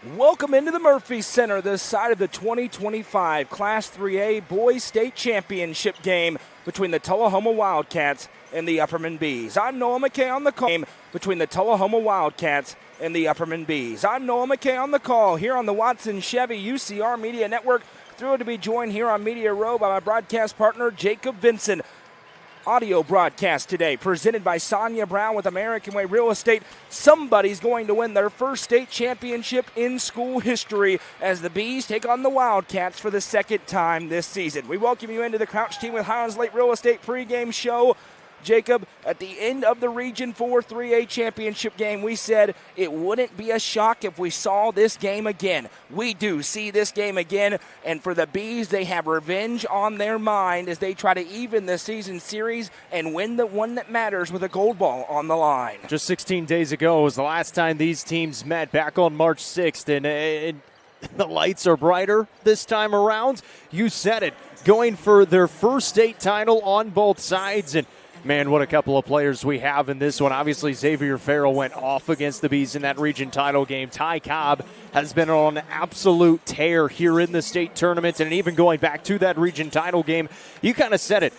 Welcome into the Murphy Center, the site of the 2025 Class 3A Boys State Championship game between the Tullahoma Wildcats and the Upperman Bees. I'm Noah McKay on the call between the Tullahoma Wildcats and the Upperman Bees. I'm Noah McKay on the call here on the Watson Chevy UCR Media Network. Thrilled to be joined here on Media Row by my broadcast partner, Jacob Vinson. Audio broadcast today presented by Sonia Brown with American Way Real Estate. Somebody's going to win their first state championship in school history as the Bees take on the Wildcats for the second time this season. We welcome you into the Crouch Team with Highlands Lake Real Estate pregame show. Jacob, at the end of the Region 4 3A championship game, we said it wouldn't be a shock if we saw this game again. We do see this game again, and for the Bees, they have revenge on their mind as they try to even the season series and win the one that matters with a gold ball on the line. Just 16 days ago was the last time these teams met, back on March 6th, and the lights are brighter this time around. You said it, going for their first state title on both sides, and man, what a couple of players we have in this one. Obviously, Xavier Farrell went off against the Bees in that region title game. Ty Cobb has been on an absolute tear here in the state tournament, and even going back to that region title game, you kind of said it.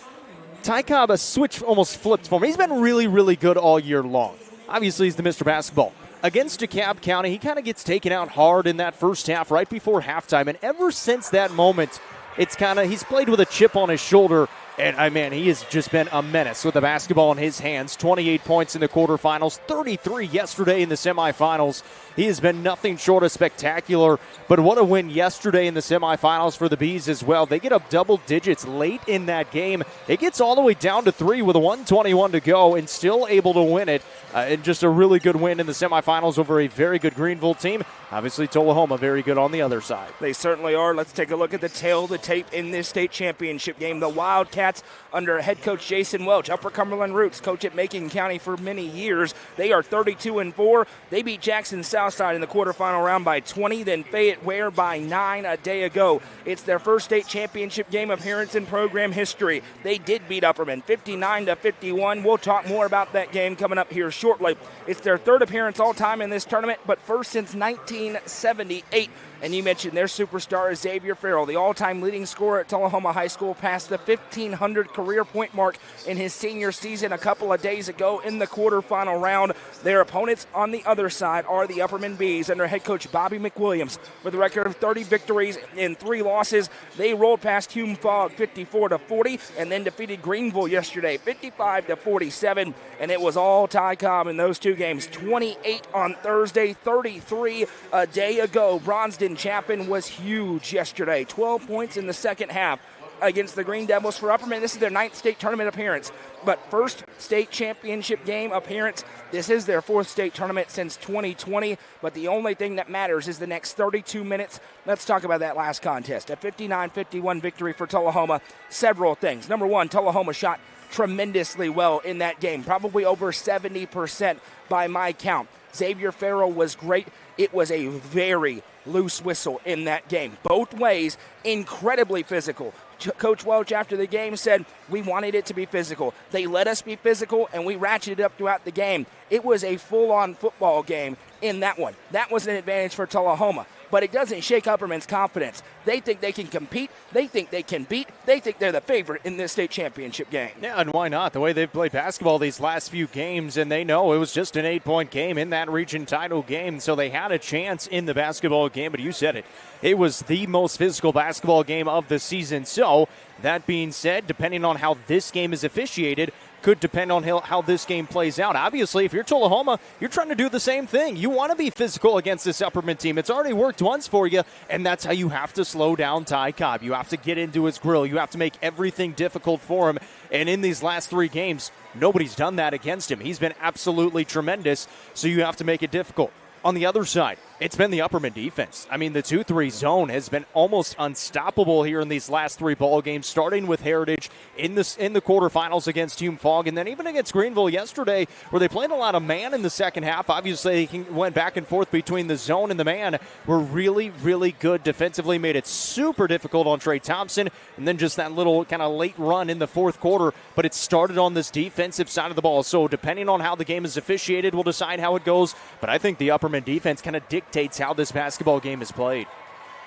Ty Cobb, a switch almost flipped for him. He's been really, really good all year long. Obviously, he's the Mr. Basketball. Against DeKalb County, he kind of gets taken out hard in that first half, right before halftime, and ever since that moment, it's kind of, he's played with a chip on his shoulder. And, man, he has just been a menace with the basketball in his hands. 28 points in the quarterfinals, 33 yesterday in the semifinals. He has been nothing short of spectacular. But what a win yesterday in the semifinals for the Bees as well. They get up double digits late in that game. It gets all the way down to 3 with a 1:21 to go and still able to win it. And just a really good win in the semifinals over a very good Greenville team. Obviously, Tullahoma very good on the other side. They certainly are. Let's take a look at the tail of the tape in this state championship game. The Wildcats under head coach Jason Welch, Upper Cumberland Roots, coach at Macon County for many years. They are 32-4. They beat Jackson Southside in the quarterfinal round by 20, then Fayette Ware by 9 a day ago. It's their first state championship game appearance in program history. They did beat Upperman 59-51. We'll talk more about that game coming up here shortly. It's their third appearance all time in this tournament, but first since 1978. And you mentioned their superstar is Xavier Farrell, the all-time leading scorer at Tullahoma High School, passed the 1,500 career point mark in his senior season a couple of days ago in the quarterfinal round. Their opponents on the other side are the Upperman Bees under head coach Bobby McWilliams. With a record of 30 victories and 3 losses, they rolled past Hume Fogg 54-40 and then defeated Greenville yesterday 55-47. And it was all Ty Cobb in those two games. 28 on Thursday, 33 a day ago. Bronston Chapin was huge yesterday. 12 points in the second half against the Green Devils for Upperman. This is their 9th state tournament appearance, but first state championship game appearance. This is their 4th state tournament since 2020, but the only thing that matters is the next 32 minutes. Let's talk about that last contest. A 59-51 victory for Tullahoma. Several things. Number one, Tullahoma shot tremendously well in that game, probably over 70% by my count. Xavier Farrell was great. It was a very loose whistle in that game. Both ways, incredibly physical. Coach Welch after the game said, we wanted it to be physical. They let us be physical, and we ratcheted it up throughout the game. It was a full-on football game in that one. That was an advantage for Tullahoma. But it doesn't shake Upperman's confidence. They think they can compete. They think they can beat. They think they're the favorite in this state championship game. Yeah, and why not? The way they've played basketball these last few games, and they know it was just an 8-point game in that region title game, so they had a chance in the basketball game, but you said it. It was the most physical basketball game of the season. So, that being said, depending on how this game is officiated, could depend on how this game plays out. Obviously, if you're Tullahoma, you're trying to do the same thing. You want to be physical against this Upperman team. It's already worked once for you, and that's how you have to slow down Ty Cobb. You have to get into his grill. You have to make everything difficult for him. And in these last 3 games, nobody's done that against him. He's been absolutely tremendous, so you have to make it difficult. On the other side, it's been the Upperman defense. I mean, the 2-3 zone has been almost unstoppable here in these last 3 ball games, starting with Heritage in the quarterfinals against Hume Fogg, and then even against Greenville yesterday, where they played a lot of man in the second half. Obviously, they went back and forth between the zone and the man. Were really, really good defensively, made it super difficult on Trey Thompson, and then just that little kind of late run in the fourth quarter. But it started on this defensive side of the ball. So depending on how the game is officiated, we'll decide how it goes. But I think the Upperman defense kind of dictated dictates how this basketball game is played.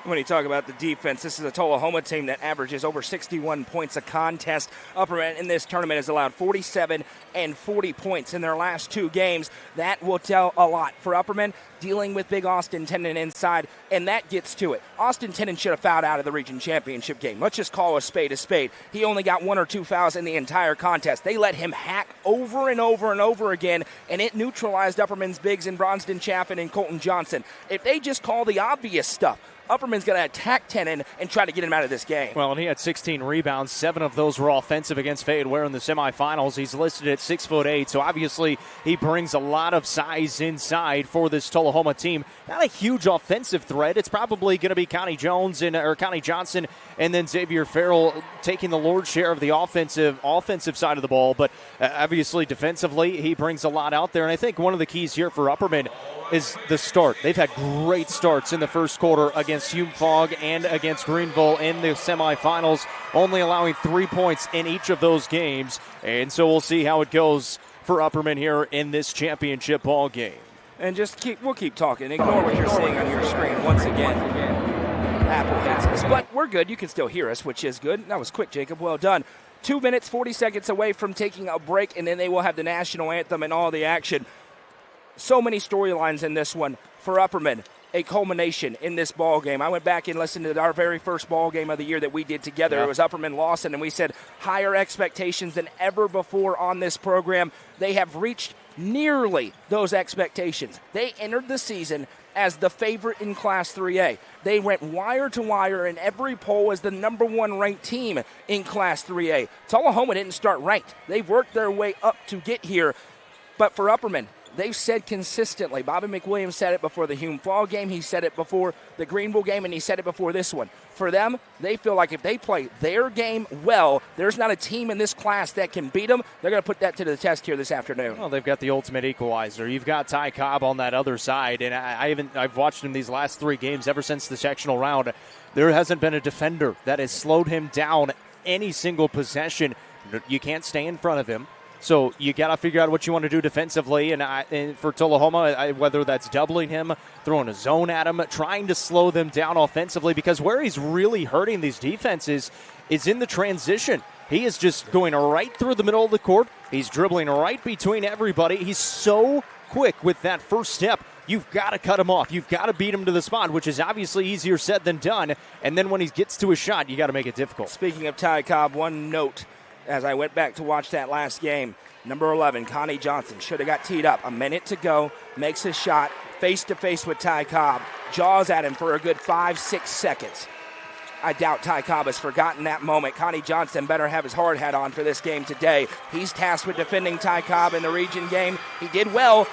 When you talk about the defense, this is a Tullahoma team that averages over 61 points a contest. Upperman in this tournament has allowed 47 and 40 points in their last 2 games. That will tell a lot for Upperman, dealing with big Austin Tennant inside, and that gets to it. Austin Tennant should have fouled out of the region championship game. Let's just call a spade a spade. He only got 1 or 2 fouls in the entire contest. They let him hack over and over and over again, and it neutralized Upperman's bigs in Bronston Chaffin and Colton Johnson. If they just call the obvious stuff, Upperman's going to attack Tennant and try to get him out of this game. Well, and he had 16 rebounds. 7 of those were offensive against Fayette Ware in the semifinals. He's listed at 6'8", so obviously he brings a lot of size inside for this Tullahoma team. Not a huge offensive threat. It's probably going to be Connie Johnson and then Xavier Farrell taking the Lord's share of the offensive side of the ball. But obviously defensively, he brings a lot out there. And I think one of the keys here for Upperman is the start. They've had great starts in the first quarter against Hume Fogg and against Greenville in the semifinals, only allowing 3 points in each of those games. And so we'll see how it goes for Upperman here in this championship ball game. And we'll keep talking. Ignore what you're seeing on your screen once again. Apple hates us, but we're good. You can still hear us, which is good. That was quick, Jacob. Well done. 2 minutes, 40 seconds away from taking a break, and then they will have the national anthem and all the action. So many storylines in this one for Upperman. A culmination in this ball game. I went back and listened to our very first ball game of the year that we did together. Yeah. It was Upperman Lawson, and we said higher expectations than ever before on this program. They have reached nearly those expectations. They entered the season as the favorite in Class 3A. They went wire to wire in every poll as the number 1 ranked team in Class 3A. Tullahoma didn't start ranked. They've worked their way up to get here. But for Upperman, they've said consistently, Bobby McWilliams said it before the Hume Fall game, he said it before the Greenville game, and he said it before this one. For them, they feel like if they play their game well, there's not a team in this class that can beat them. They're going to put that to the test here this afternoon. Well, they've got the ultimate equalizer. You've got Ty Cobb on that other side, and I've watched him these last 3 games ever since the sectional round. There hasn't been a defender that has slowed him down any single possession. You can't stay in front of him. So you got to figure out what you want to do defensively, and for Tullahoma, whether that's doubling him, throwing a zone at him, trying to slow them down offensively, because where he's really hurting these defenses is in the transition. He is just going right through the middle of the court. He's dribbling right between everybody. He's so quick with that first step. You've got to cut him off. You've got to beat him to the spot, which is obviously easier said than done. And then when he gets to a shot, you got to make it difficult. Speaking of Ty Cobb, one note as I went back to watch that last game. Number 11, Connie Johnson, should have got teed up. A minute to go, makes his shot, face-to-face with Ty Cobb. Jaws at him for a good 5-6 seconds. I doubt Ty Cobb has forgotten that moment. Connie Johnson better have his hard hat on for this game today. He's tasked with defending Ty Cobb in the region game. He did well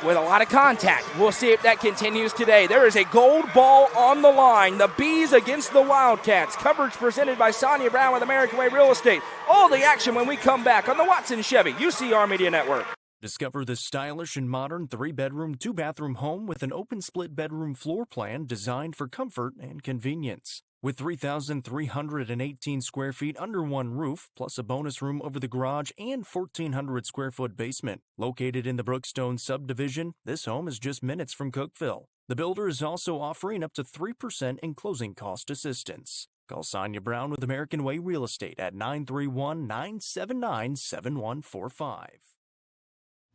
with a lot of contact. We'll see if that continues today. There is a gold ball on the line. The Bees against the Wildcats. Coverage presented by Sonia Brown with American Way Real Estate. All the action when we come back on the Watson Chevy UCR Media Network. Discover the stylish and modern 3-bedroom, 2-bathroom home with an open split bedroom floor plan designed for comfort and convenience. With 3,318 square feet under one roof, plus a bonus room over the garage and 1,400 square foot basement. Located in the Brookstone subdivision, this home is just minutes from Cookeville. The builder is also offering up to 3% in closing cost assistance. Call Sonia Brown with American Way Real Estate at 931-979-7145.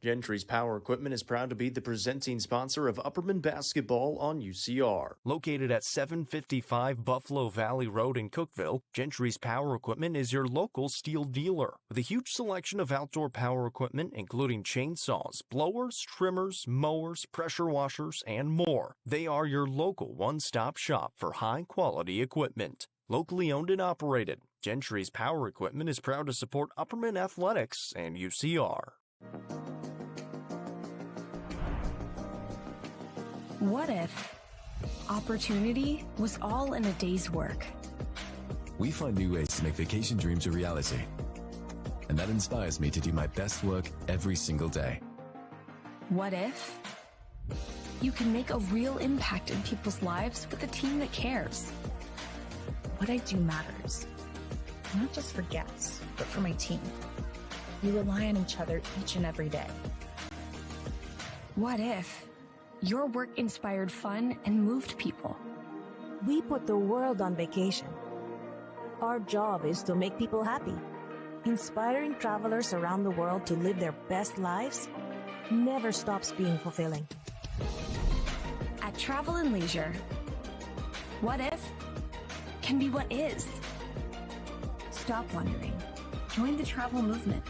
Gentry's Power Equipment is proud to be the presenting sponsor of Upperman Basketball on UCR. Located at 755 Buffalo Valley Road in Cookeville, Gentry's Power Equipment is your local steel dealer. With a huge selection of outdoor power equipment, including chainsaws, blowers, trimmers, mowers, pressure washers, and more. They are your local one-stop shop for high-quality equipment. Locally owned and operated, Gentry's Power Equipment is proud to support Upperman Athletics and UCR. What if opportunity was all in a day's work? We find new ways to make vacation dreams a reality. And that inspires me to do my best work every single day. What if you can make a real impact in people's lives with a team that cares? What I do matters, not just for guests, but for my team. We rely on each other each and every day. What if Your work inspired fun and moved people. We put the world on vacation. Our job is to make people happy. Inspiring travelers around the world to live their best lives never stops being fulfilling. At Travel and Leisure, what if can be what is. Stop wondering. Join the travel movement.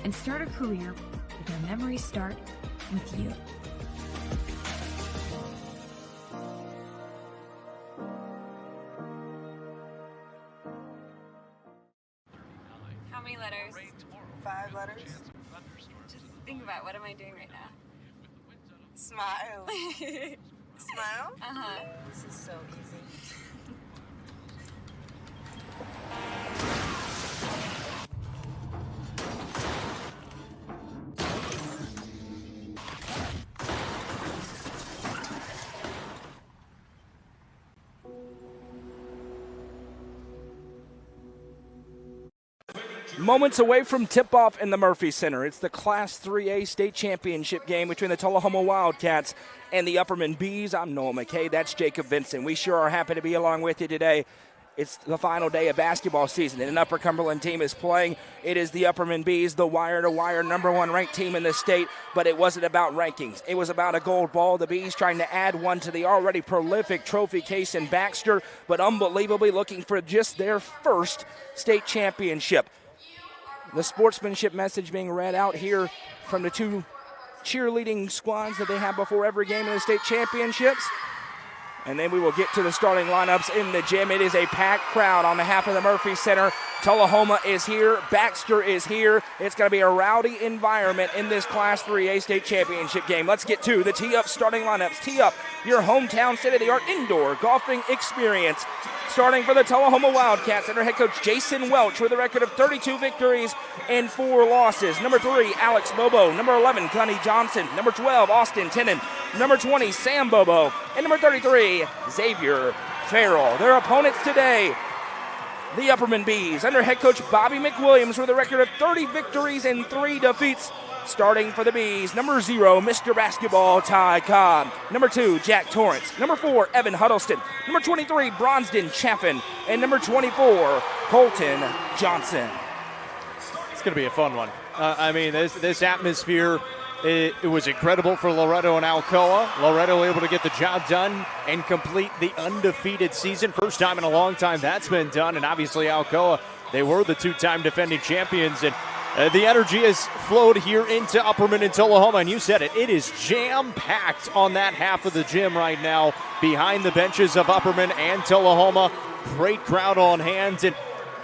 And start a career where memories start with you. How many letters? 5 letters. Just think about, what am I doing right now? Smile. Smile? Uh-huh. This is so easy. Moments away from tip-off in the Murphy Center. It's the Class 3A state championship game between the Tullahoma Wildcats and the Upperman Bees. I'm Noah McKay. That's Jacob Vincent. We sure are happy to be along with you today. It's the final day of basketball season, and an Upper Cumberland team is playing. It is the Upperman Bees, the wire-to-wire #1 ranked team in the state, but it wasn't about rankings. It was about a gold ball. The Bees trying to add one to the already prolific trophy case in Baxter, but unbelievably looking for just their first state championship. The sportsmanship message being read out here from the two cheerleading squads that they have before every game in the state championships. And then we will get to the starting lineups in the gym. It is a packed crowd on behalf of the Murphy Center. Tullahoma is here. Baxter is here. It's going to be a rowdy environment in this Class 3A state championship game. Let's get to the tee-up starting lineups. Tee-up, your hometown state-of-the-art indoor golfing experience. Starting for the Tullahoma Wildcats under head coach Jason Welch with a record of 32 victories and 4 losses. Number 3, Alex Bobo. Number 11, Connie Johnson. Number 12, Austin Tennant. Number 20, Sam Bobo. And number 33, Xavier Farrell. Their opponents today, the Upperman Bees under head coach Bobby McWilliams with a record of 30 victories and 3 defeats. Starting for the Bees, number 0, Mr. Basketball, Ty Cobb. Number 2, Jack Torrance. Number 4, Evan Huddleston. Number 23, Bronsden Chaffin. And number 24, Colton Johnson. It's going to be a fun one. This atmosphere, it was incredible for Loretto and Alcoa. Loretto able to get the job done and complete the undefeated season. First time in a long time that's been done. And obviously Alcoa, they were the 2-time defending champions. And the energy has flowed here into Upperman and Tullahoma, and you said it. It is jam-packed on that half of the gym right now behind the benches of Upperman and Tullahoma. Great crowd on hand, and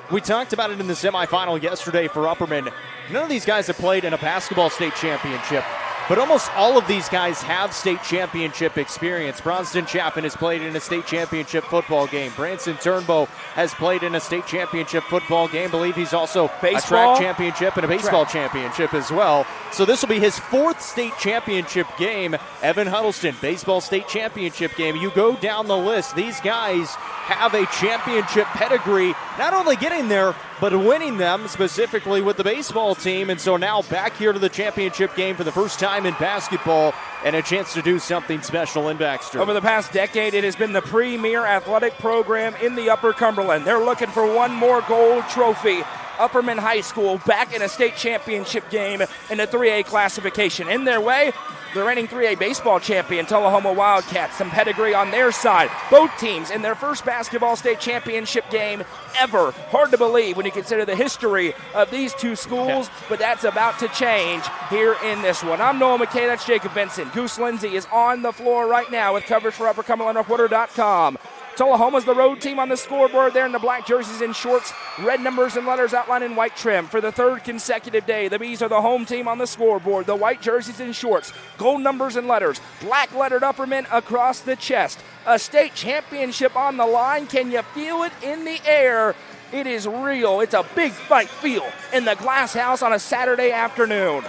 we talked about it in the semifinal yesterday for Upperman. None of these guys have played in a basketball state championship, but almost all of these guys have state championship experience. Bronsden Chaffin has played in a state championship football game. Branson Turnbow has played in a state championship football game. I believe he's also a track championship and a baseball championship as well. So this will be his 4th state championship game. Evan Huddleston, baseball state championship game. You go down the list. These guys have a championship pedigree, not only getting there, but winning them, specifically with the baseball team. And so now back here to the championship game for the first time in basketball and a chance to do something special in Baxter. Over the past decade, it has been the premier athletic program in the Upper Cumberland. They're looking for one more gold trophy. Upperman High School back in a state championship game in the 3A classification. In their way, the reigning 3A baseball champion, Tullahoma Wildcats, some pedigree on their side. Both teams in their first basketball state championship game ever. Hard to believe when you consider the history of these two schools, but that's about to change here in this one. I'm Noah McKay, that's Jacob Vincent. Goose Lindsay is on the floor right now with coverage for UpperCumberlandReporter.com. Tullahoma's the road team on the scoreboard there in the black jerseys and shorts, red numbers and letters outlined in white trim. For the 3rd consecutive day, the Bees are the home team on the scoreboard, the white jerseys and shorts, gold numbers and letters, black lettered Upperman across the chest. A state championship on the line. Can you feel it in the air? It is real. It's a big fight feel in the Glass House on a Saturday afternoon.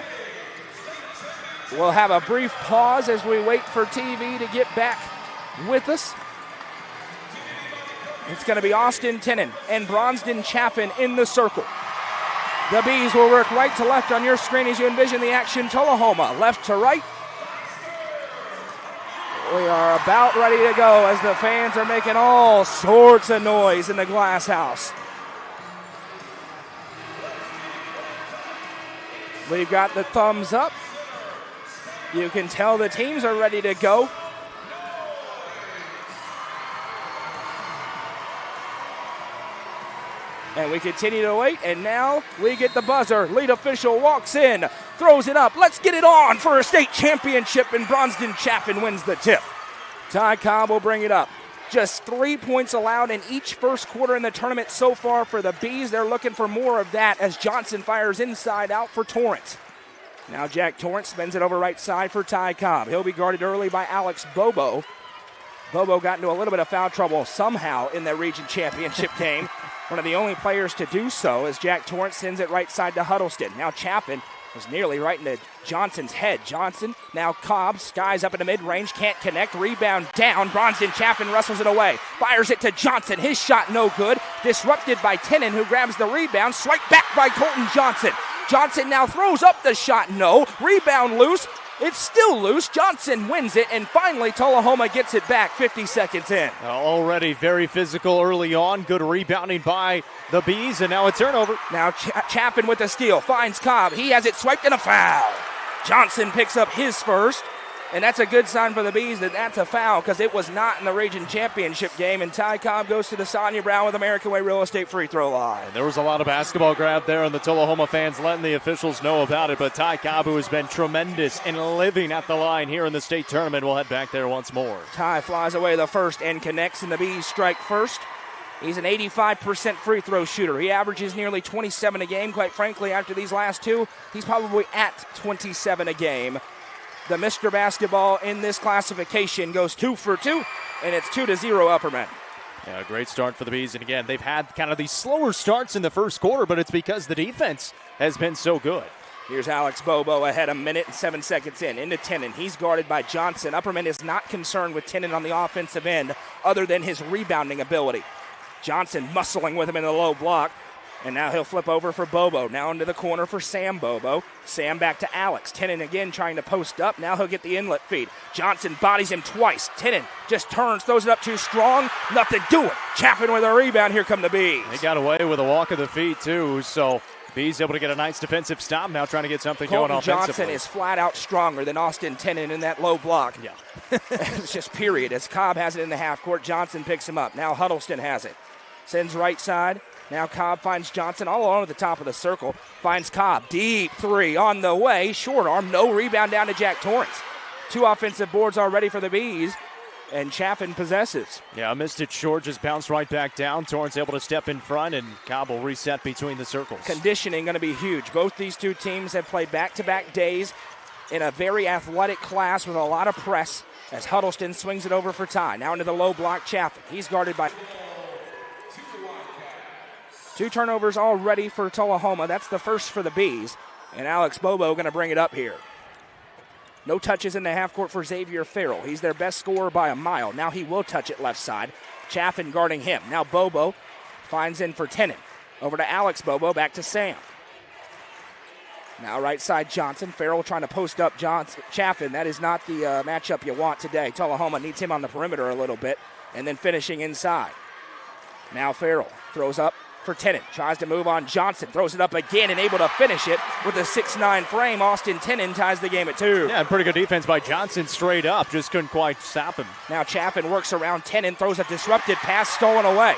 We'll have a brief pause as we wait for TV to get back with us. It's going to be Austin Tennant and Bronsden Chaffin in the circle. The Bees will work right to left on your screen as you envision the action. Tullahoma left to right. We are about ready to go as the fans are making all sorts of noise in the glass house. We've got the thumbs up. You can tell the teams are ready to go. And we continue to wait, and now we get the buzzer. Lead official walks in, throws it up. Let's get it on for a state championship, and Bronson Chaffin wins the tip. Ty Cobb will bring it up. Just 3 points allowed in each first quarter in the tournament so far for the Bees. They're looking for more of that as Johnson fires inside out for Torrance. Now Jack Torrance spins it over right side for Ty Cobb. He'll be guarded early by Alex Bobo. Bobo got into a little bit of foul trouble somehow in the region championship game. One of the only players to do so as Jack Torrance sends it right side to Huddleston. Now Chaffin was nearly right into Johnson's head. Johnson, now Cobb, skies up in the mid-range, can't connect, rebound down. Bronson Chaffin wrestles it away, fires it to Johnson. His shot no good, disrupted by Tenen, who grabs the rebound, swiped back by Colton Johnson. Johnson now throws up the shot, no, rebound loose. It's still loose. Johnson wins it, and finally Tullahoma gets it back 50 seconds in. Already very physical early on. Good rebounding by the Bees, and now a turnover. Now Chaffin with the steal, finds Cobb. He has it swiped and a foul. Johnson picks up his first, and that's a good sign for the Bees that that's a foul because it was not in the region championship game, and Ty Cobb goes to the Sonia Brown with American Way Real Estate free throw line. And there was a lot of basketball grab there, and the Tullahoma fans letting the officials know about it, but Ty Cobb, who has been tremendous in living at the line here in the state tournament, will head back there once more. Ty flies away the first and connects, and the Bees strike first. He's an 85% free throw shooter. He averages nearly 27 a game. Quite frankly, after these last two, he's probably at 27 a game. The Mr. Basketball in this classification goes 2 for 2, and it's 2-0 Upperman. Yeah, great start for the Bees. And again, they've had kind of these slower starts in the first quarter, but it's because the defense has been so good. Here's Alex Bobo ahead a minute and 7 seconds into Tenen. He's guarded by Johnson. Upperman is not concerned with Tenen on the offensive end other than his rebounding ability. Johnson muscling with him in the low block. And now he'll flip over for Bobo. Now into the corner for Sam Bobo. Sam back to Alex. Tenen again trying to post up. Now he'll get the inlet feed. Johnson bodies him twice. Tenen just turns, throws it up too strong. Nothing doing. Chaffin with a rebound. Here come the Bees. They got away with a walk of the feet, too. So Bees able to get a nice defensive stop. Now trying to get something going offensively. Johnson is flat out stronger than Austin Tenen in that low block. Yeah. It's just period. As Cobb has it in the half court, Johnson picks him up. Now Huddleston has it. Sends right side. Now Cobb finds Johnson all alone at the top of the circle. Finds Cobb. Deep three on the way. Short arm. No rebound down to Jack Torrance. 2 offensive boards already for the Bees. And Chaffin possesses. Yeah, I missed it short. Just bounced right back down. Torrance able to step in front, and Cobb will reset between the circles. Conditioning going to be huge. Both these two teams have played back-to-back days in a very athletic class with a lot of press as Huddleston swings it over for Ty. Now into the low block, Chaffin. He's guarded by 2 turnovers already for Tullahoma. That's the first for the Bees. And Alex Bobo going to bring it up here. No touches in the half court for Xavier Farrell. He's their best scorer by a mile. Now he will touch it left side. Chaffin guarding him. Now Bobo finds in for Tenen. Over to Alex Bobo, back to Sam. Now right side Johnson. Farrell trying to post up Chaffin. That is not the matchup you want today. Tullahoma needs him on the perimeter a little bit. And then finishing inside. Now Farrell throws up for Tenen. Tries to move on Johnson. Throws it up again and able to finish it with a 6'9" frame. Austin Tenen ties the game at 2. Yeah, pretty good defense by Johnson straight up. Just couldn't quite stop him. Now Chaffin works around Tenen. Throws a disrupted pass stolen away.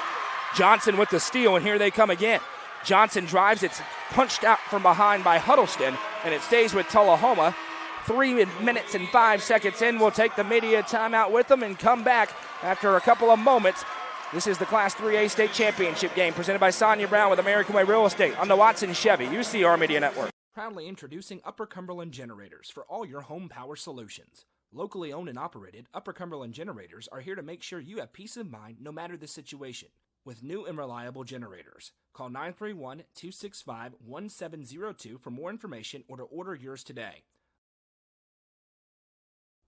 Johnson with the steal, and here they come again. Johnson drives. It's punched out from behind by Huddleston, and it stays with Tullahoma. 3 minutes and 5 seconds in. We'll take the media timeout with them and come back after a couple of moments. This is the Class 3A State Championship game presented by Sonia Brown with American Way Real Estate on the Watson Chevy UCR Media Network. Proudly introducing Upper Cumberland Generators for all your home power solutions. Locally owned and operated, Upper Cumberland Generators are here to make sure you have peace of mind no matter the situation. With new and reliable generators. Call 931-265-1702 for more information or to order yours today.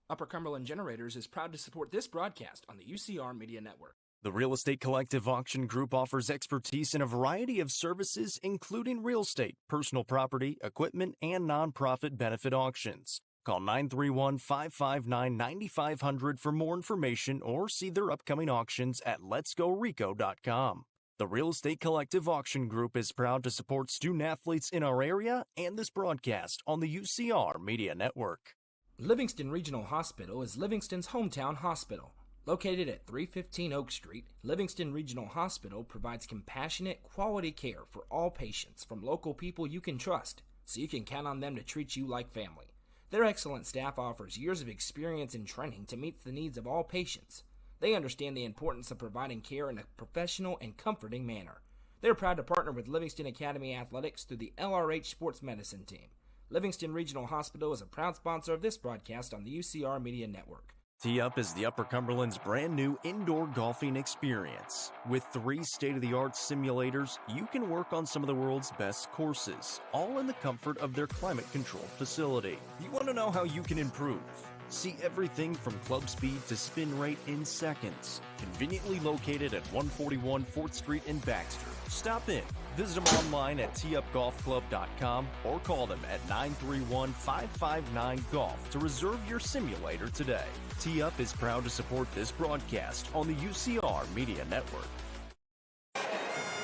Upper Cumberland Generators is proud to support this broadcast on the UCR Media Network. The Real Estate Collective Auction Group offers expertise in a variety of services, including real estate, personal property, equipment, and nonprofit benefit auctions. Call 931-559-9500 for more information or see their upcoming auctions at letsgorico.com. The Real Estate Collective Auction Group is proud to support student athletes in our area and this broadcast on the UCR Media Network. Livingston Regional Hospital is Livingston's hometown hospital. Located at 315 Oak Street, Livingston Regional Hospital provides compassionate, quality care for all patients from local people you can trust, so you can count on them to treat you like family. Their excellent staff offers years of experience and training to meet the needs of all patients. They understand the importance of providing care in a professional and comforting manner. They're proud to partner with Livingston Academy Athletics through the LRH Sports Medicine Team. Livingston Regional Hospital is a proud sponsor of this broadcast on the UCR Media Network. Tee Up is the Upper Cumberland's brand new indoor golfing experience. With 3 state-of-the-art simulators, you can work on some of the world's best courses, all in the comfort of their climate-controlled facility. You want to know how you can improve? See everything from club speed to spin rate in seconds. Conveniently located at 141 4th Street in Baxter. Stop in. Visit them online at teupgolfclub.com or call them at 931-559-GOLF to reserve your simulator today. Tee Up is proud to support this broadcast on the UCR Media Network.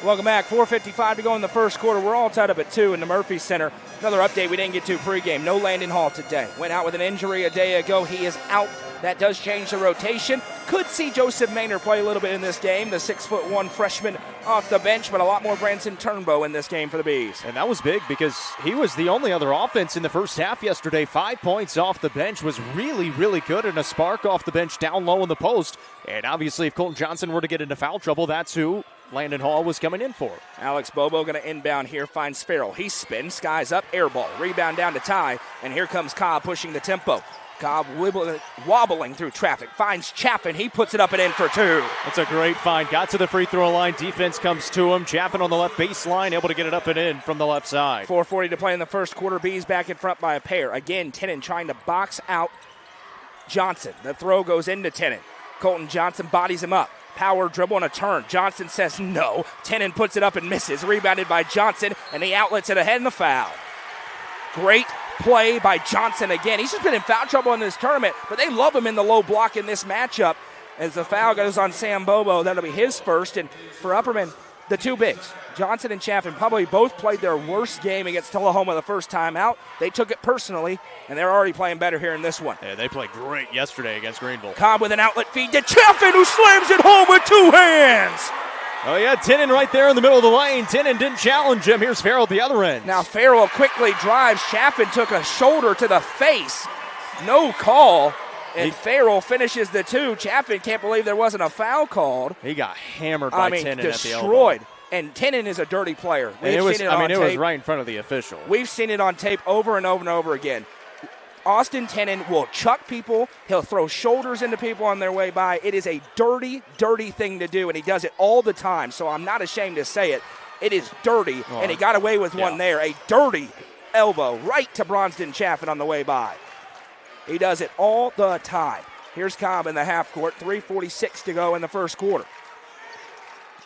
Welcome back. 4:55 to go in the first quarter. We're all tied up at 2 in the Murphy Center. Another update we didn't get to pregame. No Landon Hall today. Went out with an injury a day ago. He is out. That does change the rotation. Could see Joseph Maynard play a little bit in this game. The 6'1" freshman off the bench, but a lot more Branson Turnbow in this game for the Bees. And that was big because he was the only other offense in the first half yesterday. 5 points off the bench was really, really good, and a spark off the bench down low in the post. And obviously, if Colton Johnson were to get into foul trouble, that's who Landon Hall was coming in for. Alex Bobo going to inbound here, finds Farrell. He spins, skies up, air ball. Rebound down to Ty, and here comes Cobb pushing the tempo. Cobb wobbling through traffic, finds Chaffin. He puts it up and in for 2. That's a great find. Got to the free throw line. Defense comes to him. Chaffin on the left baseline, able to get it up and in from the left side. 4:40 to play in the first quarter. Bees back in front by a pair. Again, Tennant trying to box out Johnson. The throw goes into Tennant. Colton Johnson bodies him up. Power dribble and a turn. Johnson says no. Tennant puts it up and misses. Rebounded by Johnson, and he outlets it ahead in the foul. Great play by Johnson again. He's just been in foul trouble in this tournament, but they love him in the low block in this matchup. As the foul goes on Sam Bobo, that'll be his first. And for Upperman, the 2 bigs, Johnson and Chaffin, probably both played their worst game against Tullahoma the first time out. They took it personally, and they're already playing better here in this one. Yeah, they played great yesterday against Greenville. Cobb with an outlet feed to Chaffin, who slams it home with 2 hands. Oh, yeah, Tennant right there in the middle of the lane. Tennant didn't challenge him. Here's Farrell at the other end. Now Farrell quickly drives. Chaffin took a shoulder to the face. No call. And Farrell finishes the 2. Chaffin can't believe there wasn't a foul called. He got hammered by Tennant destroyed. at the elbow. And Tennant is a dirty player. It was right in front of the official. We've seen it on tape over and over and over again. Austin Tennant will chuck people. He'll throw shoulders into people on their way by. It is a dirty, dirty thing to do, and he does it all the time, so I'm not ashamed to say it. It is dirty, and he got away with one there. A dirty elbow right to Bronston Chaffin on the way by. He does it all the time. Here's Cobb in the half court. 3:46 to go in the first quarter.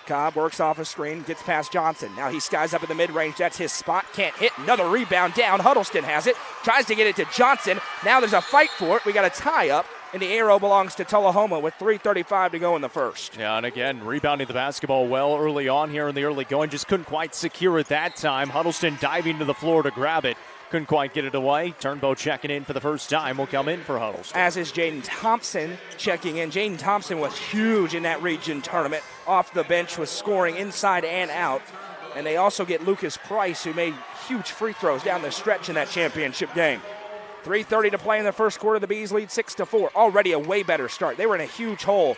Cobb works off a screen, gets past Johnson. Now he skies up in the mid-range. That's his spot. Can't hit. Another rebound down. Huddleston has it. Tries to get it to Johnson. Now there's a fight for it. We got a tie-up, and the arrow belongs to Tullahoma with 3:35 to go in the first. Yeah, and again, rebounding the basketball well early on here in the early going. Just couldn't quite secure it that time. Huddleston diving to the floor to grab it. Couldn't quite get it away. Turnbow checking in for the first time will come in for Huddleston. As is Jaden Thompson checking in. Jaden Thompson was huge in that region tournament. Off the bench was scoring inside and out. And they also get Lucas Price, who made huge free throws down the stretch in that championship game. 3:30 to play in the first quarter. The Bees lead 6-4. Already a way better start. They were in a huge hole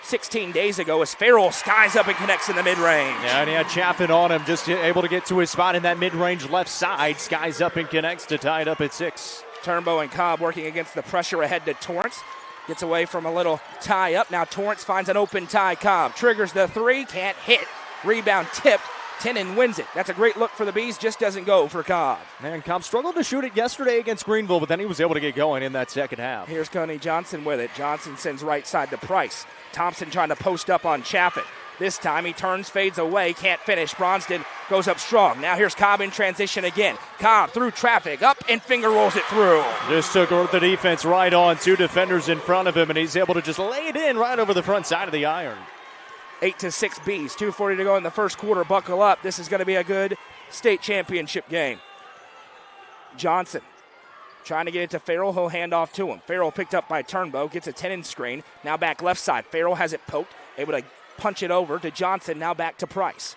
16 days ago as Farrell skies up and connects in the mid-range. Yeah, and he had Chaffin on him, just able to get to his spot in that mid-range left side. Skies up and connects to tie it up at 6. Turnbow and Cobb working against the pressure ahead to Torrance. Gets away from a little tie-up. Now Torrance finds an open tie. Cobb triggers the 3, can't hit. Rebound tipped. Tennant wins it. That's a great look for the Bees, just doesn't go for Cobb. Man, Cobb struggled to shoot it yesterday against Greenville, but then he was able to get going in that second half. Here's Coney Johnson with it. Johnson sends right side to Price. Thompson trying to post up on Chaffin. This time he turns, fades away, can't finish. Bronston goes up strong. Now here's Cobb in transition again. Cobb through traffic, up and finger rolls it through. Just took the defense right on, 2 defenders in front of him, and he's able to just lay it in right over the front side of the iron. 8-6 Bees, 2:40 to go in the first quarter. Buckle up. This is going to be a good state championship game. Johnson trying to get it to Farrell. He'll hand off to him. Farrell picked up by Turnbow, gets a 10-inch screen. Now back left side. Farrell has it poked, able to punch it over to Johnson. Now back to Price.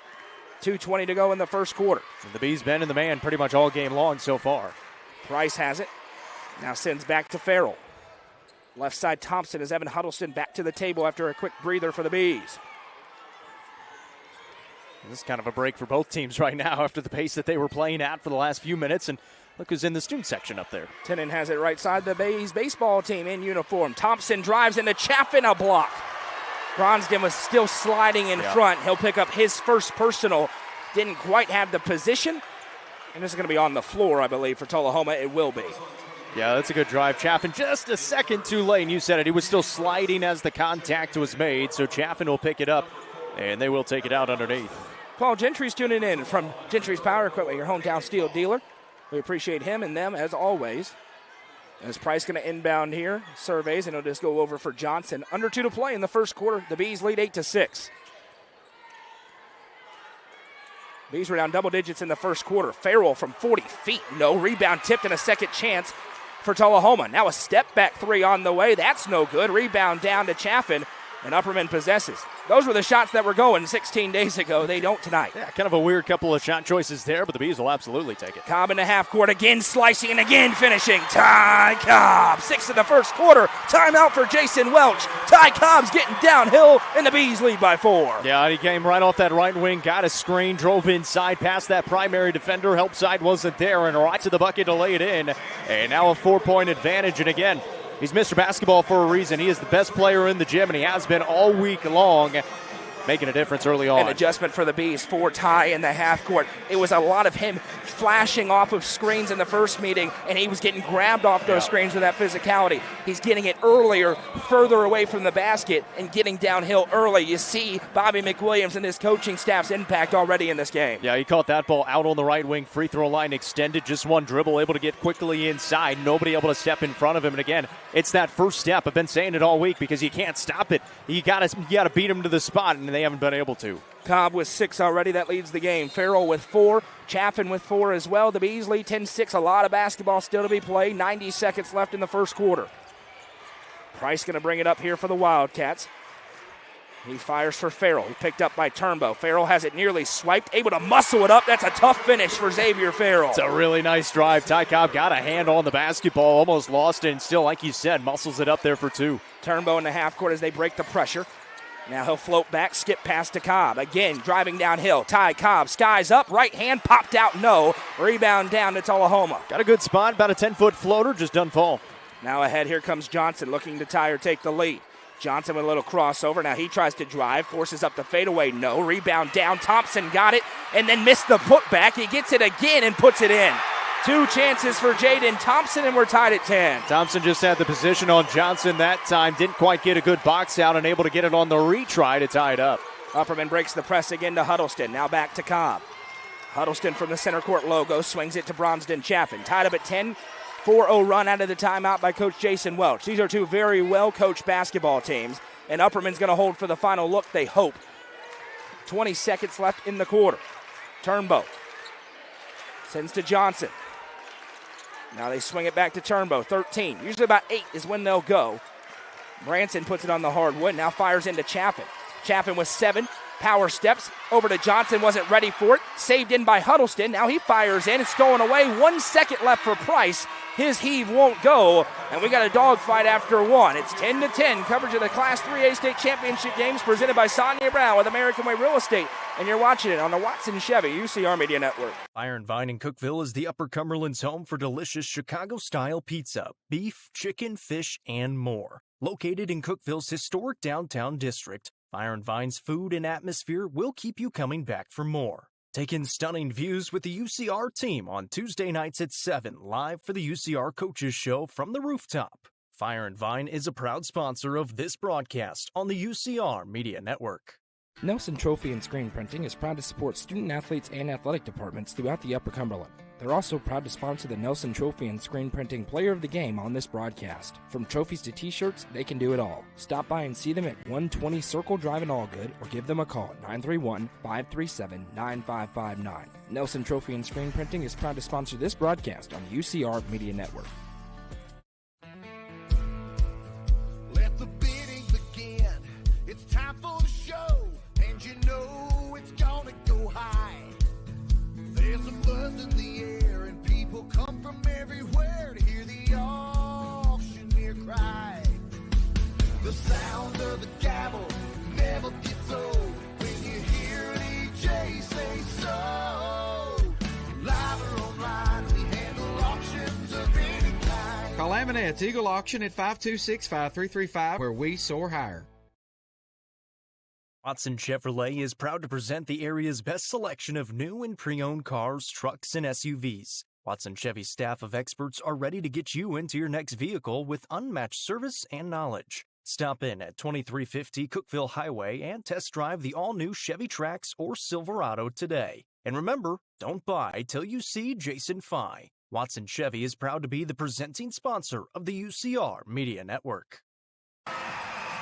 2:20 to go in the first quarter. And the Bees been in the man pretty much all game long so far. Price has it. Now sends back to Farrell. Left side Thompson as Evan Huddleston back to the table after a quick breather for the Bees. This is kind of a break for both teams right now after the pace that they were playing at for the last few minutes. And look who's in the student section up there. Tennant has it right side. The Bees baseball team in uniform. Thompson drives into Chaffin, a block. Bronsden was still sliding in front. He'll pick up his first personal. Didn't quite have the position. And this is going to be on the floor, I believe, for Tullahoma. It will be. Yeah, that's a good drive. Chaffin just a second too late. And you said it. He was still sliding as the contact was made. So Chaffin will pick it up, and they will take it out underneath. Paul Gentry's tuning in from Gentry's Power Equipment, your hometown steel dealer. We appreciate him and them as always. As Price going to inbound here, surveys, and it'll just go over for Johnson. Under 2 to play in the first quarter. The Bees lead 8-6. Bees were down double digits in the first quarter. Farrell from 40 feet. No rebound tipped and a second chance for Tullahoma. Now a step back 3 on the way. That's no good. Rebound down to Chaffin, and Upperman possesses. Those were the shots that were going 16 days ago. They don't tonight. Yeah, kind of a weird couple of shot choices there, but the Bees will absolutely take it. Cobb in the half court again, slicing and again finishing. Ty Cobb, 6 in the first quarter. Timeout for Jason Welch. Ty Cobb's getting downhill, and the Bees lead by 4. Yeah, he came right off that right wing, got a screen, drove inside, past that primary defender. Help side wasn't there, and right to the bucket to lay it in. And now a 4-point advantage, and again, he's Mr. Basketball for a reason. He is the best player in the gym, and he has been all week long, making a difference early on. An adjustment for the Bees for Ty in the half court. It was a lot of him flashing off of screens in the first meeting, and he was getting grabbed off those screens with that physicality. He's getting it earlier, further away from the basket, and getting downhill early. You see Bobby McWilliams and his coaching staff's impact already in this game. Yeah, he caught that ball out on the right wing, free throw line extended, just one dribble, able to get quickly inside, nobody able to step in front of him. And again, it's that first step. I've been saying it all week because you can't stop it. You gotta beat him to the spot, and they haven't been able to. Cobb with 6 already. That leads the game. Farrell with 4. Chaffin with 4 as well. The Bees lead 10-6. A lot of basketball still to be played. 90 seconds left in the first quarter. Price going to bring it up here for the Wildcats. He fires for Farrell. He picked up by Turnbow. Farrell has it nearly swiped. Able to muscle it up. That's a tough finish for Xavier Farrell. It's a really nice drive. Ty Cobb got a hand on the basketball. Almost lost it, and still, like you said, muscles it up there for 2. Turnbow in the half court as they break the pressure. Now he'll float back, skip past to Cobb. Again, driving downhill. Ty Cobb, skies up, right hand popped out, no. Rebound down to Tullahoma. Got a good spot, about a 10-foot floater, just doesn't fall. Now ahead, here comes Johnson looking to tie or take the lead. Johnson with a little crossover. Now he tries to drive, forces up the fadeaway, no. Rebound down, Thompson got it, and then missed the putback. He gets it again and puts it in. 2 chances for Jaden Thompson, and we're tied at 10. Thompson just had the position on Johnson that time. Didn't quite get a good box out and able to get it on the retry to tie it up. Upperman breaks the press again to Huddleston. Now back to Cobb. Huddleston from the center court logo swings it to Bronsden Chaffin. Tied up at 10. 4-0 run out of the timeout by Coach Jason Welch. These are 2 very well-coached basketball teams, and Upperman's going to hold for the final look, they hope. 20 seconds left in the quarter. Turnbow sends to Johnson. Now they swing it back to Turnbow, 13. Usually about 8 is when they'll go. Branson puts it on the hardwood, now fires into Chaffin. Chaffin with 7, power steps, over to Johnson, wasn't ready for it. Saved in by Huddleston, now he fires in, it's going away. 1 second left for Price. His heave won't go, and we got a dogfight after 1. It's 10-10. Coverage of the Class 3A State Championship games presented by Sonia Brown with American Way Real Estate, and you're watching it on the Watson Chevy UCR Media Network. Iron Vine in Cookeville is the Upper Cumberland's home for delicious Chicago-style pizza, beef, chicken, fish, and more. Located in Cookeville's historic downtown district, Iron Vine's food and atmosphere will keep you coming back for more. Take in stunning views with the UCR team on Tuesday nights at 7, live for the UCR Coaches Show from the rooftop. Fire and Vine is a proud sponsor of this broadcast on the UCR Media Network. Nelson Trophy and Screen Printing is proud to support student athletes and athletic departments throughout the Upper Cumberland. They're also proud to sponsor the Nelson Trophy and Screen Printing Player of the Game on this broadcast. From trophies to t-shirts, they can do it all. Stop by and see them at 120 Circle Drive in Allgood or give them a call at 931-537-9559. Nelson Trophy and Screen Printing is proud to sponsor this broadcast on the UCR Media Network. Let the bidding begin. It's time for the show, and you know it's gonna go high. There's a buzz in the air, and people come from everywhere to hear the auctioneer cry. The sound of the gavel never gets old when you hear an EJ say so. Live or online, we handle auctions of any kind. Call Amanette's Eagle Auction at 526-5335, where we soar higher. Watson Chevrolet is proud to present the area's best selection of new and pre-owned cars, trucks, and SUVs. Watson Chevy's staff of experts are ready to get you into your next vehicle with unmatched service and knowledge. Stop in at 2350 Cookeville Highway and test drive the all-new Chevy Trax or Silverado today. And remember, don't buy till you see Jason Fye. Watson Chevy is proud to be the presenting sponsor of the UCR Media Network.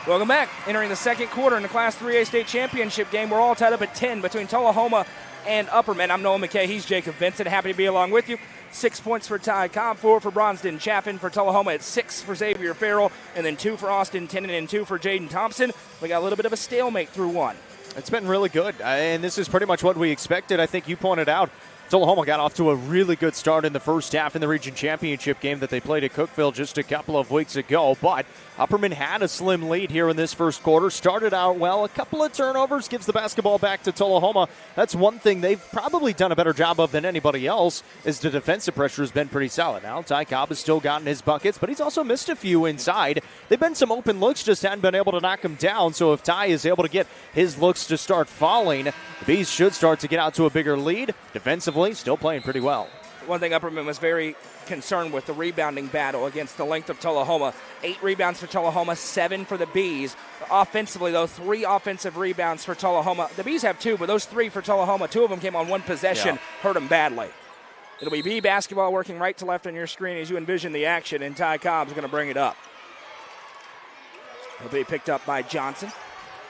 Welcome back. Entering the second quarter in the Class 3A state championship game. We're all tied up at 10 between Tullahoma and Upperman. I'm Noah McKay. He's Jacob Vincent. Happy to be along with you. 6 points for Ty Cobb, 4 for Bronston Chaffin. For Tullahoma, it's 6 for Xavier Farrell, and then 2 for Austin Tennant and 2 for Jaden Thompson. We got a little bit of a stalemate through one. It's been really good, and this is pretty much what we expected. I think you pointed out Tullahoma got off to a really good start in the first half in the region championship game that they played at Cookeville just a couple of weeks ago, but Upperman had a slim lead here in this first quarter. Started out well, a couple of turnovers, gives the basketball back to Tullahoma. That's one thing they've probably done a better job of than anybody else, is the defensive pressure has been pretty solid. Now Ty Cobb has still gotten his buckets, but he's also missed a few inside. They've been some open looks, just hadn't been able to knock them down, so if Ty is able to get his looks to start falling, the Bees should start to get out to a bigger lead. Defensively, still playing pretty well. One thing Upperman was very concerned with, the rebounding battle against the length of Tullahoma. 8 rebounds for Tullahoma, 7 for the Bees. Offensively, though, 3 offensive rebounds for Tullahoma. The Bees have 2, but those 3 for Tullahoma, 2 of them came on one possession, hurt them badly. It'll be Bee basketball working right to left on your screen as you envision the action, and Ty Cobb's going to bring it up. It'll be picked up by Johnson.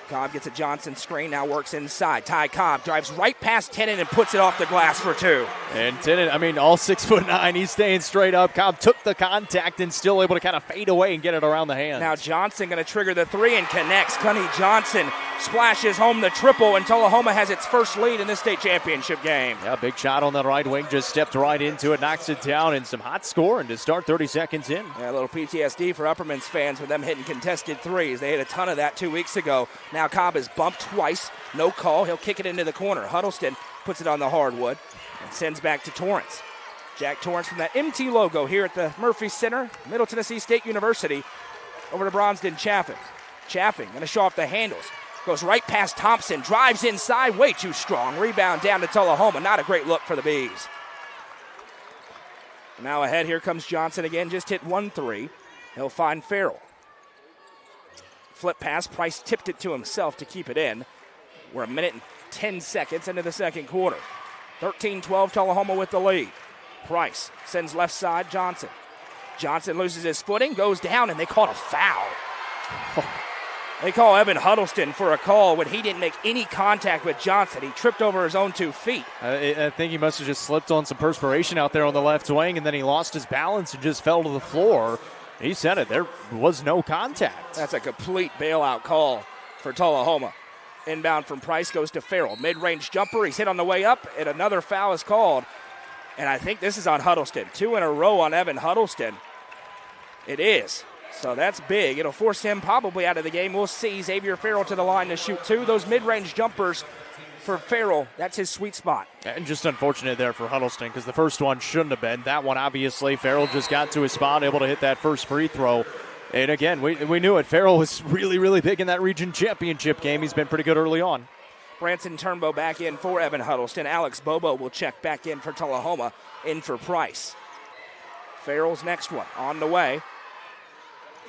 Cobb gets a Johnson screen, now works inside. Ty Cobb drives right past Tennant and puts it off the glass for 2. And Tennant, all 6'9", he's staying straight up. Cobb took the contact and still able to kind of fade away and get it around the hands. Now Johnson going to trigger the 3 and connects. Cunny Johnson splashes home the triple, and Tullahoma has its first lead in this state championship game. Yeah, big shot on the right wing, just stepped right into it, knocks it down, and some hot scoring to start 30 seconds in. Yeah, a little PTSD for Upperman's fans with them hitting contested threes. They hit a ton of that 2 weeks ago. Now Cobb is bumped twice, no call. He'll kick it into the corner. Huddleston puts it on the hardwood and sends back to Torrance. Jack Torrance from that MT logo here at the Murphy Center, Middle Tennessee State University, over to Bronston Chaffin. Chaffin going to show off the handles. Goes right past Thompson, drives inside, way too strong. Rebound down to Tullahoma. Not a great look for the Bees. Now ahead, here comes Johnson again, just hit 1 3. He'll find Farrell. Flip pass, Price tipped it to himself to keep it in. We're 1 minute and 10 seconds into the second quarter. 13-12, Tullahoma with the lead. Price sends left side, Johnson. Johnson loses his footing, goes down, and they called a foul. They call Evan Huddleston for a call when he didn't make any contact with Johnson. He tripped over his own 2 feet. I think he must have just slipped on some perspiration out there on the left wing, and then he lost his balance and just fell to the floor. He said it. There was no contact. That's a complete bailout call for Tullahoma. Inbound from Price goes to Farrell. Mid-range jumper. He's hit on the way up, and another foul is called. And I think this is on Huddleston. 2 in a row on Evan Huddleston. It is. So that's big. It'll force him probably out of the game. We'll see. Xavier Farrell to the line to shoot 2. Those mid-range jumpers for Farrell, that's his sweet spot. And just unfortunate there for Huddleston because the first one shouldn't have been. That one, obviously, Farrell just got to his spot, able to hit that first free throw. And again, we knew it. Farrell was really, really big in that region championship game. He's been pretty good early on. Branson Turnbow back in for Evan Huddleston. Alex Bobo will check back in for Tullahoma, in for Price. Farrell's next one on the way.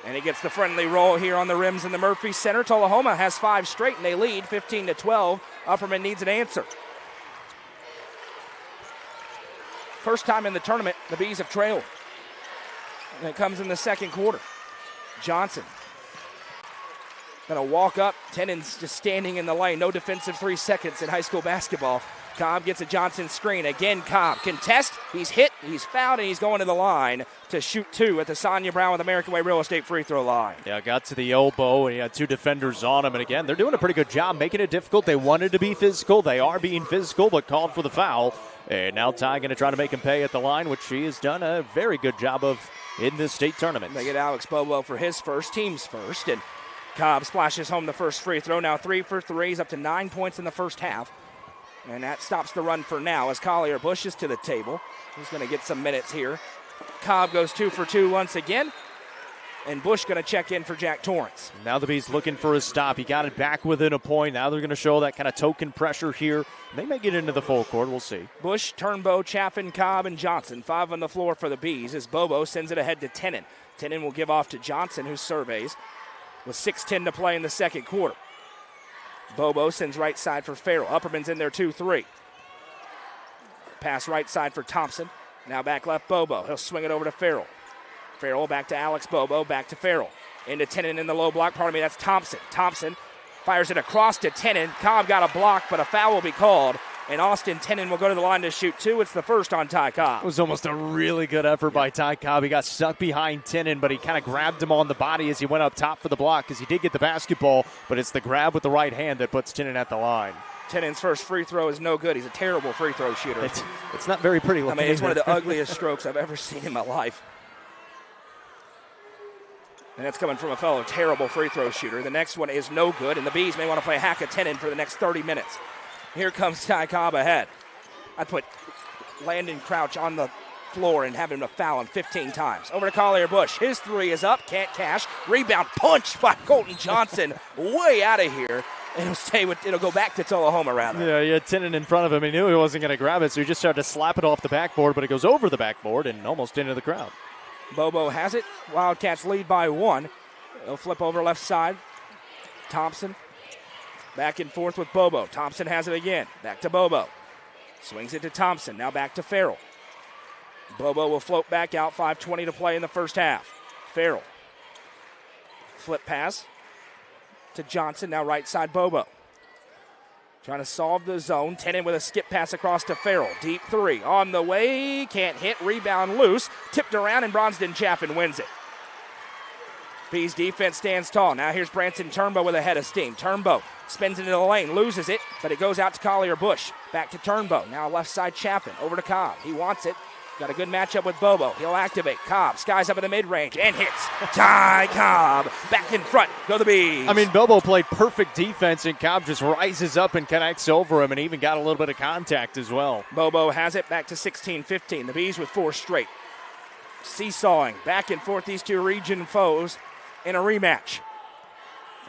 And he gets the friendly roll here on the rims in the Murphy Center. Tullahoma has 5 straight, and they lead 15-12. Upperman needs an answer. First time in the tournament, the Bees have trailed. And it comes in the second quarter. Johnson gonna walk up. Tennan's just standing in the lane. No defensive 3 seconds in high school basketball. Cobb gets a Johnson screen. Again, Cobb contest. He's hit, he's fouled, and he's going to the line to shoot 2 at the Sonia Brown with American Way Real Estate free throw line. Yeah, got to the elbow, and he had 2 defenders on him. And again, they're doing a pretty good job making it difficult. They wanted to be physical. They are being physical, but called for the foul. And now Ty going to try to make him pay at the line, which he has done a very good job of in this state tournament. They get Alex Bobo for his first, team's first. And Cobb splashes home the first free throw. Now 3 for 3. He's up to 9 points in the first half. And that stops the run for now as Collier Bush is to the table. He's going to get some minutes here. Cobb goes 2 for 2 once again. And Bush going to check in for Jack Torrance. Now the Bees looking for a stop. He got it back within a point. Now they're going to show that kind of token pressure here. They may get into the full court. We'll see. Bush, Turnbow, Chaffin, Cobb, and Johnson. 5 on the floor for the Bees as Bobo sends it ahead to Tennant. Tennant will give off to Johnson, who surveys with 6:10 to play in the second quarter. Bobo sends right side for Farrell. Upperman's in there 2-3. Pass right side for Thompson. Now back left Bobo. He'll swing it over to Farrell. Farrell back to Alex Bobo, back to Farrell. Into Tennant in the low block. Pardon me, that's Thompson. Thompson fires it across to Tennant. Cobb got a block, but a foul will be called. And Austin Tennant will go to the line to shoot 2. It's the first on Ty Cobb. It was almost a really good effort by Ty Cobb. He got stuck behind Tennant, but he kind of grabbed him on the body as he went up top for the block because he did get the basketball, but it's the grab with the right hand that puts Tennant at the line. Tennant's first free throw is no good. He's a terrible free throw shooter. It's not very pretty looking. I mean, it's one of the ugliest strokes I've ever seen in my life. And that's coming from a fellow terrible free throw shooter. The next one is no good, and the Bees may want to play hack a Tennant for the next 30 minutes. Here comes Ty Cobb ahead. I'd put Landon Crouch on the floor and have him to foul him 15 times. Over to Collier Bush. His 3 is up. Can't cash. Rebound punch by Colton Johnson. Way out of here. It'll go back to Tullahoma, rather. Yeah, he had Tennant in front of him. He knew he wasn't going to grab it, so he just started to slap it off the backboard, but it goes over the backboard and almost into the crowd. Bobo has it. Wildcats lead by 1. They'll flip over left side. Thompson back and forth with Bobo. Thompson has it again. Back to Bobo. Swings it to Thompson. Now back to Farrell. Bobo will float back out. 5:20 to play in the first half. Farrell. Flip pass to Johnson. Now right side Bobo. Trying to solve the zone. Tennant with a skip pass across to Farrell. Deep 3. On the way. Can't hit. Rebound loose. Tipped around and Bronston Chaffin wins it. Bees defense stands tall. Now here's Branson Turnbow with a head of steam. Turnbow spins into the lane, loses it, but it goes out to Collier Bush. Back to Turnbow. Now left side Chaffin. Over to Cobb. He wants it. Got a good matchup with Bobo. He'll activate. Cobb skies up in the mid-range and hits. Ty Cobb back in front. Go the Bees. I mean, Bobo played perfect defense, and Cobb just rises up and connects over him and even got a little bit of contact as well. Bobo has it back to 16-15. The Bees with 4 straight. Seesawing back and forth, these 2 region foes in a rematch.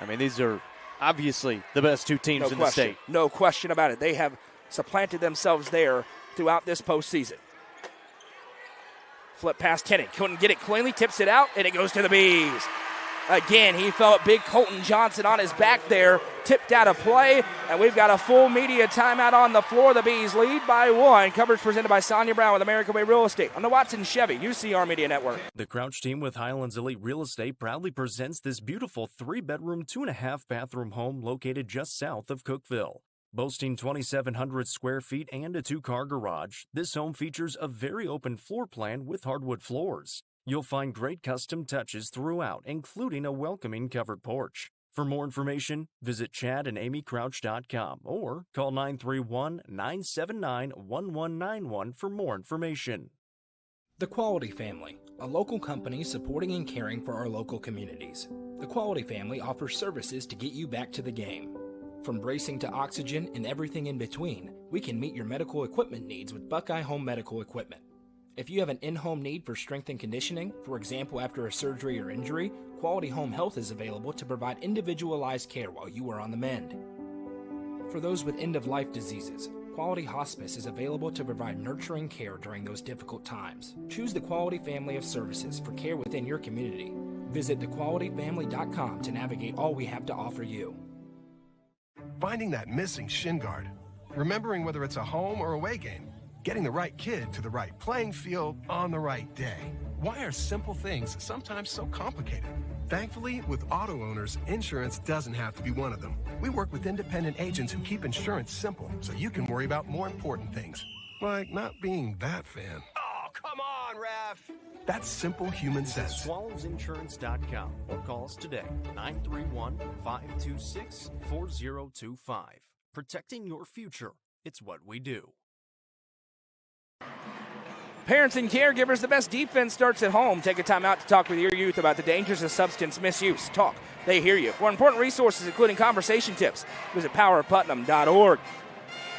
I mean, these are obviously the best 2 teams in the state. No question about it. They have supplanted themselves there throughout this postseason. Flip past Tennant. Couldn't get it cleanly. Tips it out, and it goes to the Bees. Again, he felt big Colton Johnson on his back there. Tipped out of play, and we've got a full media timeout on the floor. The Bees lead by 1. Coverage presented by Sonia Brown with American Way Real Estate on the Watson Chevy UCR Media Network. The Crouch team with Highlands Elite Real Estate proudly presents this beautiful 3-bedroom, 2.5-bathroom home located just south of Cookeville. Boasting 2,700 square feet and a 2-car garage, this home features a very open floor plan with hardwood floors. You'll find great custom touches throughout, including a welcoming covered porch. For more information, visit chadandamycrouch.com or call 931-979-1191 for more information. The Quality Family, a local company supporting and caring for our local communities. The Quality Family offers services to get you back to the game. From bracing to oxygen and everything in between, we can meet your medical equipment needs with Buckeye Home Medical Equipment. If you have an in-home need for strength and conditioning, for example after a surgery or injury, Quality Home Health is available to provide individualized care while you are on the mend. For those with end-of-life diseases, Quality Hospice is available to provide nurturing care during those difficult times. Choose the Quality family of services for care within your community. Visit thequalityfamily.com to navigate all we have to offer you. Finding that missing shin guard. Remembering whether it's a home or away game. Getting the right kid to the right playing field on the right day. Why are simple things sometimes so complicated? Thankfully, with auto owners, insurance doesn't have to be one of them. We work with independent agents who keep insurance simple so you can worry about more important things. Like not being that fan. Oh, come on, ref! That's simple human sense. SwallowsInsurance.com or call us today, 931-526-4025. Protecting your future. It's what we do. Parents and caregivers, the best defense starts at home. Take a time out to talk with your youth about the dangers of substance misuse. Talk, they hear you. For important resources, including conversation tips, visit powerputnam.org.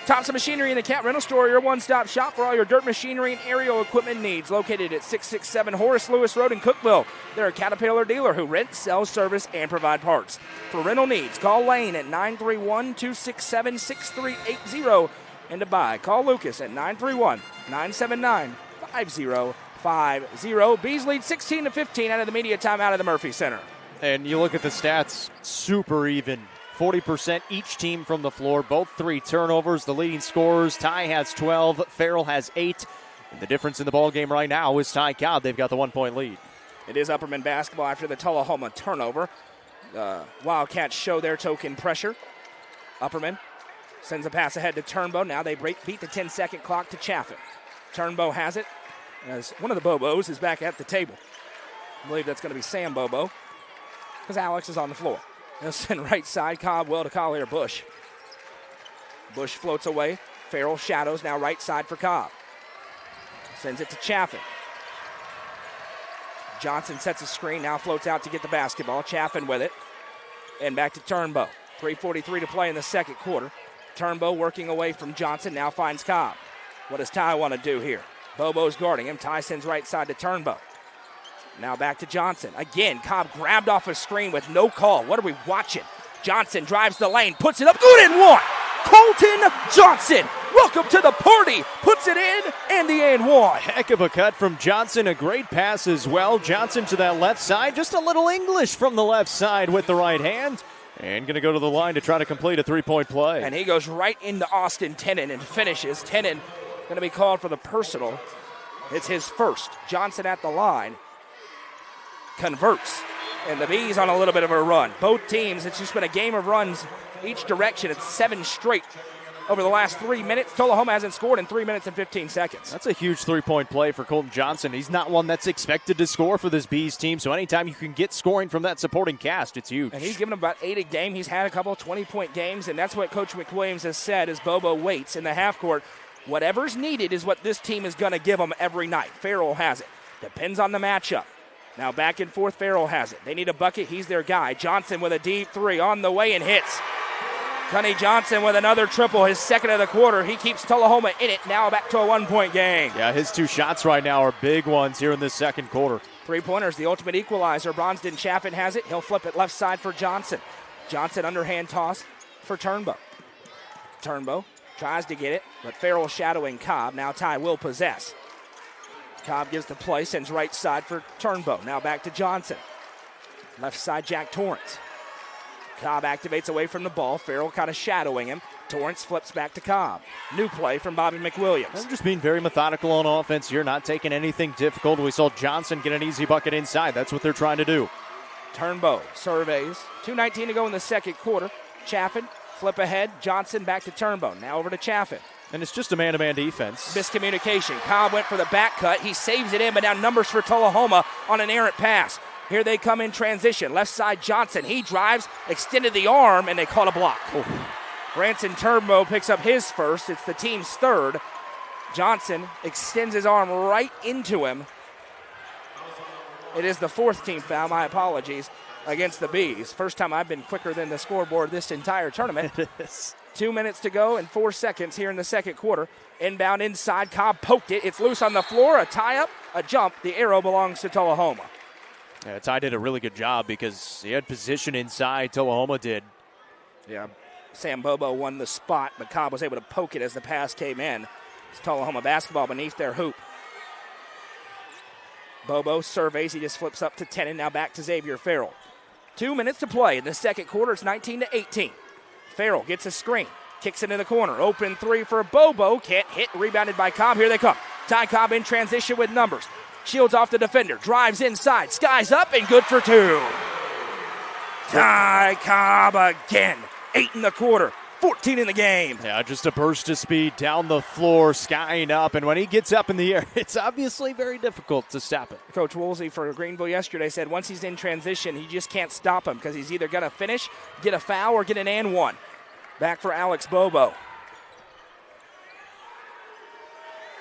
Thompson Machinery in the Cat Rental Store, your one-stop shop for all your dirt machinery and aerial equipment needs. Located at 667 Horace Lewis Road in Cookeville. They're a Caterpillar dealer who rents, sells, service, and provide parts. For rental needs, call Lane at 931-267-6380. And to buy, call Lucas at 931-979-5050. Bees lead 16-15 out of the media timeout of the Murphy Center. And you look at the stats, super even. 40% each team from the floor, both 3 turnovers. The leading scorers, Ty has 12, Farrell has 8. And the difference in the ball game right now is Ty Cobb. They've got the 1-point lead. It is Upperman basketball after the Tullahoma turnover. Wildcats show their token pressure. Upperman sends a pass ahead to Turnbow. Now they beat the 10-second clock to Chaffin. Turnbow has it as one of the Bobos is back at the table. I believe that's going to be Sam Bobo because Alex is on the floor. They'll send right side, Cobb well to Collier Bush. Bush floats away. Farrell shadows, now right side for Cobb. Sends it to Chaffin. Johnson sets a screen, now floats out to get the basketball. Chaffin with it. And back to Turnbow. 3:43 to play in the second quarter. Turnbow working away from Johnson, now finds Cobb. What does Ty want to do here? Bobo's guarding him. Ty sends right side to Turnbow. Now back to Johnson. Again, Cobb grabbed off a screen with no call. What are we watching? Johnson drives the lane, puts it up, good and one. Colton Johnson, welcome to the party. Puts it in, and the and one. Heck of a cut from Johnson. A great pass as well. Johnson to that left side. Just a little English from the left side with the right hand. And going to go to the line to try to complete a 3-point play. And he goes right into Austin Tennant and finishes. Tennant going to be called for the personal. It's his first. Johnson at the line. Converts, and the Bees on a little bit of a run. Both teams, it's just been a game of runs each direction. It's 7 straight over the last 3 minutes. Tullahoma hasn't scored in 3 minutes and 15 seconds. That's a huge 3-point play for Colton Johnson. He's not one that's expected to score for this Bees team, so anytime you can get scoring from that supporting cast, it's huge. And he's given him about 8 a game. He's had a couple of 20-point games, and that's what Coach McWilliams has said as Bobo waits in the half court. Whatever's needed is what this team is going to give them every night. Farrell has it. Depends on the matchup. Now back and forth, Farrell has it. They need a bucket. He's their guy. Johnson with a deep 3 on the way and hits. Cunny Johnson with another triple, his second of the quarter. He keeps Tullahoma in it. Now back to a 1-point game. Yeah, his 2 shots right now are big ones here in this second quarter. 3-pointers, the ultimate equalizer. Bronston Chaffin has it. He'll flip it left side for Johnson. Johnson underhand toss for Turnbow. Turnbow tries to get it, but Farrell shadowing Cobb. Now Ty will possess. Cobb gives the play, sends right side for Turnbow. Now back to Johnson. Left side, Jack Torrance. Cobb activates away from the ball. Farrell kind of shadowing him. Torrance flips back to Cobb. New play from Bobby McWilliams. They're just being very methodical on offense here, not taking anything difficult. We saw Johnson get an easy bucket inside. That's what they're trying to do. Turnbow surveys. 2:19 to go in the second quarter. Chaffin, flip ahead. Johnson back to Turnbow. Now over to Chaffin. And it's just a man-to-man defense. Miscommunication. Cobb went for the back cut. He saves it in, but now numbers for Tullahoma on an errant pass. Here they come in transition. Left side, Johnson. He drives, extended the arm, and they caught a block. Oh. Branson Turnbow picks up his first. It's the team's third. Johnson extends his arm right into him. It is the 4th team foul. My apologies. Against the Bees. First time I've been quicker than the scoreboard this entire tournament. It is. 2 minutes to go and 4 seconds here in the second quarter. Inbound inside. Cobb poked it. It's loose on the floor. A tie-up, a jump. The arrow belongs to Tullahoma. Yeah, Ty did a really good job because he had position inside. Tullahoma did. Yeah, Sam Bobo won the spot, but Cobb was able to poke it as the pass came in. It's Tullahoma basketball beneath their hoop. Bobo surveys. He just flips up to 10, and now back to Xavier Farrell. 2 minutes to play in the second quarter. It's 19-18. Farrell gets a screen. Kicks into the corner. Open three for Bobo. Can't hit. Rebounded by Cobb. Here they come. Ty Cobb in transition with numbers. Shields off the defender. Drives inside. Skies up and good for two. Ty Cobb again. 8 in the quarter. 14 in the game. Yeah, just a burst of speed down the floor, skying up. And when he gets up in the air, it's obviously very difficult to stop it. Coach Woolsey for Greenville yesterday said once he's in transition, he just can't stop him because he's either going to finish, get a foul, or get an and one. Back for Alex Bobo.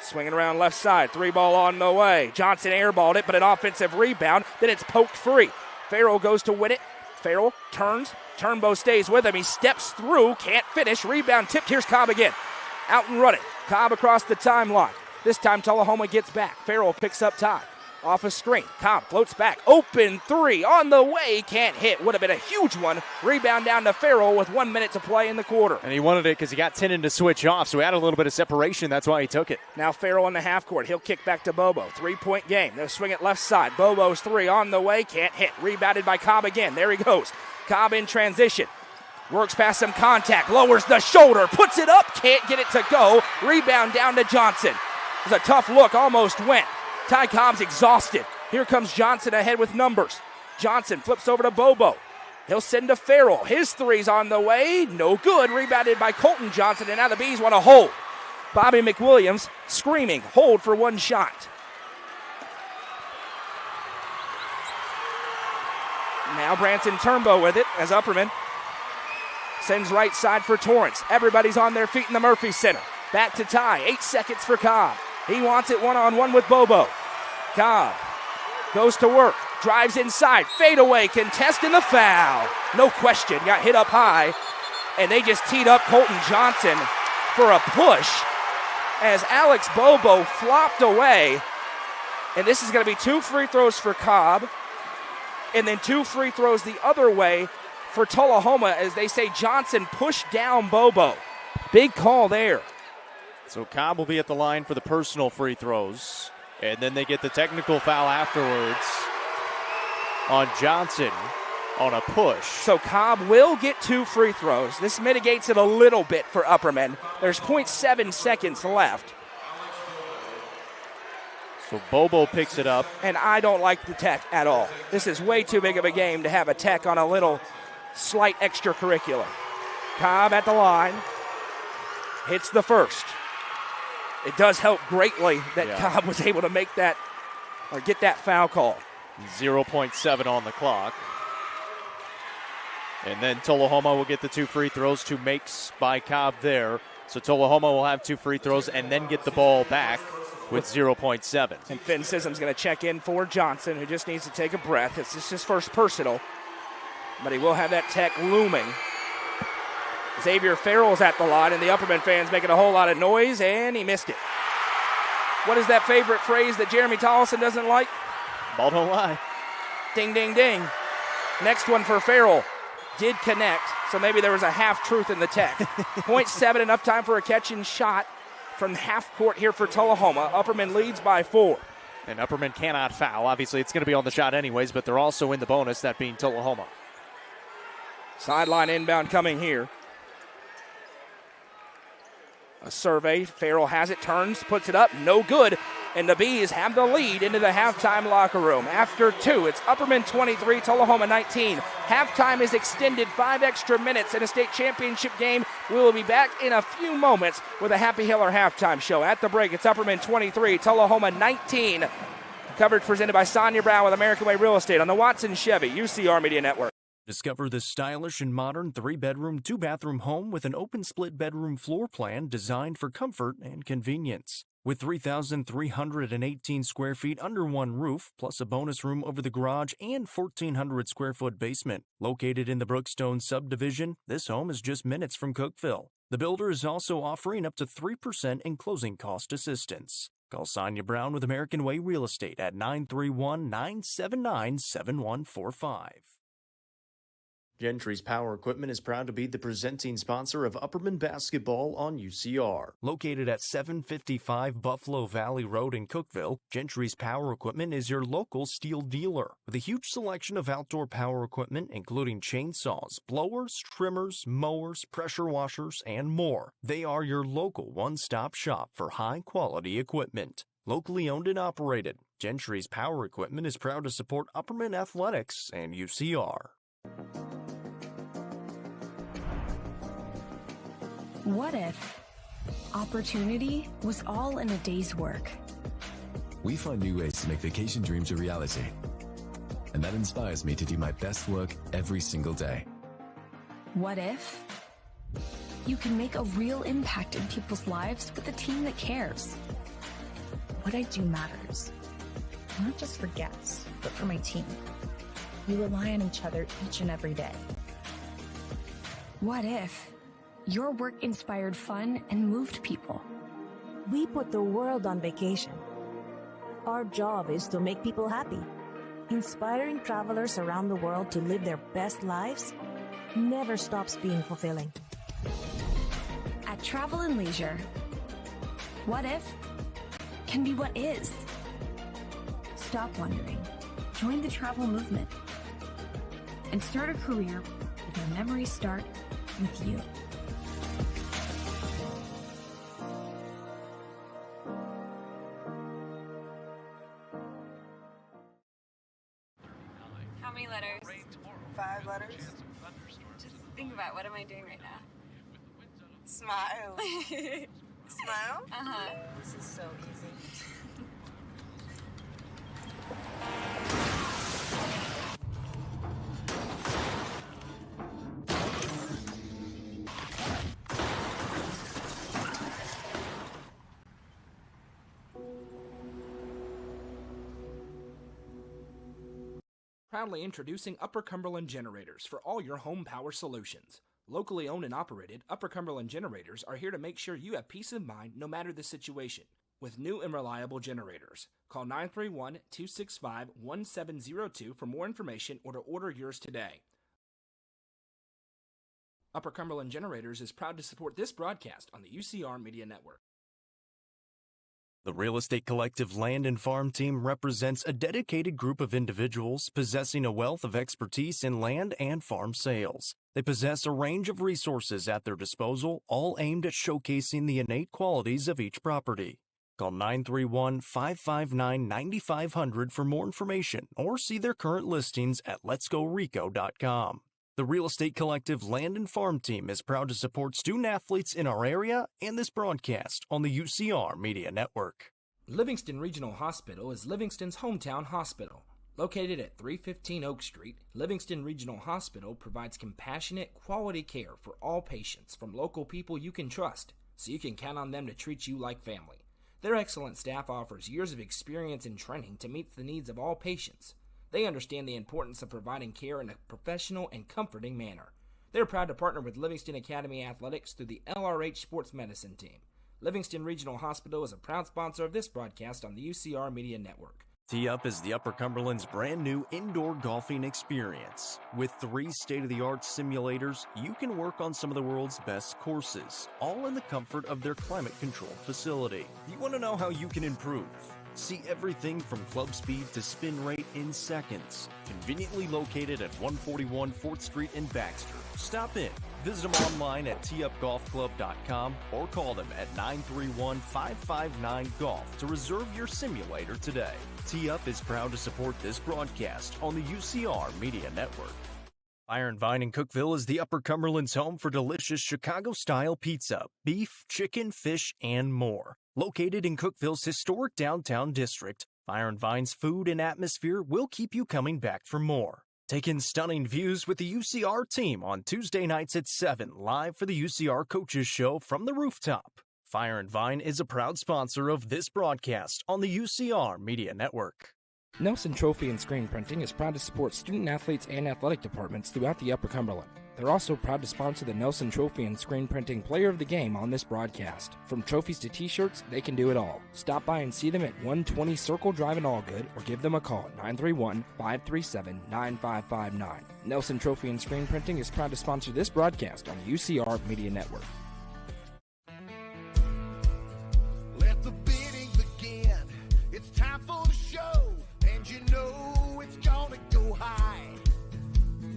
Swinging around left side. 3-ball on the way. Johnson airballed it, but an offensive rebound. Then it's poked free. Farrell goes to win it. Farrell turns. Turnbow stays with him. He steps through. Can't finish. Rebound tipped. Here's Cobb again. Out and running. Cobb across the timeline. This time Tullahoma gets back. Farrell picks up Ty. Off a screen. Cobb floats back. Open three on the way. Can't hit. Would have been a huge one. Rebound down to Farrell with 1 minute to play in the quarter. And he wanted it because he got Tenen to switch off, so he had a little bit of separation. That's why he took it. Now Farrell on the half court. He'll kick back to Bobo. 3-point game. They'll swing it left side. Bobo's three on the way. Can't hit. Rebounded by Cobb again. There he goes. Cobb in transition. Works past some contact. Lowers the shoulder. Puts it up. Can't get it to go. Rebound down to Johnson. It was a tough look. Almost went. Ty Cobb's exhausted. Here comes Johnson ahead with numbers. Johnson flips over to Bobo. He'll send to Farrell. His three's on the way. No good. Rebounded by Colton Johnson, and now the Bees want to hold. Bobby McWilliams screaming, hold for one shot. Now Branson Turnbow with it as Upperman sends right side for Torrance. Everybody's on their feet in the Murphy Center. Back to Ty. 8 seconds for Cobb. He wants it one-on-one with Bobo. Cobb goes to work. Drives inside. Fadeaway. Contest in the foul. No question. Got hit up high. And they just teed up Colton Johnson for a push as Alex Bobo flopped away. And this is going to be 2 free throws for Cobb. And then 2 free throws the other way for Tullahoma as they say Johnson pushed down Bobo. Big call there. So Cobb will be at the line for the personal free throws. And then they get the technical foul afterwards on Johnson on a push. So Cobb will get 2 free throws. This mitigates it a little bit for Upperman. There's 0.7 seconds left. So Bobo picks it up. And I don't like the tech at all. This is way too big of a game to have a tech on a little slight extracurricular. Cobb at the line. Hits the first. It does help greatly that Cobb was able to make that or get that foul call. 0.7 on the clock. And then Tullahoma will get the 2 free throws, 2 makes by Cobb there. So Tullahoma will have 2 free throws and then get the ball back with 0.7. And Finn Sism's going to check in for Johnson, who just needs to take a breath. It's just his first personal, but he will have that tech looming. Xavier Farrell's at the line, and the Upperman fans making a whole lot of noise, and he missed it. What is that favorite phrase that Jeremy Tollison doesn't like? Ball don't lie. Ding, ding, ding. Next one for Farrell. Did connect, so maybe there was a half-truth in the tech. 0.7, enough time for a catch and shot from half court here for Tullahoma. Upperman leads by 4. And Upperman cannot foul. Obviously, it's going to be on the shot anyways, but they're also in the bonus, that being Tullahoma. Sideline inbound coming here. A survey. Farrell has it, turns, puts it up, no good. And the Bees have the lead into the halftime locker room. After 2, it's Upperman 23, Tullahoma 19. Halftime is extended 5 extra minutes in a state championship game. We will be back in a few moments with a Happy Hiller halftime show. At the break, it's Upperman 23, Tullahoma 19. Coverage presented by Sonia Brown with American Way Real Estate on the Watson Chevy UCR Media Network. Discover this stylish and modern 3-bedroom, 2-bathroom home with an open split bedroom floor plan designed for comfort and convenience. With 3,318 square feet under one roof, plus a bonus room over the garage and 1,400 square foot basement. Located in the Brookstone subdivision, this home is just minutes from Cookeville. The builder is also offering up to 3% in closing cost assistance. Call Sonia Brown with American Way Real Estate at 931-979-7145. Gentry's Power Equipment is proud to be the presenting sponsor of Upperman basketball on UCR. Located at 755 Buffalo Valley Road in Cookeville, Gentry's Power Equipment is your local steel dealer with a huge selection of outdoor power equipment including chainsaws, blowers, trimmers, mowers, pressure washers, and more. They are your local one-stop shop for high-quality equipment. Locally owned and operated, Gentry's Power Equipment is proud to support Upperman Athletics and UCR. What if opportunity was all in a day's work? We find new ways to make vacation dreams a reality. And that inspires me to do my best work every single day. What if you can make a real impact in people's lives with a team that cares? What I do matters, not just for guests, but for my team. We rely on each other each and every day. What if your work inspired fun and moved people? We put the world on vacation. Our job is to make people happy. Inspiring travelers around the world to live their best lives never stops being fulfilling. At Travel and Leisure, what if can be what is. Stop wondering. Join the travel movement. And start a career where memories start with you. How many letters? 5 letters. Just think about what am I doing right now? Smile. Smile? Uh-huh. This is so easy. Proudly introducing Upper Cumberland Generators for all your home power solutions. Locally owned and operated, Upper Cumberland Generators are here to make sure you have peace of mind no matter the situation. With new and reliable generators, call 931-265-1702 for more information or to order yours today. Upper Cumberland Generators is proud to support this broadcast on the UCR Media Network. The Real Estate Collective Land and Farm Team represents a dedicated group of individuals possessing a wealth of expertise in land and farm sales. They possess a range of resources at their disposal, all aimed at showcasing the innate qualities of each property. Call 931-559-9500 for more information or see their current listings at letsgorico.com. The Real Estate Collective Land and Farm Team is proud to support student athletes in our area and this broadcast on the UCR Media Network. Livingston Regional Hospital is Livingston's hometown hospital. Located at 315 Oak Street, Livingston Regional Hospital provides compassionate, quality care for all patients from local people you can trust, so you can count on them to treat you like family. Their excellent staff offers years of experience and training to meet the needs of all patients. They understand the importance of providing care in a professional and comforting manner. They're proud to partner with Livingston Academy Athletics through the LRH Sports Medicine Team. Livingston Regional Hospital is a proud sponsor of this broadcast on the UCR Media Network. Tee Up is the Upper Cumberland's brand new indoor golfing experience. With 3 state-of-the-art simulators, you can work on some of the world's best courses, all in the comfort of their climate-controlled facility. You want to know how you can improve? See everything from club speed to spin rate in seconds. Conveniently located at 141 4th Street in Baxter. Stop in. Visit them online at teupgolfclub.com or call them at 931-559-GOLF to reserve your simulator today. Tee Up is proud to support this broadcast on the UCR Media Network. Fire and Vine in Cookeville is the Upper Cumberland's home for delicious Chicago-style pizza, beef, chicken, fish, and more. Located in Cookeville's historic downtown district, Fire and Vine's food and atmosphere will keep you coming back for more. Take in stunning views with the UCR team on Tuesday nights at 7, live for the UCR Coaches Show from the rooftop. Fire and Vine is a proud sponsor of this broadcast on the UCR Media Network. Nelson Trophy and Screen Printing is proud to support student athletes and athletic departments throughout the Upper Cumberland. They're also proud to sponsor the Nelson Trophy and Screen Printing Player of the Game on this broadcast. From trophies to t-shirts, they can do it all. Stop by and see them at 120 Circle Drive in Allgood or give them a call at 931-537-9559. Nelson Trophy and Screen Printing is proud to sponsor this broadcast on UCR Media Network. Let the bidding begin. It's time for the show, and you know it's gonna go high.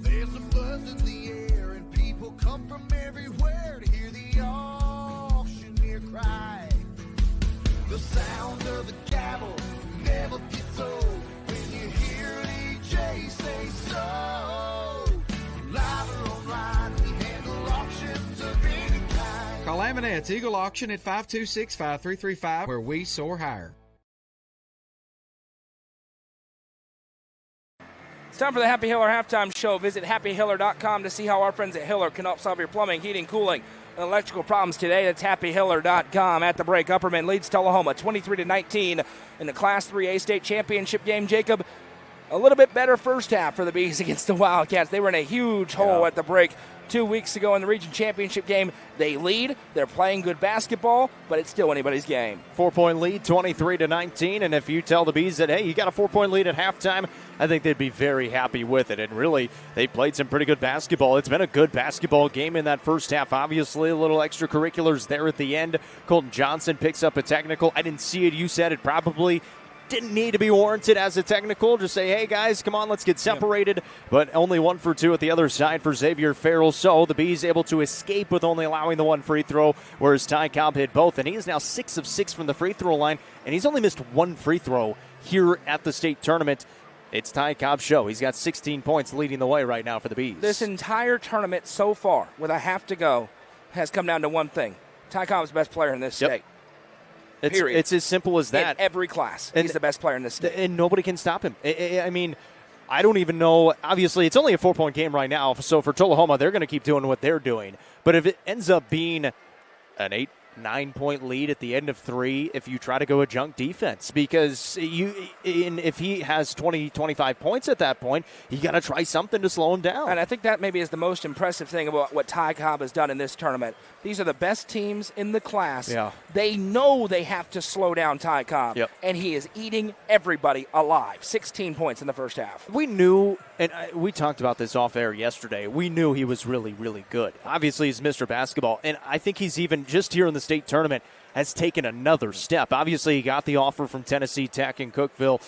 There's a buzz in the air, and people come from everywhere to hear the auctioneer cry. The sound of the gavel never gets old when you hear DJ say so. Live or online, we handle auctions of any kind. Call Aminette's Eagle Auction at 526-5335, where we soar higher. It's time for the Happy Hiller halftime show. Visit happyhiller.com to see how our friends at Hiller can help solve your plumbing, heating, cooling, and electrical problems today. That's happyhiller.com. At the break, Upperman leads Tullahoma 23-19 in the Class 3A state championship game. Jacob, a little bit better first half for the Bees against the Wildcats. They were in a huge hole at the break 2 weeks ago in the region championship game. They lead. They're playing good basketball, but it's still anybody's game. 4-point lead, 23-19, and if you tell the Bees that, hey, you got a 4-point lead at halftime, I think they'd be very happy with it. And really, they played some pretty good basketball. It's been a good basketball game in that first half. Obviously, a little extracurriculars there at the end. Colton Johnson picks up a technical. I didn't see it. You said it probably didn't need to be warranted as a technical. Just say, hey, guys, come on, let's get separated. Yep. But only 1 for 2 at the other side for Xavier Farrell. So the Bees able to escape with only allowing the 1 free throw, whereas Ty Cobb hit both. And he is now 6 of 6 from the free throw line, and he's only missed 1 free throw here at the state tournament. It's Ty Cobb's show. He's got 16 points leading the way right now for the Bees. This entire tournament so far, with a half to go, has come down to one thing. Ty Cobb's the best player in this state. Period. It's as simple as that. In every class, he's the best player in this state. And nobody can stop him. I mean, I don't even know. Obviously, it's only a 4-point game right now. So for Tullahoma, they're going to keep doing what they're doing. But if it ends up being an 8-9-point lead at the end of 3, if you try to go a junk defense, because if he has 20-25 points at that point, you got to try something to slow him down. And I think that maybe is the most impressive thing about what Ty Cobb has done in this tournament. These are the best teams in the class. Yeah. They know they have to slow down Ty Cobb, and he is eating everybody alive. 16 points in the first half. We knew, and we talked about this off air yesterday, we knew he was really, really good. Obviously, he's Mr. Basketball, and I think he's even just here in the state tournament has taken another step. Obviously, he got the offer from Tennessee Tech in Cookeville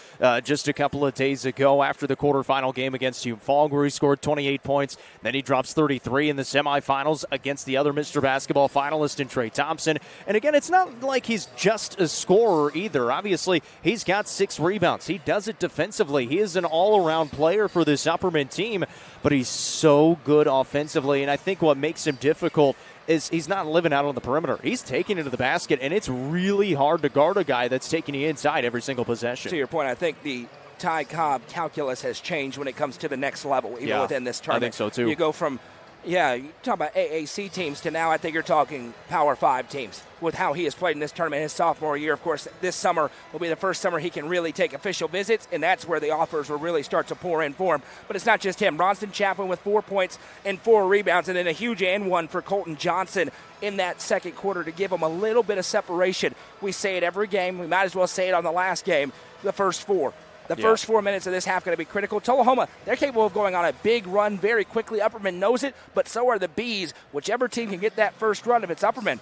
just a couple of days ago after the quarterfinal game against Hume Falls, where he scored 28 points. Then he drops 33 in the semifinals against the other Mr. Basketball finalist in Trey Thompson. And again, it's not like he's just a scorer either. Obviously, he's got 6 rebounds. He does it defensively. He is an all-around player for this Upperman team, but he's so good offensively. And I think what makes him difficult is he's not living out on the perimeter. He's taking it to the basket, and it's really hard to guard a guy that's taking you inside every single possession. To your point, I think the Ty Cobb calculus has changed when it comes to the next level, even within this tournament. I think so, too. You go from, you talk about AAC teams to now I think you're talking Power 5 teams with how he has played in this tournament his sophomore year. Of course, this summer will be the first summer he can really take official visits, and that's where the offers will really start to pour in for him. But it's not just him. Ronston Chaplin with 4 points and 4 rebounds, and then a huge and one for Colton Johnson in that second quarter to give him a little bit of separation. We say it every game. We might as well say it on the last game, the first 4. The first 4 minutes of this half going to be critical. Tullahoma, they're capable of going on a big run very quickly. Upperman knows it, but so are the Bees. Whichever team can get that first run, if it's Upperman,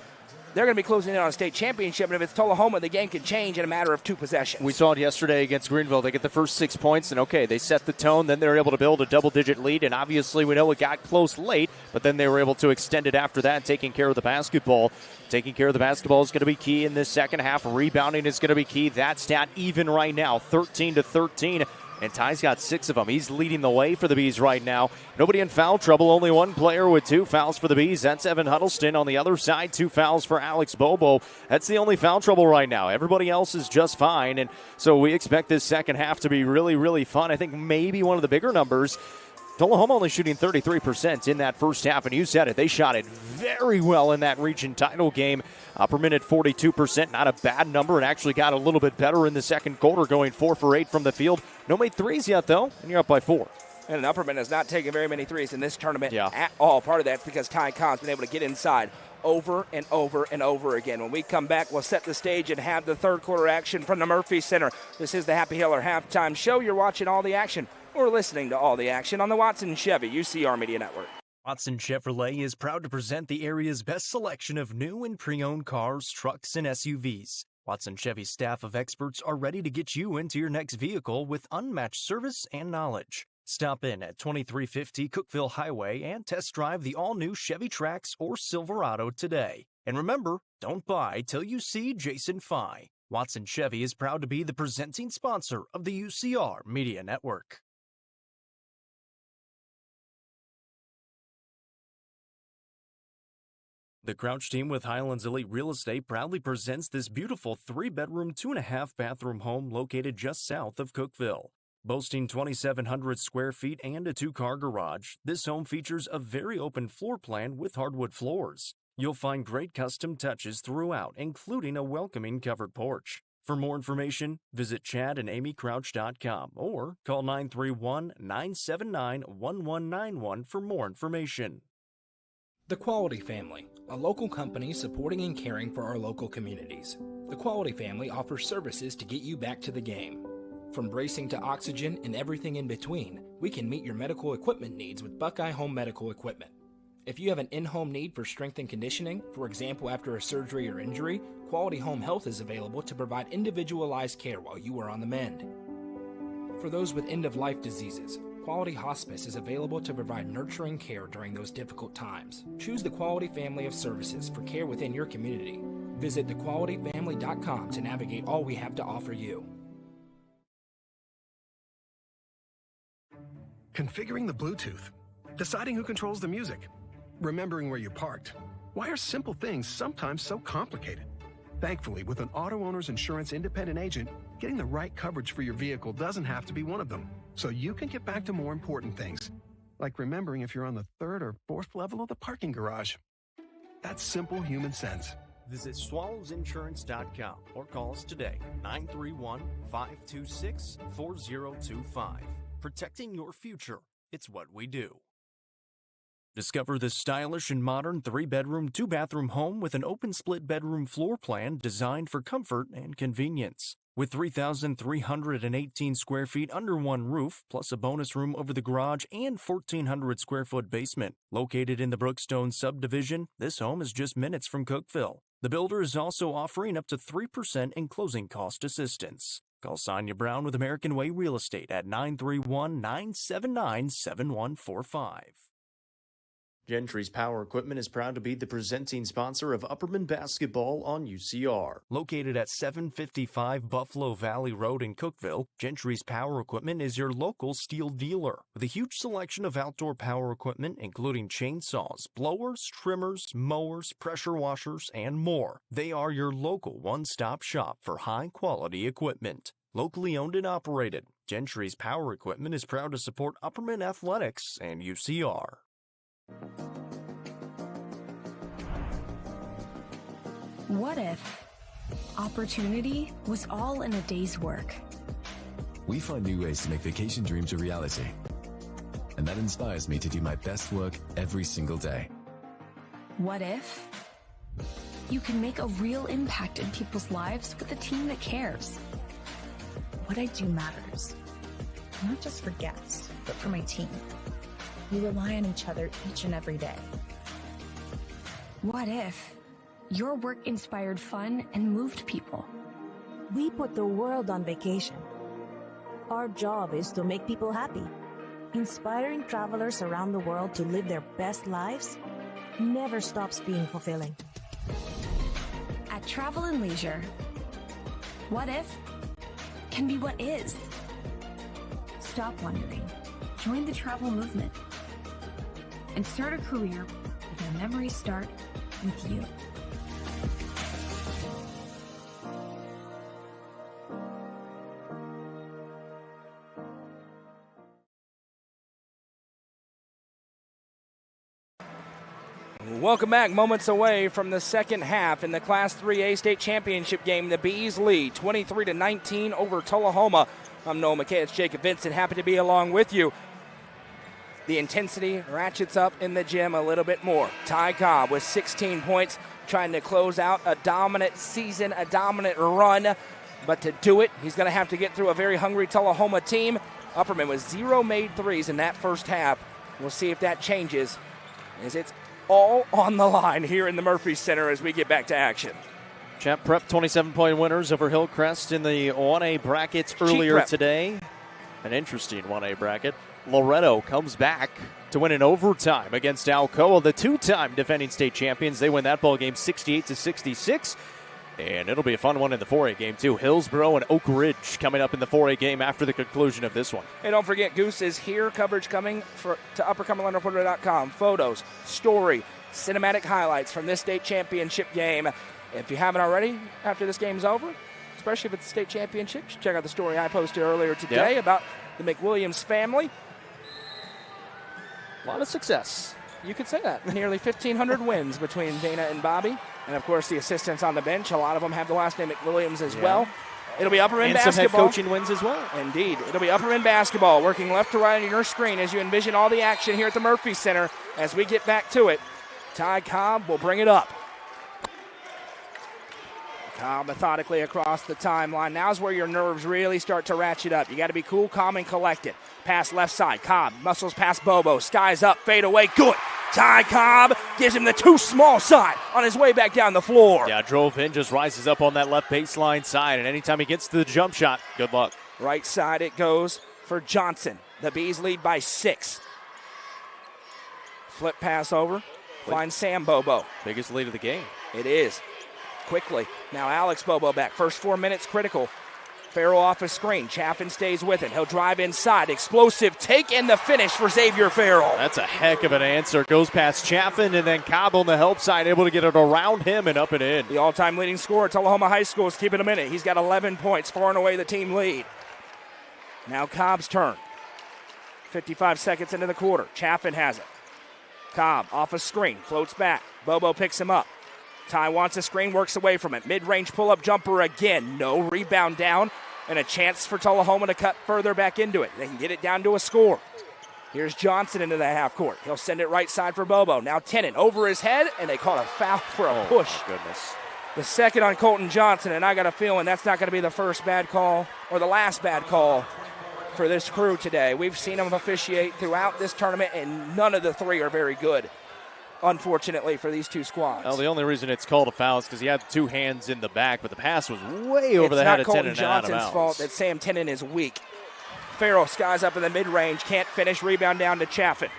they're going to be closing in on a state championship, and if it's Tullahoma, the game can change in a matter of 2 possessions. We saw it yesterday against Greenville. They get the first 6 points, and they set the tone. Then they were able to build a double-digit lead, and obviously we know it got close late, but then they were able to extend it after that, taking care of the basketball. Taking care of the basketball is going to be key in this second half. Rebounding is going to be key. That stat even right now, 13-13. And Ty's got 6 of them. He's leading the way for the Bees right now. Nobody in foul trouble. Only one player with 2 fouls for the Bees. That's Evan Huddleston. On the other side, 2 fouls for Alex Bobo. That's the only foul trouble right now. Everybody else is just fine. And so we expect this second half to be really, really fun. I think maybe one of the bigger numbers. Tullahoma only shooting 33% in that first half, and you said it. They shot it very well in that region title game. Upperman at 42%, not a bad number, and actually got a little bit better in the second quarter, going 4 for 8 from the field. No made threes yet, though, and you're up by 4. And Upperman has not taken very many threes in this tournament at all. Part of that's because Ty Khan's been able to get inside over and over and over again. When we come back, we'll set the stage and have the third quarter action from the Murphy Center. This is the Happy Hiller Halftime Show. You're watching all the action or listening to all the action on the Watson Chevy UCR Media Network. Watson Chevrolet is proud to present the area's best selection of new and pre-owned cars, trucks, and SUVs. Watson Chevy's staff of experts are ready to get you into your next vehicle with unmatched service and knowledge. Stop in at 2350 Cookeville Highway and test drive the all-new Chevy Trax or Silverado today. And remember, don't buy till you see Jason Fye. Watson Chevy is proud to be the presenting sponsor of the UCR Media Network. The Crouch team with Highlands Elite Real Estate proudly presents this beautiful 3-bedroom, 2.5-bathroom home located just south of Cookeville. Boasting 2,700 square feet and a 2-car garage, this home features a very open floor plan with hardwood floors. You'll find great custom touches throughout, including a welcoming covered porch. For more information, visit chadandamycrouch.com or call 931-979-1191 for more information. The Quality Family, a local company supporting and caring for our local communities. The Quality Family offers services to get you back to the game. From bracing to oxygen and everything in between, we can meet your medical equipment needs with Buckeye Home Medical Equipment. If you have an in-home need for strength and conditioning, for example after a surgery or injury, Quality Home Health is available to provide individualized care while you are on the mend. For those with end-of-life diseases, Quality Hospice is available to provide nurturing care during those difficult times. Choose the Quality family of services for care within your community. Visit thequalityfamily.com to navigate all we have to offer you. Configuring the Bluetooth, deciding who controls the music, remembering where you parked. Why are simple things sometimes so complicated? Thankfully, with an auto owner's insurance independent agent, getting the right coverage for your vehicle doesn't have to be one of them. So you can get back to more important things, like remembering if you're on the 3rd or 4th level of the parking garage. That's simple human sense. Visit swallowsinsurance.com or call us today, 931-526-4025. Protecting your future, it's what we do. Discover the stylish and modern 3-bedroom, 2-bathroom home with an open split bedroom floor plan designed for comfort and convenience. With 3,318 square feet under one roof, plus a bonus room over the garage and 1,400 square foot basement. Located in the Brookstone subdivision, this home is just minutes from Cookeville. The builder is also offering up to 3% in closing cost assistance. Call Sonia Brown with American Way Real Estate at 931-979-7145. Gentry's Power Equipment is proud to be the presenting sponsor of Upperman Basketball on UCR. Located at 755 Buffalo Valley Road in Cookeville, Gentry's Power Equipment is your local steel dealer. With a huge selection of outdoor power equipment, including chainsaws, blowers, trimmers, mowers, pressure washers, and more. They are your local one-stop shop for high-quality equipment. Locally owned and operated, Gentry's Power Equipment is proud to support Upperman Athletics and UCR. What if opportunity was all in a day's work? We find new ways to make vacation dreams a reality. And that inspires me to do my best work every single day. What if you can make a real impact in people's lives with a team that cares? What I do matters, not just for guests, but for my team. We rely on each other each and every day. What if your work inspired fun and moved people? We put the world on vacation. Our job is to make people happy. Inspiring travelers around the world to live their best lives never stops being fulfilling. At Travel and Leisure, what if can be what is. Stop wondering. Join the travel movement and start a career where memories start with you. Welcome back. Moments away from the second half in the Class 3A state championship game. The Bees lead 23-19 over Tullahoma. I'm Noah McKay. It's Jacob Vincent. Happy to be along with you. The intensity ratchets up in the gym a little bit more. Ty Cobb with 16 points, trying to close out a dominant season, a dominant run. But to do it, he's going to have to get through a very hungry Tullahoma team. Upperman with 0 made threes in that first half. We'll see if that changes, as it's all on the line here in the Murphy Center as we get back to action. Champ Prep 27-point winners over Hillcrest in the 1A brackets earlier today. An interesting 1A bracket. Loretto comes back to win in overtime against Alcoa, the two-time defending state champions. They win that ball game 68-66. And it'll be a fun one in the 4A game, too. Hillsboro and Oak Ridge coming up in the 4A game after the conclusion of this one. And don't forget, Goose is here. Coverage coming to UpperCumberlandReporter.com. Photos, story, cinematic highlights from this state championship game. If you haven't already, after this game's over, especially if it's a state championship, check out the story I posted earlier today about the McWilliams family. A lot of success. You could say that. Nearly 1,500 wins between Dana and Bobby. And, of course, the assistants on the bench. A lot of them have the last name McWilliams as well. It'll be Upperman basketball. And some head coaching wins as well. Indeed. It'll be Upperman basketball, working left to right on your screen as you envision all the action here at the Murphy Center. As we get back to it, Ty Cobb will bring it up. Cobb methodically across the timeline. Now's where your nerves really start to ratchet up. You got to be cool, calm, and collected. Pass left side. Cobb muscles past Bobo. Skies up, fade away. Good. Ty Cobb gives him the too small side on his way back down the floor. Yeah, drove in, just rises up on that left baseline side, and anytime he gets to the jump shot, good luck. Right side it goes for Johnson. The Bees lead by 6. Flip pass over. Finds Sam Bobo. Biggest lead of the game. It is. Quickly. Now Alex Bobo back. First 4 minutes critical. Farrell off a screen. Chaffin stays with him. He'll drive inside. Explosive take and the finish for Xavier Farrell. That's a heck of an answer. Goes past Chaffin, and then Cobb on the help side, able to get it around him and up and in. The all-time leading scorer at Tullahoma High School is keeping him in it. He's got 11 points, far and away the team lead. Now Cobb's turn. 55 seconds into the quarter. Chaffin has it. Cobb off a screen. Floats back. Bobo picks him up. Ty wants a screen, works away from it. Mid-range pull-up jumper again. No rebound down, and a chance for Tullahoma to cut further back into it. They can get it down to a score. Here's Johnson into the half court. He'll send it right side for Bobo. Now Tennant over his head, and they call a foul for a push. Oh, goodness. The second on Colton Johnson, and I got a feeling that's not going to be the first bad call or the last bad call for this crew today. We've seen them officiate throughout this tournament, and none of the three are very good, unfortunately, for these two squads. Well, the only reason it's called a foul is because he had two hands in the back, but the pass was way over the head of Tennant and out of bounds. It's not Colton Johnson's fault that Sam Tennant is weak. Farrell skies up in the mid-range, can't finish, rebound down to Chaffin.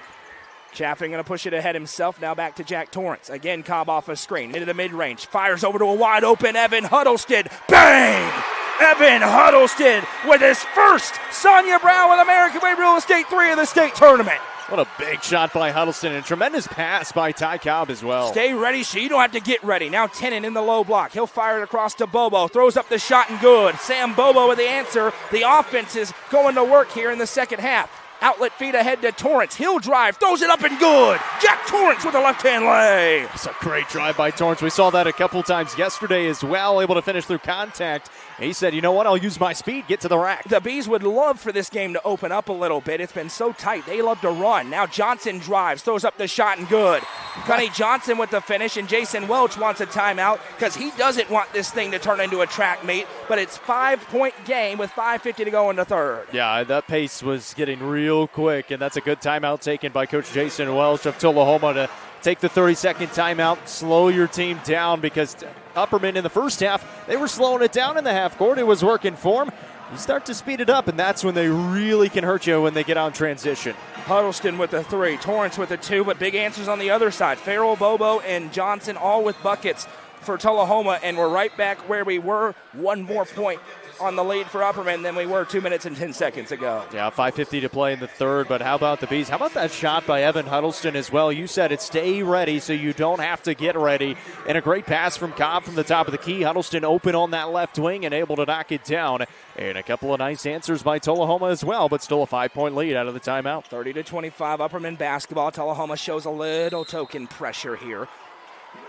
Chaffin going to push it ahead himself, now back to Jack Torrance. Again, Cobb off a screen, into the mid-range, fires over to a wide-open Evan Huddleston. Bang! Evan Huddleston with his first Sonia Brown with American Way Real Estate 3 of the state tournament. What a big shot by Huddleston, and a tremendous pass by Ty Cobb as well. Stay ready so you don't have to get ready. Now Tennant in the low block. He'll fire it across to Bobo. Throws up the shot and good. Sam Bobo with the answer. The offense is going to work here in the second half. Outlet feed ahead to Torrance. He'll drive. Throws it up and good. Jack Torrance with a left-hand lay. It's a great drive by Torrance. We saw that a couple times yesterday as well, able to finish through contact. And he said, you know what, I'll use my speed, get to the rack. The Bees would love for this game to open up a little bit. It's been so tight. They love to run. Now Johnson drives, throws up the shot and good. Gunny Johnson with the finish, and Jason Welch wants a timeout because he doesn't want this thing to turn into a track meet. But it's 5-point game with 5:50 to go in the third. Yeah, that pace was getting real quick, and that's a good timeout taken by Coach Jason Welch of Tullahoma to take the 30-second timeout, slow your team down, because Upperman in the first half, they were slowing it down in the half court. It was working for them. You start to speed it up, and that's when they really can hurt you when they get on transition. Huddleston with the 3, Torrance with the 2, but big answers on the other side. Farrell, Bobo, and Johnson all with buckets for Tullahoma, and we're right back where we were. One more point on the lead for Upperman than we were 2 minutes and 10 seconds ago. Yeah, 5:50 to play in the third, but how about the Bees? How about that shot by Evan Huddleston as well? You said it, stay ready so you don't have to get ready. And a great pass from Cobb from the top of the key. Huddleston open on that left wing and able to knock it down. And a couple of nice answers by Tullahoma as well, but still a 5-point lead out of the timeout. 30-25, Upperman basketball. Tullahoma shows a little token pressure here.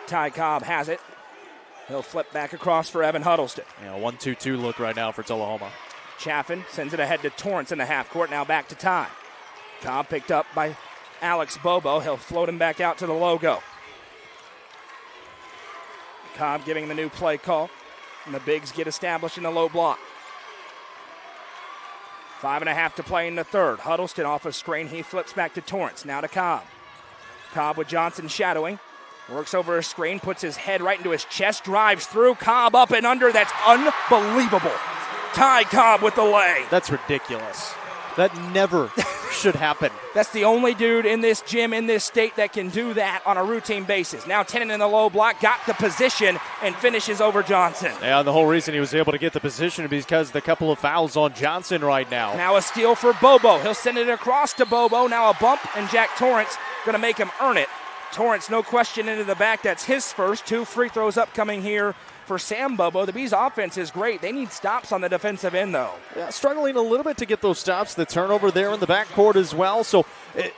Ty Cobb has it. He'll flip back across for Evan Huddleston. Yeah, 1-2-2 look right now for Tullahoma. Chaffin sends it ahead to Torrance in the half court. Now back to Ty. Cobb picked up by Alex Bobo. He'll float him back out to the logo. Cobb giving the new play call. And the Bigs get established in the low block. 5.5 to play in the third. Huddleston off a screen. He flips back to Torrance. Now to Cobb. Cobb with Johnson shadowing. Works over a screen, puts his head right into his chest, drives through. Cobb up and under. That's unbelievable. Ty Cobb with the lay. That's ridiculous. That never should happen. That's the only dude in this gym, in this state, that can do that on a routine basis. Now Tennant in the low block, got the position, and finishes over Johnson. Yeah, and the whole reason he was able to get the position is because of the couple of fouls on Johnson right now. Now a steal for Bobo. He'll send it across to Bobo. Now a bump, and Jack Torrance going to make him earn it. Torrance, no question, into the back. That's his first. 2 free throws upcoming here for Sam Bobo. The Bees' offense is great. They need stops on the defensive end, though. Yeah, struggling a little bit to get those stops. The turnover there in the backcourt as well. So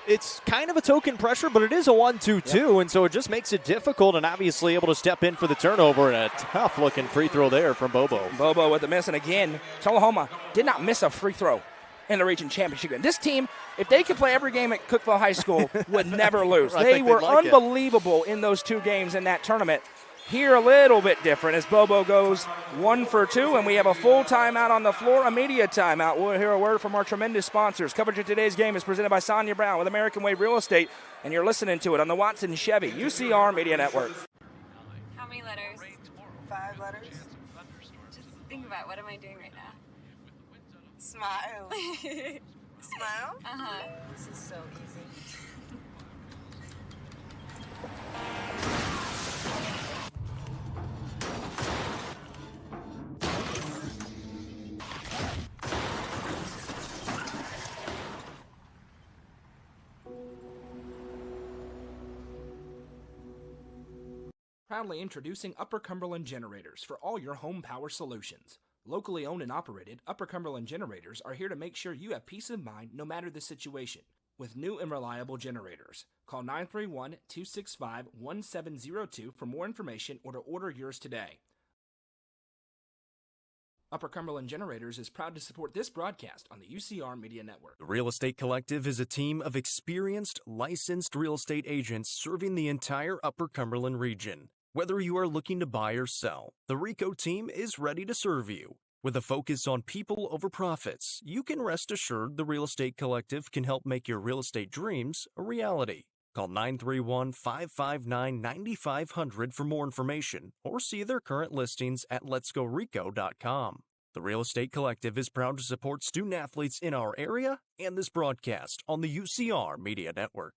it's kind of a token pressure, but it is a 1-2-2, and so it just makes it difficult, and obviously able to step in for the turnover. And a tough-looking free throw there from Bobo. Bobo with the miss, and again, Tullahoma did not miss a free throw in the region championship game. This team, if they could play every game at Cookeville High School, would never lose. They were unbelievable in those 2 games in that tournament. Here a little bit different as Bobo goes 1 for 2, and we have a full timeout on the floor, a media timeout. We'll hear a word from our tremendous sponsors. Coverage of today's game is presented by Sonia Brown with American Wave Real Estate, and you're listening to it on the Watson Chevy UCR Media Network. How many letters? 5 letters. Just think about, what am I doing right now? Smile. Smile? Uh-huh. This is so easy. Proudly introducing Upper Cumberland Generators for all your home power solutions. Locally owned and operated, Upper Cumberland Generators are here to make sure you have peace of mind no matter the situation. With new and reliable generators, call 931-265-1702 for more information or to order yours today. Upper Cumberland Generators is proud to support this broadcast on the UCR Media Network. The Real Estate Collective is a team of experienced, licensed real estate agents serving the entire Upper Cumberland region. Whether you are looking to buy or sell, the RICO team is ready to serve you. With a focus on people over profits, you can rest assured the Real Estate Collective can help make your real estate dreams a reality. Call 931-559-9500 for more information or see their current listings at letsgorico.com. The Real Estate Collective is proud to support student athletes in our area and this broadcast on the UCR Media Network.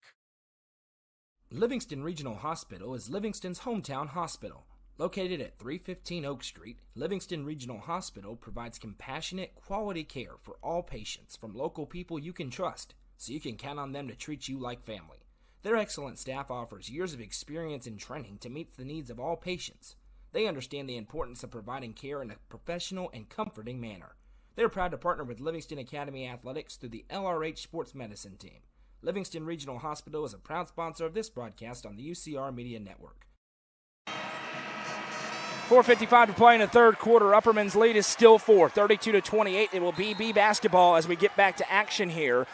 Livingston Regional Hospital is Livingston's hometown hospital. Located at 315 Oak Street, Livingston Regional Hospital provides compassionate, quality care for all patients from local people you can trust, so you can count on them to treat you like family. Their excellent staff offers years of experience and training to meet the needs of all patients. They understand the importance of providing care in a professional and comforting manner. They're proud to partner with Livingston Academy Athletics through the LRH Sports Medicine Team. Livingston Regional Hospital is a proud sponsor of this broadcast on the UCR Media Network. 4:55 to play in the third quarter. Upperman's lead is still 4, 32-28. It will be B basketball as we get back to action here.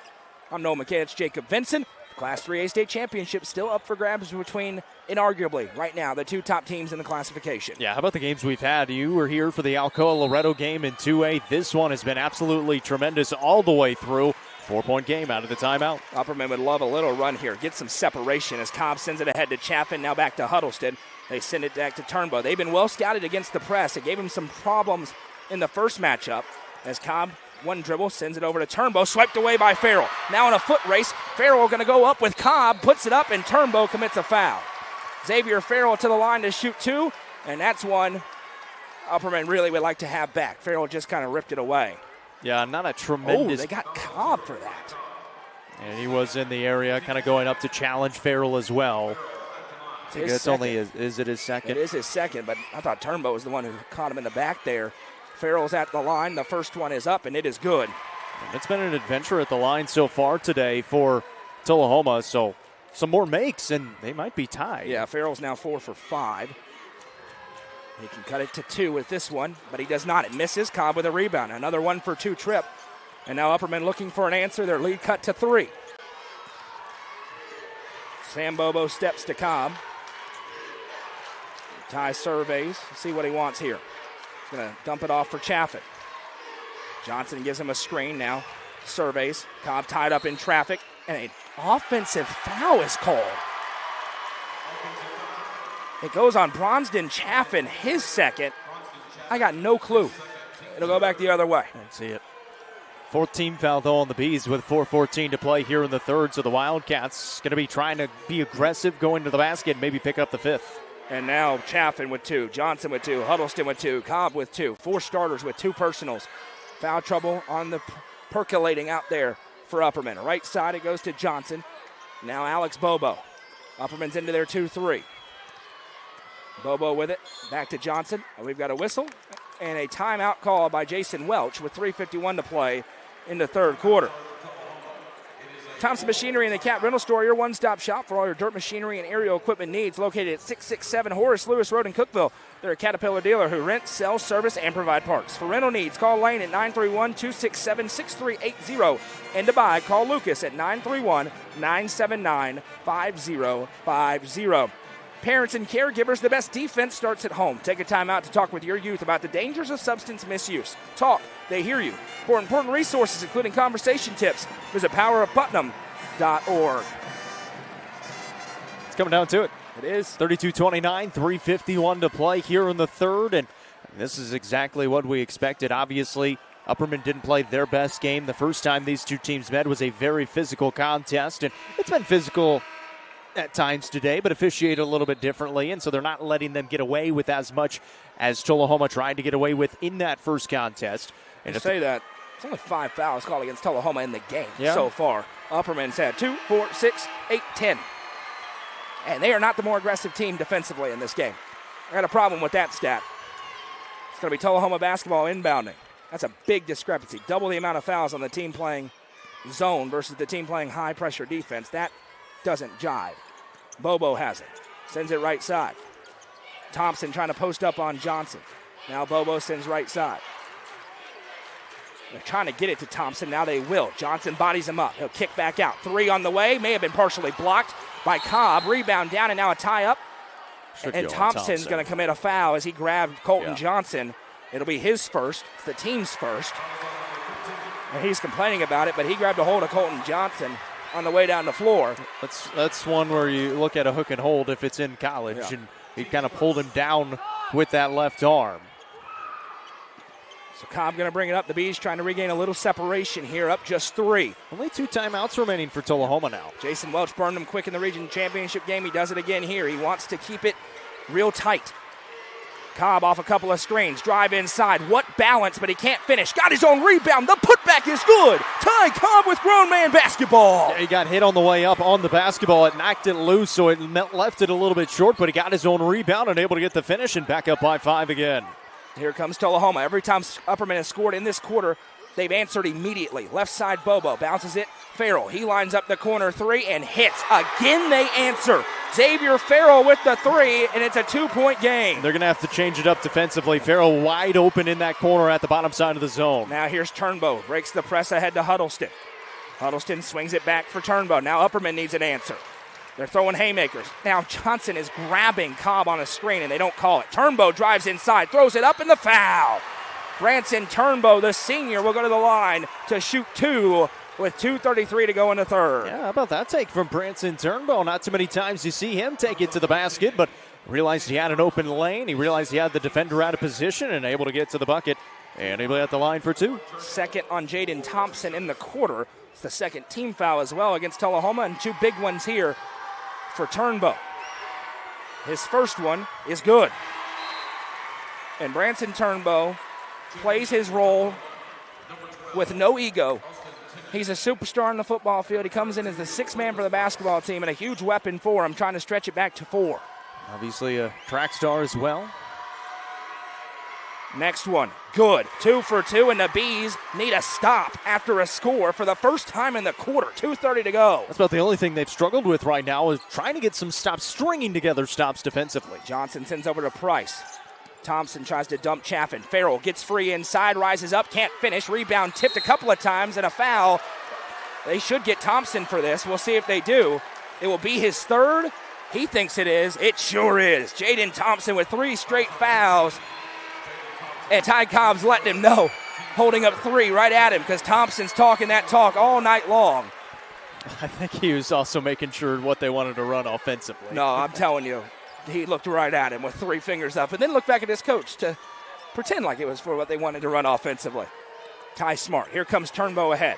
I'm Noah McKay. It's Jacob Vincent. Class 3A state championship still up for grabs between, inarguably, right now, the 2 top teams in the classification. Yeah, how about the games we've had? You were here for the Alcoa Loretto game in 2A. This one has been absolutely tremendous all the way through. 4-point game out of the timeout. Upperman would love a little run here. Get some separation as Cobb sends it ahead to Chaffin. Now back to Huddleston. They send it back to Turnbow. They've been well scouted against the press. It gave him some problems in the first matchup as Cobb, one dribble, sends it over to Turnbow. Swiped away by Farrell. Now in a foot race, Farrell going to go up with Cobb, puts it up, and Turnbow commits a foul. Xavier Farrell to the line to shoot 2, and that's one Upperman really would like to have back. Farrell just kind of ripped it away. Yeah, not a tremendous. Oh, they got Cobb for that. And he was in the area, kind of going up to challenge Farrell as well. I think it's only, is it his second? It is his second, but I thought Turnbow was the one who caught him in the back there. Farrell's at the line. The first one is up, and it is good. It's been an adventure at the line so far today for Tullahoma, so some more makes, and they might be tied. Yeah, Farrell's now 4 for 5. He can cut it to 2 with this one, but he does not. It misses. Cobb with a rebound. Another 1 for 2 trip. And now Upperman looking for an answer. Their lead cut to 3. Sam Bobo steps to Cobb. Ty surveys, see what he wants here. He's going to dump it off for Chaffin. Johnson gives him a screen now. Surveys. Cobb tied up in traffic, and an offensive foul is called. It goes on Bronston Chaffin, his second. I got no clue. It'll go back the other way. I see it. 14 foul though on the Bees with 4:14 to play here in the third. So the Wildcats going to be trying to be aggressive, going to the basket, and maybe pick up the 5th. And now Chaffin with 2, Johnson with 2, Huddleston with 2, Cobb with 2. 4 starters with 2 personals. Foul trouble on the percolating out there for Upperman. Right side it goes to Johnson. Now Alex Bobo. Upperman's into their 2-3. Bobo with it, back to Johnson. We've got a whistle and a timeout call by Jason Welch with 3:51 to play in the third quarter. Thompson Machinery and the Cat Rental Store, your one-stop shop for all your dirt machinery and aerial equipment needs, located at 667 Horace Lewis Road in Cookeville. They're a Caterpillar dealer who rents, sells, service, and provide parts. For rental needs, call Lane at 931-267-6380. And to buy, call Lucas at 931-979-5050. Parents and caregivers, the best defense starts at home. Take a time out to talk with your youth about the dangers of substance misuse. Talk, they hear you. For important resources, including conversation tips, visit powerofputnam.org. It's coming down to it. It is. 32-29, 3:51 to play here in the third, and this is exactly what we expected. Obviously, Upperman didn't play their best game. The first time these two teams met was a very physical contest, and it's been physical at times today, but officiated a little bit differently, and so they're not letting them get away with as much as Tullahoma tried to get away with in that first contest. And to say that, it's only 5 fouls called against Tullahoma in the game so far. Upperman's had 2, 4, 6, 8, 10. And they are not the more aggressive team defensively in this game. I got a problem with that stat. It's going to be Tullahoma basketball inbounding. That's a big discrepancy. Double the amount of fouls on the team playing zone versus the team playing high-pressure defense. That doesn't jive. Bobo has it. Sends it right side. Thompson trying to post up on Johnson. Now Bobo sends right side. They're trying to get it to Thompson. Now they will. Johnson bodies him up. He'll kick back out. 3 on the way. May have been partially blocked by Cobb. Rebound down and now a tie up. And Thompson's going to commit a foul as he grabbed Colton Johnson. It'll be his first. It's the team's first. And he's complaining about it, but he grabbed a hold of Colton Johnson on the way down the floor. That's one where you look at a hook and hold if it's in college, and he kind of pulled him down with that left arm. So Cobb going to bring it up. The Bees trying to regain a little separation here, up just 3. Only 2 timeouts remaining for Tullahoma now. Jason Welch burned him quick in the region championship game. He does it again here. He wants to keep it real tight. Cobb off a couple of screens, drive inside. What balance, but he can't finish. Got his own rebound. The putback is good. Ty Cobb with grown man basketball. Yeah, he got hit on the way up on the basketball. It knocked it loose, so it left it a little bit short, but he got his own rebound and able to get the finish and back up by 5 again. Here comes Tullahoma. Every time Upperman has scored in this quarter, they've answered immediately. Left side Bobo bounces it. Farrell, he lines up the corner 3 and hits. Again they answer. Xavier Farrell with the 3, and it's a 2-point game. They're going to have to change it up defensively. Farrell wide open in that corner at the bottom side of the zone. Now here's Turnbow. Breaks the press ahead to Huddleston. Huddleston swings it back for Turnbow. Now Upperman needs an answer. They're throwing haymakers. Now Johnson is grabbing Cobb on a screen, and they don't call it. Turnbow drives inside, throws it up, and the foul. Branson Turnbow, the senior, will go to the line to shoot 2 with 2:33 to go in the third. Yeah, how about that take from Branson Turnbow? Not too many times you see him take it to the basket, but realized he had an open lane. He realized he had the defender out of position and able to get to the bucket. And he'll be at the line for 2. Second on Jaden Thompson in the quarter. It's the second team foul as well against Tullahoma, and 2 big ones here for Turnbow. His first one is good. And Branson Turnbow plays his role with no ego. He's a superstar on the football field. He comes in as the sixth man for the basketball team and a huge weapon for him, trying to stretch it back to 4. Obviously a track star as well. Next one, good. 2 for 2, and the Bees need a stop after a score for the first time in the quarter. 2:30 to go. That's about the only thing they've struggled with right now is trying to get some stops, stringing together stops defensively. Johnson sends over to Price. Thompson tries to dump Chaffin. Farrell gets free inside, rises up, can't finish. Rebound tipped a couple of times and a foul. They should get Thompson for this. We'll see if they do. It will be his third. He thinks it is. It sure is. Jaden Thompson with 3 straight fouls. And Ty Cobb's letting him know, holding up 3 right at him because Thompson's talking that talk all night long. I think he was also making sure what they wanted to run offensively. No, I'm telling you, he looked right at him with 3 fingers up and then looked back at his coach to pretend like it was for what they wanted to run offensively. Ty Smart, here comes Turnbow ahead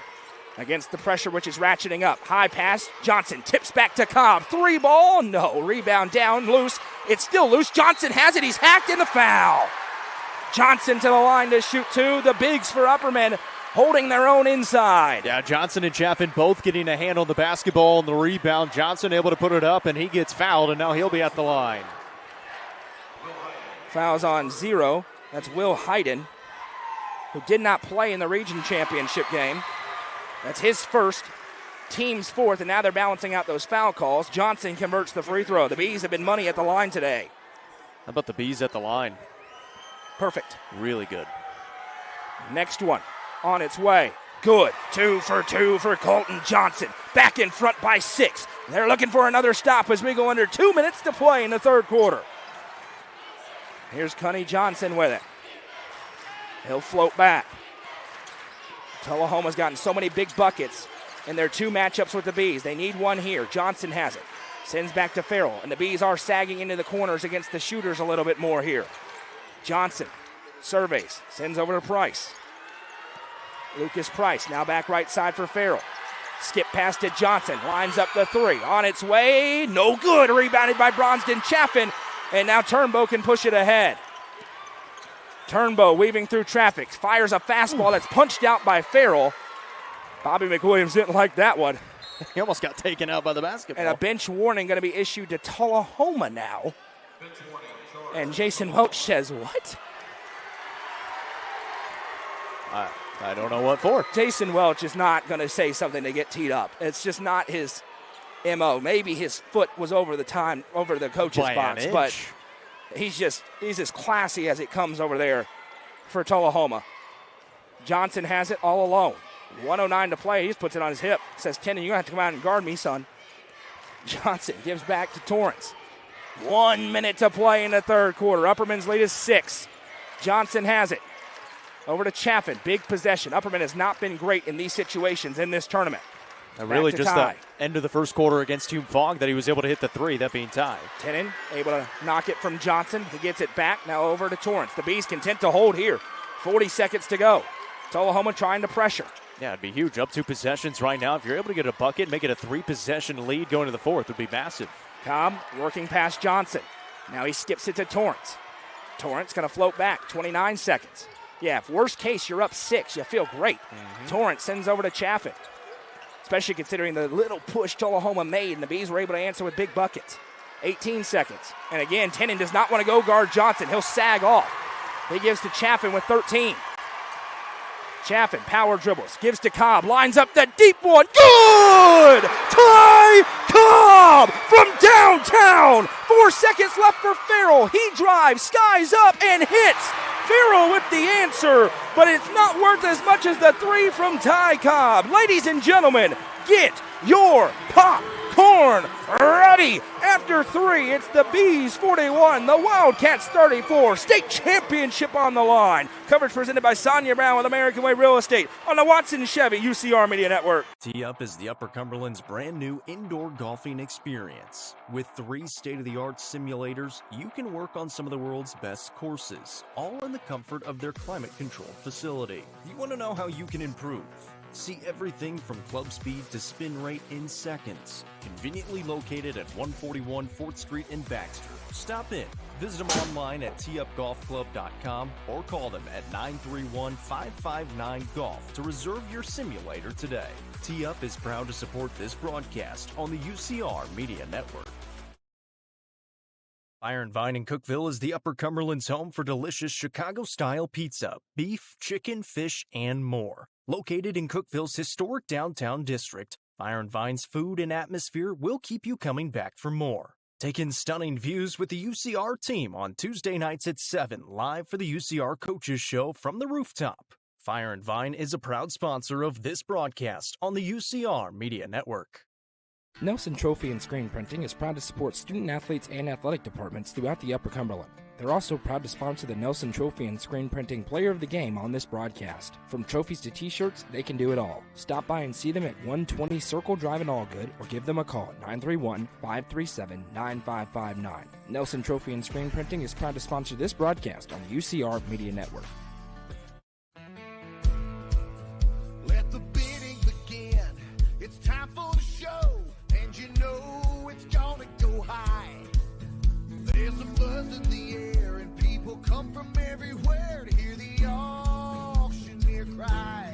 against the pressure, which is ratcheting up. High pass, Johnson tips back to Cobb. 3 ball, no. Rebound down, loose. It's still loose. Johnson has it. He's hacked in the foul. Johnson to the line to shoot 2. The bigs for Upperman holding their own inside. Yeah, Johnson and Chaffin both getting a hand on the basketball and the rebound. Johnson able to put it up, and he gets fouled, and now he'll be at the line. Fouls on 0. That's Will Hayden, who did not play in the region championship game. That's his first, team's 4th, and now they're balancing out those foul calls. Johnson converts the free throw. The Bees have been money at the line today. How about the Bees at the line? Perfect. Really good. Next one on its way. Good. 2 for 2 for Colton Johnson. Back in front by 6. They're looking for another stop as we go under 2 minutes to play in the third quarter. Here's Cunny Johnson with it. He'll float back. Tullahoma's gotten so many big buckets in their 2 matchups with the Bees. They need one here. Johnson has it. Sends back to Farrell, and the Bees are sagging into the corners against the shooters a little bit more here. Johnson surveys, sends over to Price. Lucas Price now back right side for Farrell. Skip pass to Johnson, lines up the 3. On its way, no good. Rebounded by Bronston Chaffin, and now Turnbow can push it ahead. Turnbow weaving through traffic, fires a fastball that's punched out by Farrell. Bobby McWilliams didn't like that one. He almost got taken out by the basketball. And a bench warning going to be issued to Tullahoma now. And Jason Welch says, what? I don't know what for. Jason Welch is not going to say something to get teed up. It's just not his MO. Maybe his foot was over the coach's box, but he's as classy as it comes over there for Tullahoma. Johnson has it all alone. 1:09 to play. He just puts it on his hip. Says, Tenen, you're going to have to come out and guard me, son. Johnson gives back to Torrance. 1 minute to play in the third quarter. Upperman's lead is 6. Johnson has it. Over to Chaffin. Big possession. Upperman has not been great in these situations in this tournament. And really just the end of the first quarter against Hume Fogg that he was able to hit the 3, that being Ty. Tenen able to knock it from Johnson. He gets it back. Now over to Torrance. The Bees content to hold here. 40 seconds to go. Tullahoma trying to pressure. Yeah, it'd be huge. Up 2 possessions right now. If you're able to get a bucket, make it a 3-possession lead going to the 4th would be massive. Cobb working past Johnson. Now he skips it to Torrance. Torrance going to float back. 29 seconds. Yeah, if worst case you're up 6, you feel great. Torrance sends over to Chaffin, especially considering the little push Tullahoma made, and the Bees were able to answer with big buckets. 18 seconds. And again, Tenen does not want to go guard Johnson. He'll sag off. He gives to Chaffin with 13. Chaffin, power dribbles, gives to Cobb, lines up the deep one. Good! Ty Cobb from downtown. 4 seconds left for Farrell. He drives, skies up, and hits. Farrell with the answer, but it's not worth as much as the 3 from Ty Cobb. Ladies and gentlemen, get your popcorn ready. After 3, it's the Bees 41, the Wildcats 34. State championship on the line. Coverage presented by Sonia Brown with American Way Real Estate on the Watson Chevy UCR Media Network. Tee Up is the Upper Cumberland's brand new indoor golfing experience. With 3 state-of-the-art simulators, you can work on some of the world's best courses, all in the comfort of their climate-controlled facility. You want to know how you can improve? See everything from club speed to spin rate in seconds. Conveniently located at 141 4th Street in Baxter. Stop in. Visit them online at teupgolfclub.com or call them at 931-559-GOLF to reserve your simulator today. Tee Up is proud to support this broadcast on the UCR Media Network. Fire and Vine in Cookeville is the Upper Cumberland's home for delicious Chicago-style pizza, beef, chicken, fish, and more. Located in Cookeville's historic downtown district, Fire and Vine's food and atmosphere will keep you coming back for more. Take in stunning views with the UCR team on Tuesday nights at 7, live for the UCR Coaches Show from the rooftop. Fire and Vine is a proud sponsor of this broadcast on the UCR Media Network. Nelson Trophy and Screen Printing is proud to support student athletes and athletic departments throughout the Upper Cumberland. They're also proud to sponsor the Nelson Trophy and Screen Printing Player of the Game on this broadcast. From trophies to t-shirts, they can do it all. Stop by and see them at 120 Circle Drive in Allgood or give them a call at 931-537-9559. Nelson Trophy and Screen Printing is proud to sponsor this broadcast on the UCR Media Network. Let the bidding begin. It's time for the show, and you know it's gonna go high. There's a buzz in the air, and people come from everywhere to hear the auctioneer cry.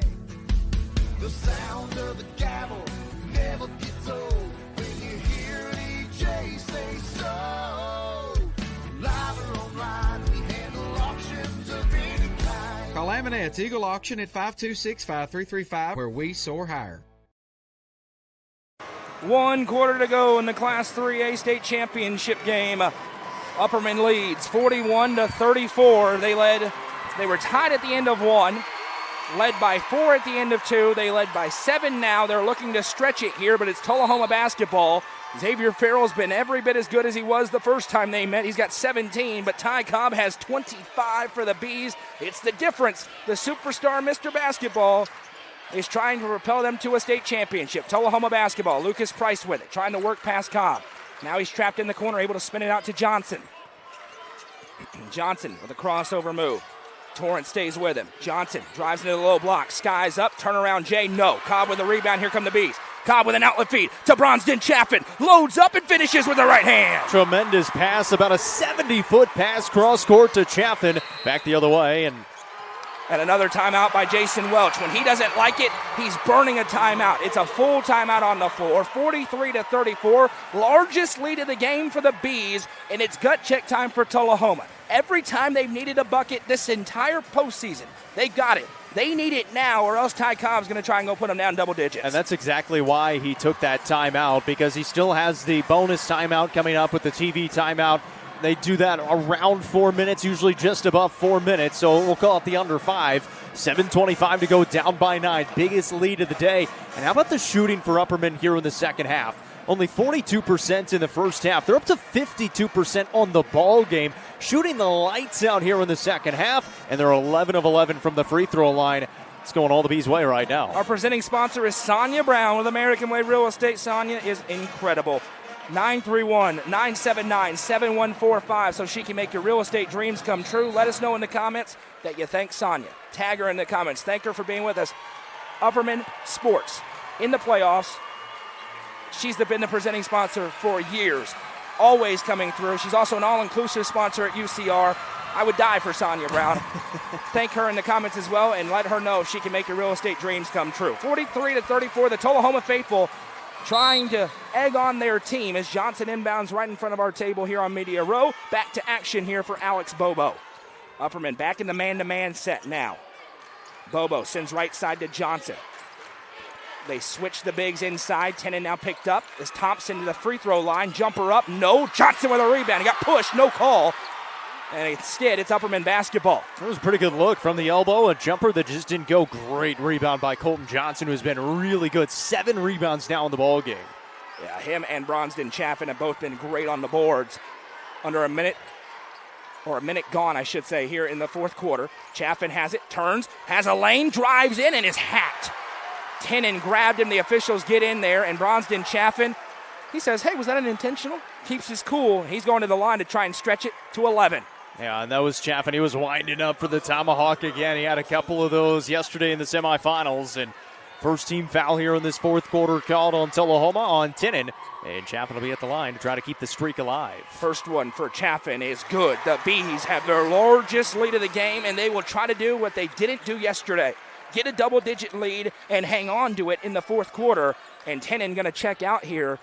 The sound of the gavel never gets old when you hear DJ say so. Live or online, we handle auctions of any kind. Call Amanette's Eagle Auction at 526-5335, where we soar higher. 1 quarter to go in the Class 3A state championship game. Upperman leads 41-34. They were tied at the end of 1, led by 4 at the end of 2. They led by 7 now. They're looking to stretch it here, but it's Tullahoma basketball. Xavier Farrell's been every bit as good as he was the first time they met. He's got 17, but Ty Cobb has 25 for the Bees. It's the difference. The superstar Mr. Basketball is trying to propel them to a state championship. Tullahoma basketball. Lucas Price with it, trying to work past Cobb. Now he's trapped in the corner, able to spin it out to Johnson. Johnson with a crossover move. Torrance stays with him. Johnson drives into the low block. Skies up, turnaround Jay, no. Cobb with a rebound, here come the Bees. Cobb with an outlet feed to Bronston Chaffin. Loads up and finishes with the right hand. Tremendous pass, about a 70-foot pass cross court to Chaffin. Back the other way, and another timeout by Jason Welch. When he doesn't like it, he's burning a timeout. It's a full timeout on the floor, 43-34. Largest lead of the game for the Bees, and it's gut check time for Tullahoma. Every time they've needed a bucket this entire postseason, they got it. They need it now, or else Ty Cobb's going to try and go put them down double digits. And that's exactly why he took that timeout, because he still has the bonus timeout coming up with the TV timeout. They do that around 4 minutes, usually just above 4 minutes, so we'll call it the under 5. 7:25 to go, down by 9. Biggest lead of the day. And how about the shooting for Upperman here in the second half? Only 42% in the first half. They're up to 52% on the ball game, shooting the lights out here in the second half, and they're 11 of 11 from the free throw line. It's going all the Bees' way right now. Our presenting sponsor is Sonia Brown with American Way Real Estate. Sonia is incredible. 931-979-7145 so she can make your real estate dreams come true. Let us know in the comments that you thank Sonia. Tag her in the comments. Thank her for being with us. Upperman Sports in the playoffs. She's been the presenting sponsor for years, always coming through. She's also an all-inclusive sponsor at UCR. I would die for Sonia Brown. Thank her in the comments as well, and let her know if she can make your real estate dreams come true. 43-34, the Tullahoma faithful trying to egg on their team as Johnson inbounds right in front of our table here on Media Row. Back to action here for Alex Bobo. Upperman back in the man-to-man set now. Bobo sends right side to Johnson. They switch the bigs inside. Tenen now picked up as Thompson to the free throw line. Jumper up, no. Johnson with a rebound. He got pushed, no call. And instead, it's Upperman basketball. It was a pretty good look from the elbow. A jumper that just didn't go. Great rebound by Colton Johnson, who's been really good. 7 rebounds now in the ball game. Yeah, him and Bronston Chaffin have both been great on the boards. Under a minute gone, I should say, here in the fourth quarter. Chaffin has it, turns, has a lane, drives in, and is hacked. Tenen grabbed him. The officials get in there, and Bronston Chaffin, he says, hey, was that unintentional? Keeps his cool. He's going to the line to try and stretch it to 11. Yeah, and that was Chaffin. He was winding up for the tomahawk again. He had a couple of those yesterday in the semifinals, and First team foul here in this fourth quarter called on Tullahoma on Tinnan. And Chaffin will be at the line to try to keep the streak alive. First one for Chaffin is good. The Bees have their largest lead of the game, and they will try to do what they didn't do yesterday. Get a double-digit lead and hang on to it in the fourth quarter. And Tinnan going to check out here.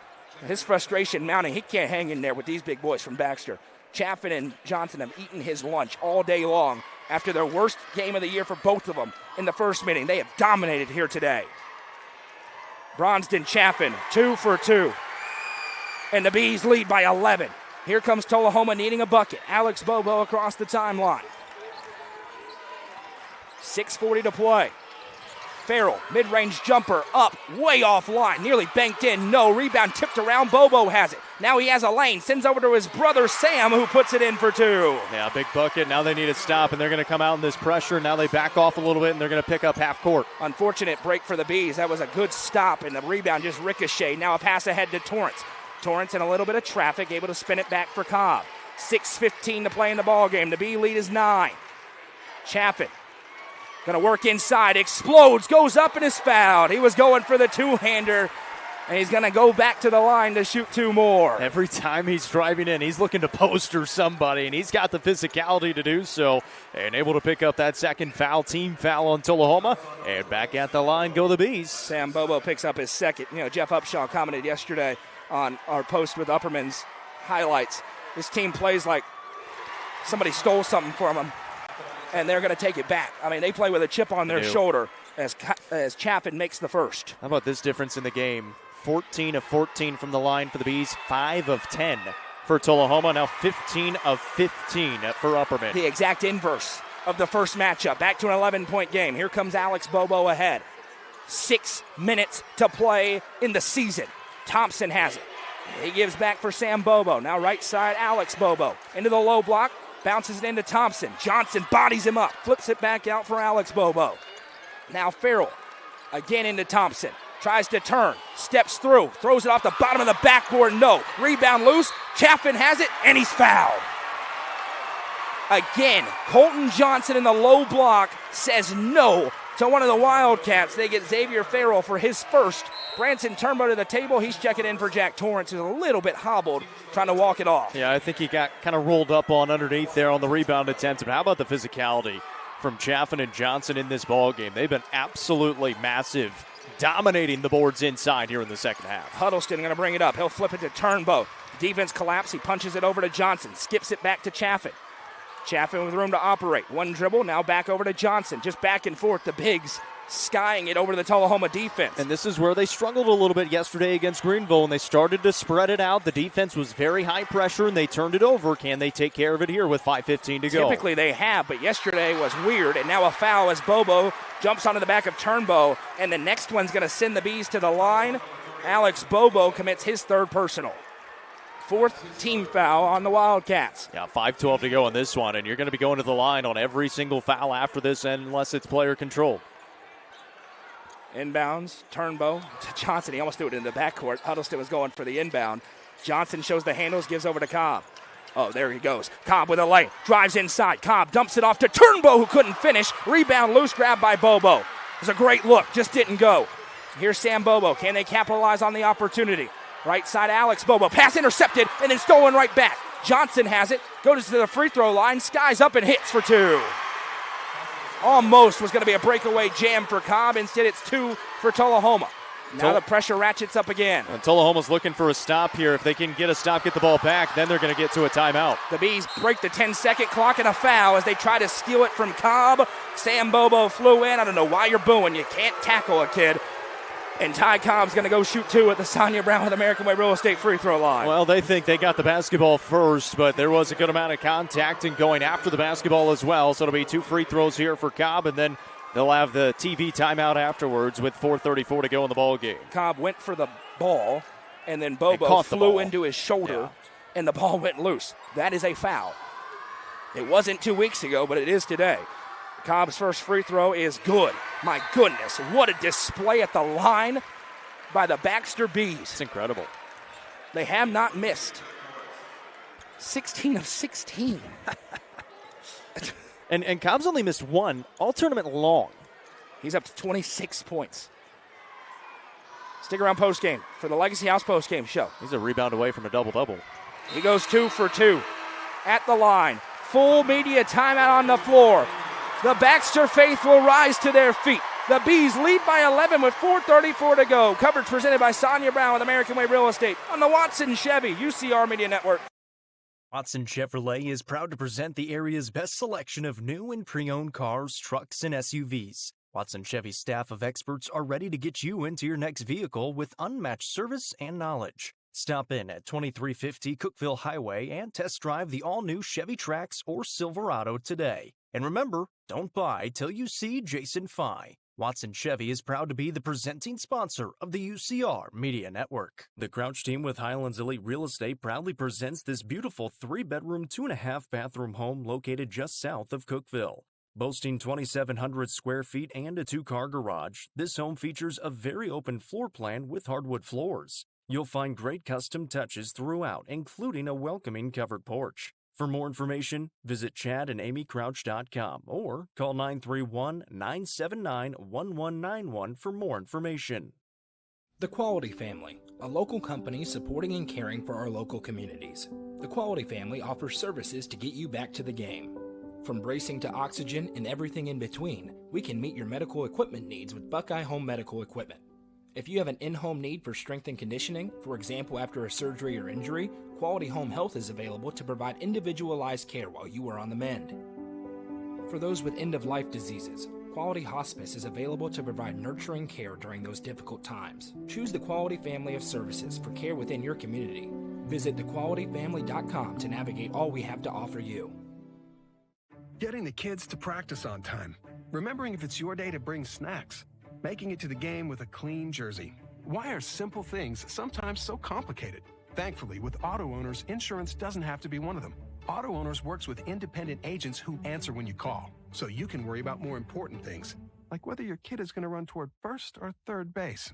His frustration mounting. He can't hang in there with these big boys from Baxter. Chaffin and Johnson have eaten his lunch all day long after their worst game of the year for both of them in the first meeting. They have dominated here today. Bronston Chaffin, 2 for 2. And the Bees lead by 11. Here comes Tullahoma needing a bucket. Alex Bobo across the timeline. 6:40 to play. Farrell, mid-range jumper, up, way offline, nearly banked in, no, rebound tipped around, Bobo has it. Now he has a lane, sends over to his brother Sam, who puts it in for 2. Yeah, big bucket, now they need a stop, and they're going to come out in this pressure, now they back off a little bit, and they're going to pick up half court. Unfortunate break for the Bees, that was a good stop, and the rebound just ricocheted. Now a pass ahead to Torrance. Torrance in a little bit of traffic, able to spin it back for Cobb. 6:15 to play in the ball game, the Bee lead is 9. Chaffin. Going to work inside, explodes, goes up and is fouled. He was going for the two-hander, and he's going to go back to the line to shoot 2 more. Every time he's driving in, he's looking to poster somebody, and he's got the physicality to do so, and able to pick up that second foul, team foul on Tullahoma, and back at the line go the Bees. Sam Bobo picks up his second. You know, Jeff Upshaw commented yesterday on our post with Upperman's highlights. This team plays like somebody stole something from them, and they're going to take it back. I mean, they play with a chip on their shoulder as Chaffin makes the first. How about this difference in the game? 14 of 14 from the line for the Bees, 5 of 10 for Tullahoma, now 15 of 15 for Upperman. The exact inverse of the first matchup. Back to an 11-point game. Here comes Alex Bobo ahead. 6 minutes to play in the season. Thompson has it. He gives back for Sam Bobo. Now right side, Alex Bobo. Into the low block. Bounces it into Thompson. Johnson bodies him up. Flips it back out for Alex Bobo. Now Farrell. Again into Thompson. Tries to turn. Steps through. Throws it off the bottom of the backboard. No. Rebound loose. Chaffin has it, and he's fouled. Again, Colton Johnson in the low block says no to one of the Wildcats. They get Xavier Farrell for his first. Branson Turnbow to the table. He's checking in for Jack Torrance, who's a little bit hobbled, trying to walk it off. Yeah, I think he got kind of rolled up on underneath there on the rebound attempt. But how about the physicality from Chaffin and Johnson in this ball game? They've been absolutely massive, dominating the boards inside here in the second half. Huddleston going to bring it up. He'll flip it to Turnbow. Defense collapse. He punches it over to Johnson. Skips it back to Chaffin. Chaffin with room to operate. One dribble, now back over to Johnson. Just back and forth. The Bigs skying it over to the Tullahoma defense. And this is where they struggled a little bit yesterday against Greenville, and they started to spread it out. The defense was very high pressure, and they turned it over. Can they take care of it here with 5:15 to go? Typically they have, but yesterday was weird, and now a foul as Bobo jumps onto the back of Turnbow, and the next one's going to send the Bees to the line. Alex Bobo commits his third personal. 4th team foul on the Wildcats. Yeah, 5:12 to go on this one, and you're going to be going to the line on every single foul after this unless it's player controlled. Inbounds, Turnbow to Johnson. He almost threw it in the backcourt. Huddleston was going for the inbound. Johnson shows the handles, gives over to Cobb. Oh, there he goes. Cobb with a lane. Drives inside. Cobb dumps it off to Turnbow, who couldn't finish. Rebound loose, grab by Bobo. It was a great look, just didn't go. Here's Sam Bobo. Can they capitalize on the opportunity? Right side, Alex Bobo. Pass intercepted and then stolen right back. Johnson has it. Goes to the free throw line. Skies up and hits for 2. Almost was going to be a breakaway jam for Cobb. Instead, it's 2 for Tullahoma. Now the pressure ratchets up again. And Tullahoma's looking for a stop here. If they can get a stop, get the ball back, then they're going to get to a timeout. The Bees break the 10-second clock and a foul as they try to steal it from Cobb. Sam Bobo flew in. I don't know why you're booing. You can't tackle a kid. And Ty Cobb's going to go shoot 2 at the Sonia Brown with American Way Real Estate free throw line. Well, they think they got the basketball first, but there was a good amount of contact and going after the basketball as well. So it'll be 2 free throws here for Cobb, and then they'll have the TV timeout afterwards with 4:34 to go in the ball game. Cobb went for the ball, and then Bobo flew into his shoulder, and the ball went loose. That is a foul. It wasn't 2 weeks ago, but it is today. Cobb's first free throw is good. My goodness, what a display at the line by the Baxter Bees. It's incredible. They have not missed. 16 of 16. and Cobb's only missed 1 all tournament long. He's up to 26 points. Stick around postgame for the Legacy House postgame show. He's a rebound away from a double-double. He goes 2 for 2 at the line. Full media timeout on the floor. The Baxter faithful rise to their feet. The Bees lead by 11 with 4:34 to go. Coverage presented by Sonia Brown with American Way Real Estate on the Watson Chevy UCR Media Network. Watson Chevrolet is proud to present the area's best selection of new and pre-owned cars, trucks, and SUVs. Watson Chevy's staff of experts are ready to get you into your next vehicle with unmatched service and knowledge. Stop in at 2350 Cookeville Highway and test drive the all-new Chevy Trax or Silverado today. And remember, don't buy till you see Jason Fye. Watson Chevy is proud to be the presenting sponsor of the UCR Media Network. The Crouch team with Highlands Elite Real Estate proudly presents this beautiful 3-bedroom, 2.5-bathroom home located just south of Cookeville. Boasting 2,700 square feet and a 2-car garage, this home features a very open floor plan with hardwood floors. You'll find great custom touches throughout, including a welcoming covered porch. For more information, visit chadandamycrouch.com or call 931-979-1191 for more information. The Quality Family, a local company supporting and caring for our local communities. The Quality Family offers services to get you back to the game. From bracing to oxygen and everything in between, we can meet your medical equipment needs with Buckeye Home Medical Equipment. If you have an in-home need for strength and conditioning, for example after a surgery or injury, Quality Home Health is available to provide individualized care while you are on the mend. For those with end-of-life diseases, Quality Hospice is available to provide nurturing care during those difficult times. Choose the Quality family of services for care within your community. Visit thequalityfamily.com to navigate all we have to offer you. Getting the kids to practice on time. Remembering if it's your day to bring snacks. Making it to the game with a clean jersey. Why are simple things sometimes so complicated? Thankfully, with auto owners, insurance doesn't have to be one of them. Auto Owners works with independent agents who answer when you call, so you can worry about more important things, like whether your kid is going to run toward first or third base.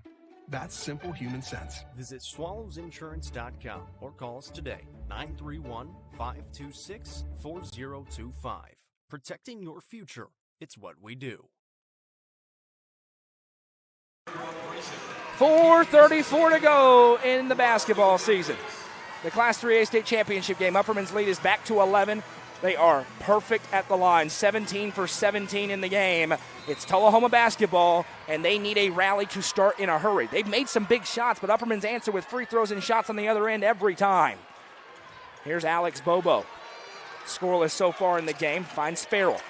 That's simple human sense. Visit swallowsinsurance.com or call us today, 931-526-4025. Protecting your future. It's what we do. 4:34 to go in the basketball season. The Class 3A state championship game. Upperman's lead is back to 11. They are perfect at the line, 17 for 17 in the game. It's Tullahoma basketball, and they need a rally to start in a hurry. They've made some big shots, but Upperman's answer with free throws and shots on the other end every time. Here's Alex Bobo. Scoreless so far in the game. Finds Farrell.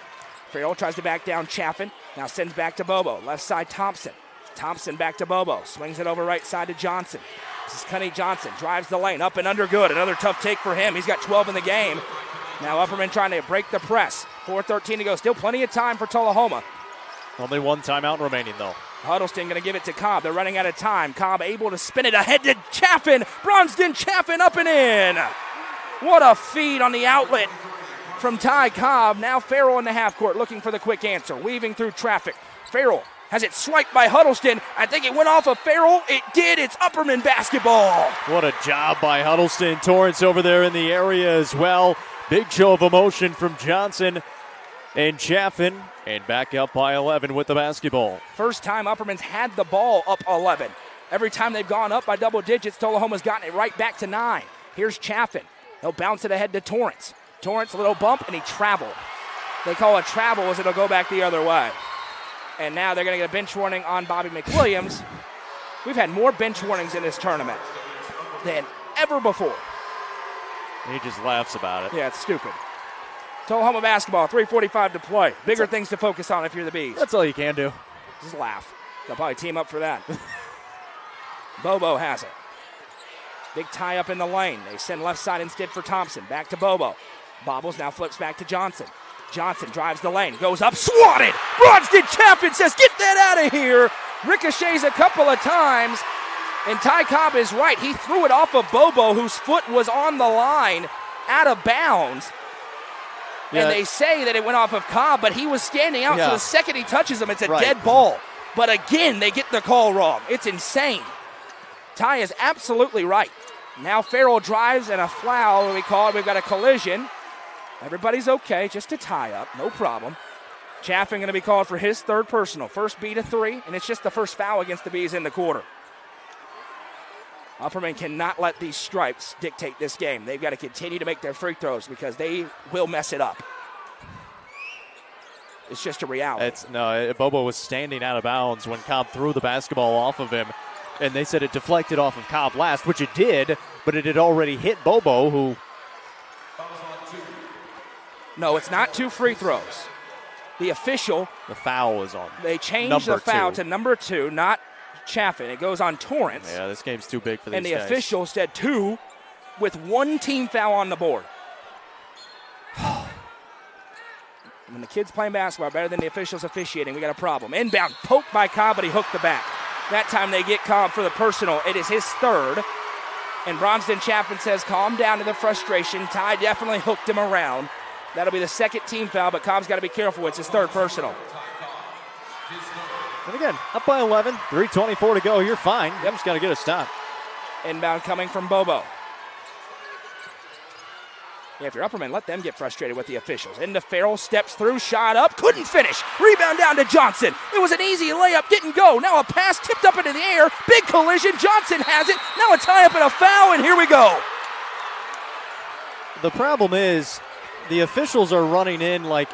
Farrell tries to back down Chaffin. Now sends back to Bobo. Left side Thompson. Thompson back to Bobo. Swings it over right side to Johnson. This is Kenny Johnson. Drives the lane. Up and under good. Another tough take for him. He's got 12 in the game. Now Upperman trying to break the press. 4:13 to go. Still plenty of time for Tullahoma. Only one timeout remaining, though. Huddleston going to give it to Cobb. They're running out of time. Cobb able to spin it ahead to Chaffin. Bronston Chaffin up and in. What a feed on the outlet from Ty Cobb. Now Farrell in the half court looking for the quick answer. Weaving through traffic. Farrell has it swiped by Huddleston. I think it went off of Farrell. It did. It's Upperman basketball. What a job by Huddleston. Torrance over there in the area as well. Big show of emotion from Johnson and Chaffin. And back up by 11 with the basketball. First time Upperman's had the ball up 11. Every time they've gone up by double digits, Tullahoma's gotten it right back to 9. Here's Chaffin. He'll bounce it ahead to Torrance. Torrance, a little bump, and he traveled. They call it travel as it'll go back the other way. And now they're going to get a bench warning on Bobby McWilliams. We've had more bench warnings in this tournament than ever before. He just laughs about it. Yeah, it's stupid. Tullahoma basketball, 3:45 to play. Bigger things to focus on if you're the Bees. That's all you can do. Just laugh. They'll probably team up for that. Bobo has it. Big tie up in the lane. They send left side instead for Thompson. Back to Bobo. Bobbles now flips back to Johnson. Johnson drives the lane, goes up, swatted. Bronston Chaffin says, get that out of here. Ricochets a couple of times, and Ty Cobb is right. He threw it off of Bobo, whose foot was on the line, out of bounds. Yeah. And they say that it went off of Cobb, but he was standing out, so the second he touches him, it's a dead ball. But again, they get the call wrong. It's insane. Ty is absolutely right. Now Farrell drives, and a foul, we call it. We've got a collision. Everybody's okay, just a tie-up, no problem. Chaffin going to be called for his third personal. First beat of 3, and it's just the first foul against the Bees in the quarter. Upperman cannot let these stripes dictate this game. They've got to continue to make their free throws because they will mess it up. It's just a reality. Bobo was standing out of bounds when Cobb threw the basketball off of him, and they said it deflected off of Cobb last, which it did, but it had already hit Bobo, who... No, it's not 2 free throws. The official... The foul was on. They changed the foul to number 2, not Chaffin. It goes on Torrance. Yeah, this game's too big for these guys. And the official said 2 with 1 team foul on the board. When the kids playing basketball are better than the officials officiating, we got a problem. Inbound, poked by Cobb, but he hooked the back. That time they get Cobb for the personal. It is his 3rd. And Bronston Chaffin says, calm down to the frustration. Ty definitely hooked him around. That'll be the 2nd team foul, but Cobb's got to be careful. It's his 3rd personal. And again, up by 11, 3:24 to go. You're fine. You just got to get a stop. Inbound coming from Bobo. Yeah, if you're Upperman, let them get frustrated with the officials. Into Farrell, steps through, shot up, couldn't finish. Rebound down to Johnson. It was an easy layup, didn't go. Now a pass tipped up into the air. Big collision. Johnson has it. Now a tie-up and a foul, and here we go. The problem is the officials are running in like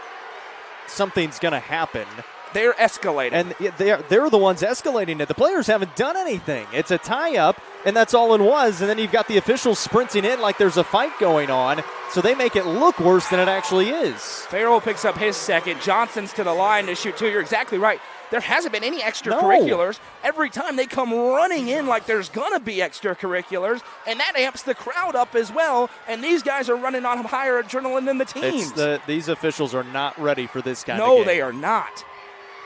something's going to happen. They're escalating. And they're the ones escalating it. The players haven't done anything. It's a tie-up, and that's all it was. And then you've got the officials sprinting in like there's a fight going on, so they make it look worse than it actually is. Farrell picks up his 2nd. Johnson's to the line to shoot 2. You're exactly right. There hasn't been any extracurriculars. No. Every time they come running in like there's going to be extracurriculars, and that amps the crowd up as well, and these guys are running on higher adrenaline than the teams. These officials are not ready for this kind of game. No, they are not.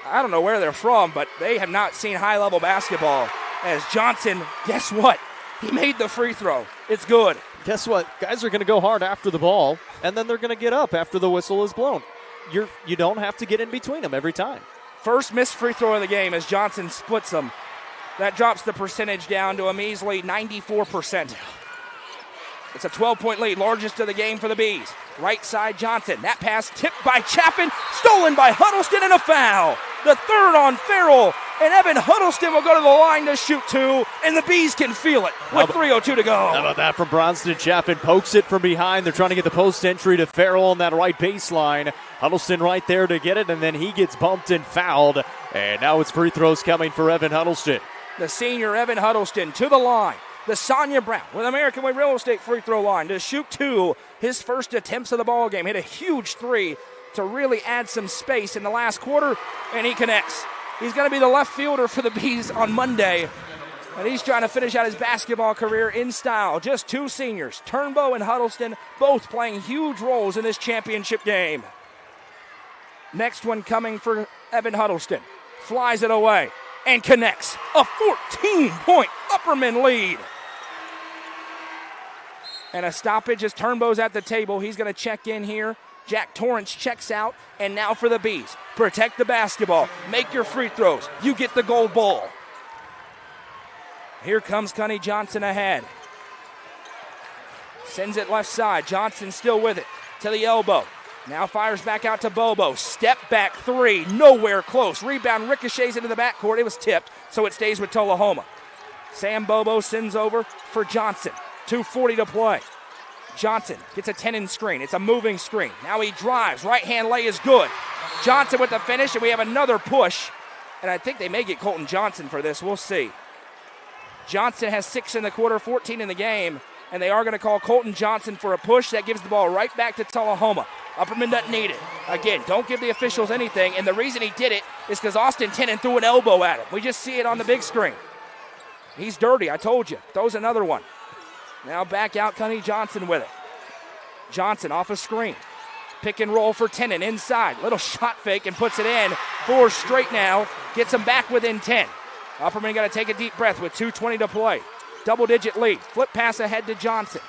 I don't know where they're from, but they have not seen high-level basketball. As Johnson, guess what? He made the free throw. It's good. Guess what? Guys are going to go hard after the ball, and then they're going to get up after the whistle is blown. You don't have to get in between them every time. First missed free throw of the game as Johnson splits them. That drops the percentage down to a measly 94%. It's a 12-point lead, largest of the game for the Bees. Right side, Johnson. That pass tipped by Chaffin, stolen by Huddleston, and a foul. The 3rd on Farrell, and Evan Huddleston will go to the line to shoot 2, and the Bees can feel it with 3:02 to go. How about that from Bronston? Chaffin pokes it from behind. They're trying to get the post entry to Farrell on that right baseline. Huddleston right there to get it, and then he gets bumped and fouled. And now it's free throws coming for Evan Huddleston. The senior Evan Huddleston to the line. The Sonia Brown with American Way Real Estate free throw line to shoot 2. His first attempts of the ball game. Hit a huge 3 to really add some space in the last quarter, and he connects. He's going to be the left fielder for the Bees on Monday, and he's trying to finish out his basketball career in style. Just 2 seniors, Turnbow and Huddleston, both playing huge roles in this championship game. Next one coming for Evan Huddleston. Flies it away and connects. A 14-point Upperman lead. And a stoppage as Turnbow's at the table. He's going to check in here. Jack Torrance checks out. And now for the Bees. Protect the basketball. Make your free throws. You get the gold ball. Here comes Connie Johnson ahead. Sends it left side. Johnson still with it. To the elbow. Now fires back out to Bobo. Step back 3. Nowhere close. Rebound ricochets into the backcourt. It was tipped, so it stays with Tullahoma. Sam Bobo sends over for Johnson. 2:40 to play. Johnson gets a 10-in screen. It's a moving screen. Now he drives. Right-hand lay is good. Johnson with the finish, and we have another push. And I think they may get Colton Johnson for this. We'll see. Johnson has 6 in the quarter, 14 in the game. And they are going to call Colton Johnson for a push. That gives the ball right back to Tullahoma. Upperman doesn't need it. Again, don't give the officials anything. And the reason he did it is because Austin Tennant threw an elbow at him. We just see it on the big screen. He's dirty, I told you. Throws another one. Now back out Connie Johnson with it. Johnson off a screen. Pick and roll for Tennant inside. Little shot fake and puts it in. 4 straight now. Gets him back within 10. Upperman got to take a deep breath with 2:20 to play. Double-digit lead. Flip pass ahead to Johnson.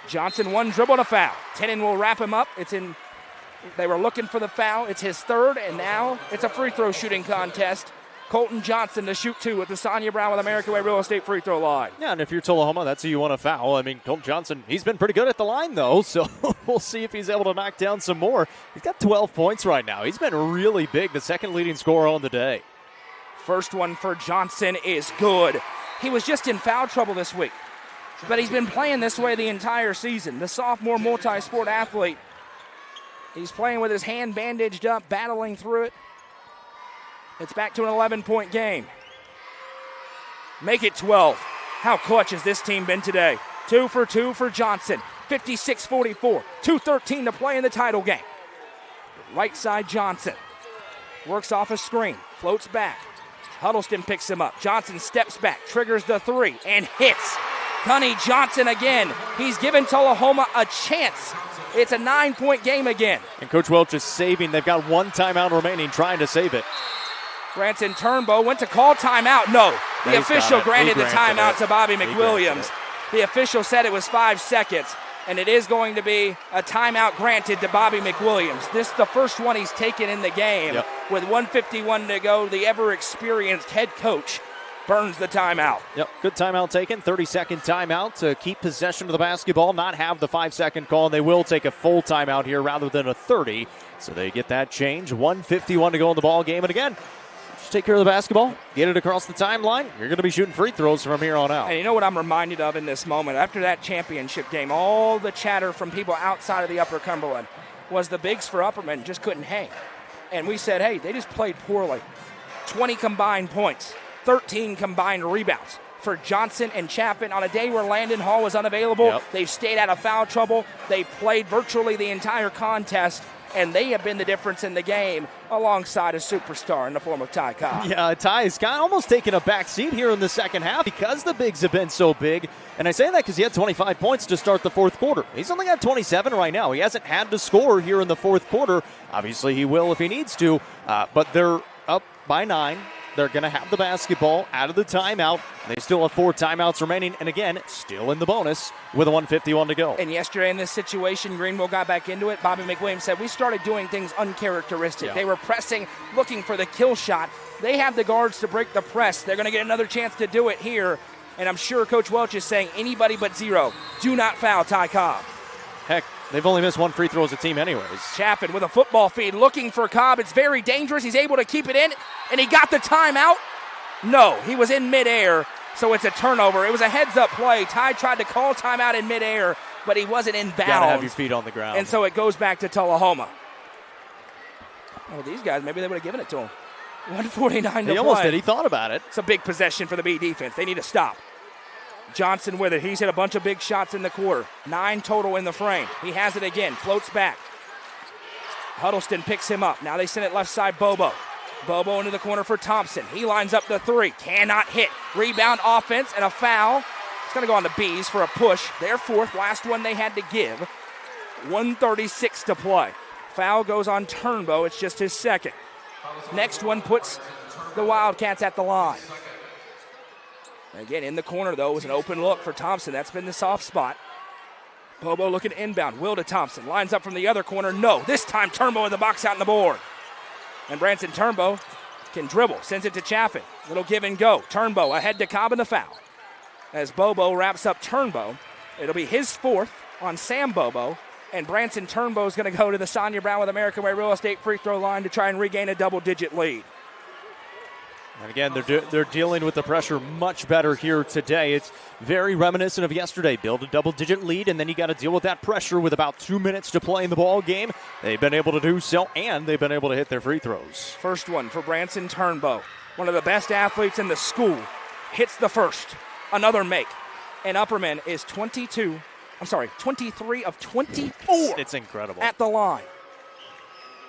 Johnson 1 dribble and a foul. Tennant will wrap him up. They were looking for the foul. It's his 3rd, and now it's a free throw shooting contest. Colton Johnson to shoot 2 with the Sonia Brown with American Way Real Estate free throw line. Yeah, and if you're Tullahoma, that's who you want to foul. I mean, Colton Johnson, he's been pretty good at the line, though, so we'll see if he's able to knock down some more. He's got 12 points right now. He's been really big, the second leading scorer on the day. First one for Johnson is good. He was just in foul trouble this week. But he's been playing this way the entire season. The sophomore multi-sport athlete. He's playing with his hand bandaged up, battling through it. It's back to an 11-point game. Make it 12. How clutch has this team been today? 2 for 2 for Johnson. 56-44. 2:13 to play in the title game. Right side Johnson. Works off a screen. Floats back. Huddleston picks him up. Johnson steps back. Triggers the three and hits. Gunny Johnson again. He's given Tullahoma a chance. It's a 9-point game again. And Coach Welch is saving. They've got one timeout remaining, trying to save it. Branson Turnbow went to call timeout. No, the official granted the timeout to Bobby McWilliams. The official said it was 5 seconds, and it is going to be a timeout granted to Bobby McWilliams. This is the first one he's taken in the game. Yep. With 1:51 to go, the ever-experienced head coach burns the timeout. Yep, good timeout taken. 30-second timeout to keep possession of the basketball, not have the 5-second call, and they will take a full timeout here rather than a 30. So they get that change. 1:51 to go in the ball game, and again, just take care of the basketball, get it across the timeline. You're going to be shooting free throws from here on out. And you know what I'm reminded of in this moment? After that championship game, all the chatter from people outside of the Upper Cumberland was the bigs for Upperman just couldn't hang. And we said, hey, they just played poorly. 20 combined points, 13 combined rebounds for Johnson and Chapin on a day where Landon Hall was unavailable. Yep. They've stayed out of foul trouble. They've played virtually the entire contest, and they have been the difference in the game alongside a superstar in the form of Ty Cobb. Yeah, Ty has almost taken a back seat here in the second half because the bigs have been so big. And I say that because he had 25 points to start the fourth quarter. He's only got 27 right now. He hasn't had to score here in the fourth quarter. Obviously, he will if he needs to, but they're up by 9. They're going to have the basketball out of the timeout. They still have 4 timeouts remaining, and again, still in the bonus with a 1:51 to go. And yesterday in this situation, Greenville got back into it. Bobby McWilliams said, we started doing things uncharacteristic. Yeah. They were pressing, looking for the kill shot. They have the guards to break the press. They're going to get another chance to do it here. And I'm sure Coach Welch is saying, anybody but zero, do not foul Ty Cobb. Heck, they've only missed 1 free throw as a team anyways. Chapin with a football feed looking for Cobb. It's very dangerous. He's able to keep it in, and he got the timeout. No, he was in midair, so it's a turnover. It was a heads-up play. Ty tried to call timeout in midair, but he wasn't in bounds. You gotta have your feet on the ground. And so it goes back to Tullahoma. Oh, these guys, maybe they would have given it to him. 1:49 to play. He almost did. He thought about it. It's a big possession for the B defense. They need to stop. Johnson with it. He's hit a bunch of big shots in the quarter. 9 total in the frame. He has it again. Floats back. Huddleston picks him up. Now they send it left side, Bobo. Bobo into the corner for Thompson. He lines up the 3. Cannot hit. Rebound offense and a foul. It's going to go on the Bees for a push. Their 4th, last one they had to give. 1:36 to play. Foul goes on Turnbow. It's just his 2nd. Next one puts the Wildcats at the line. Again, in the corner, though, was an open look for Thompson. That's been the soft spot. Bobo looking inbound. Will to Thompson. Lines up from the other corner. No. This time, Turnbow in the box out in the board. And Branson Turnbow can dribble. Sends it to Chapin. Little give and go. Turnbow ahead to Cobb in the foul. As Bobo wraps up Turnbow, it'll be his 4th on Sam Bobo. And Branson Turnbow is going to go to the Sonia Brown with American Way Real Estate free throw line to try and regain a double-digit lead. And again, they're dealing with the pressure much better here today. It's very reminiscent of yesterday. Build a double-digit lead, and then you got to deal with that pressure with about 2 minutes to play in the ball game. They've been able to do so, and they've been able to hit their free throws. First one for Branson Turnbow. One of the best athletes in the school. Hits the first. Another make. And Upperman is 23 of 24. It's incredible. At the line.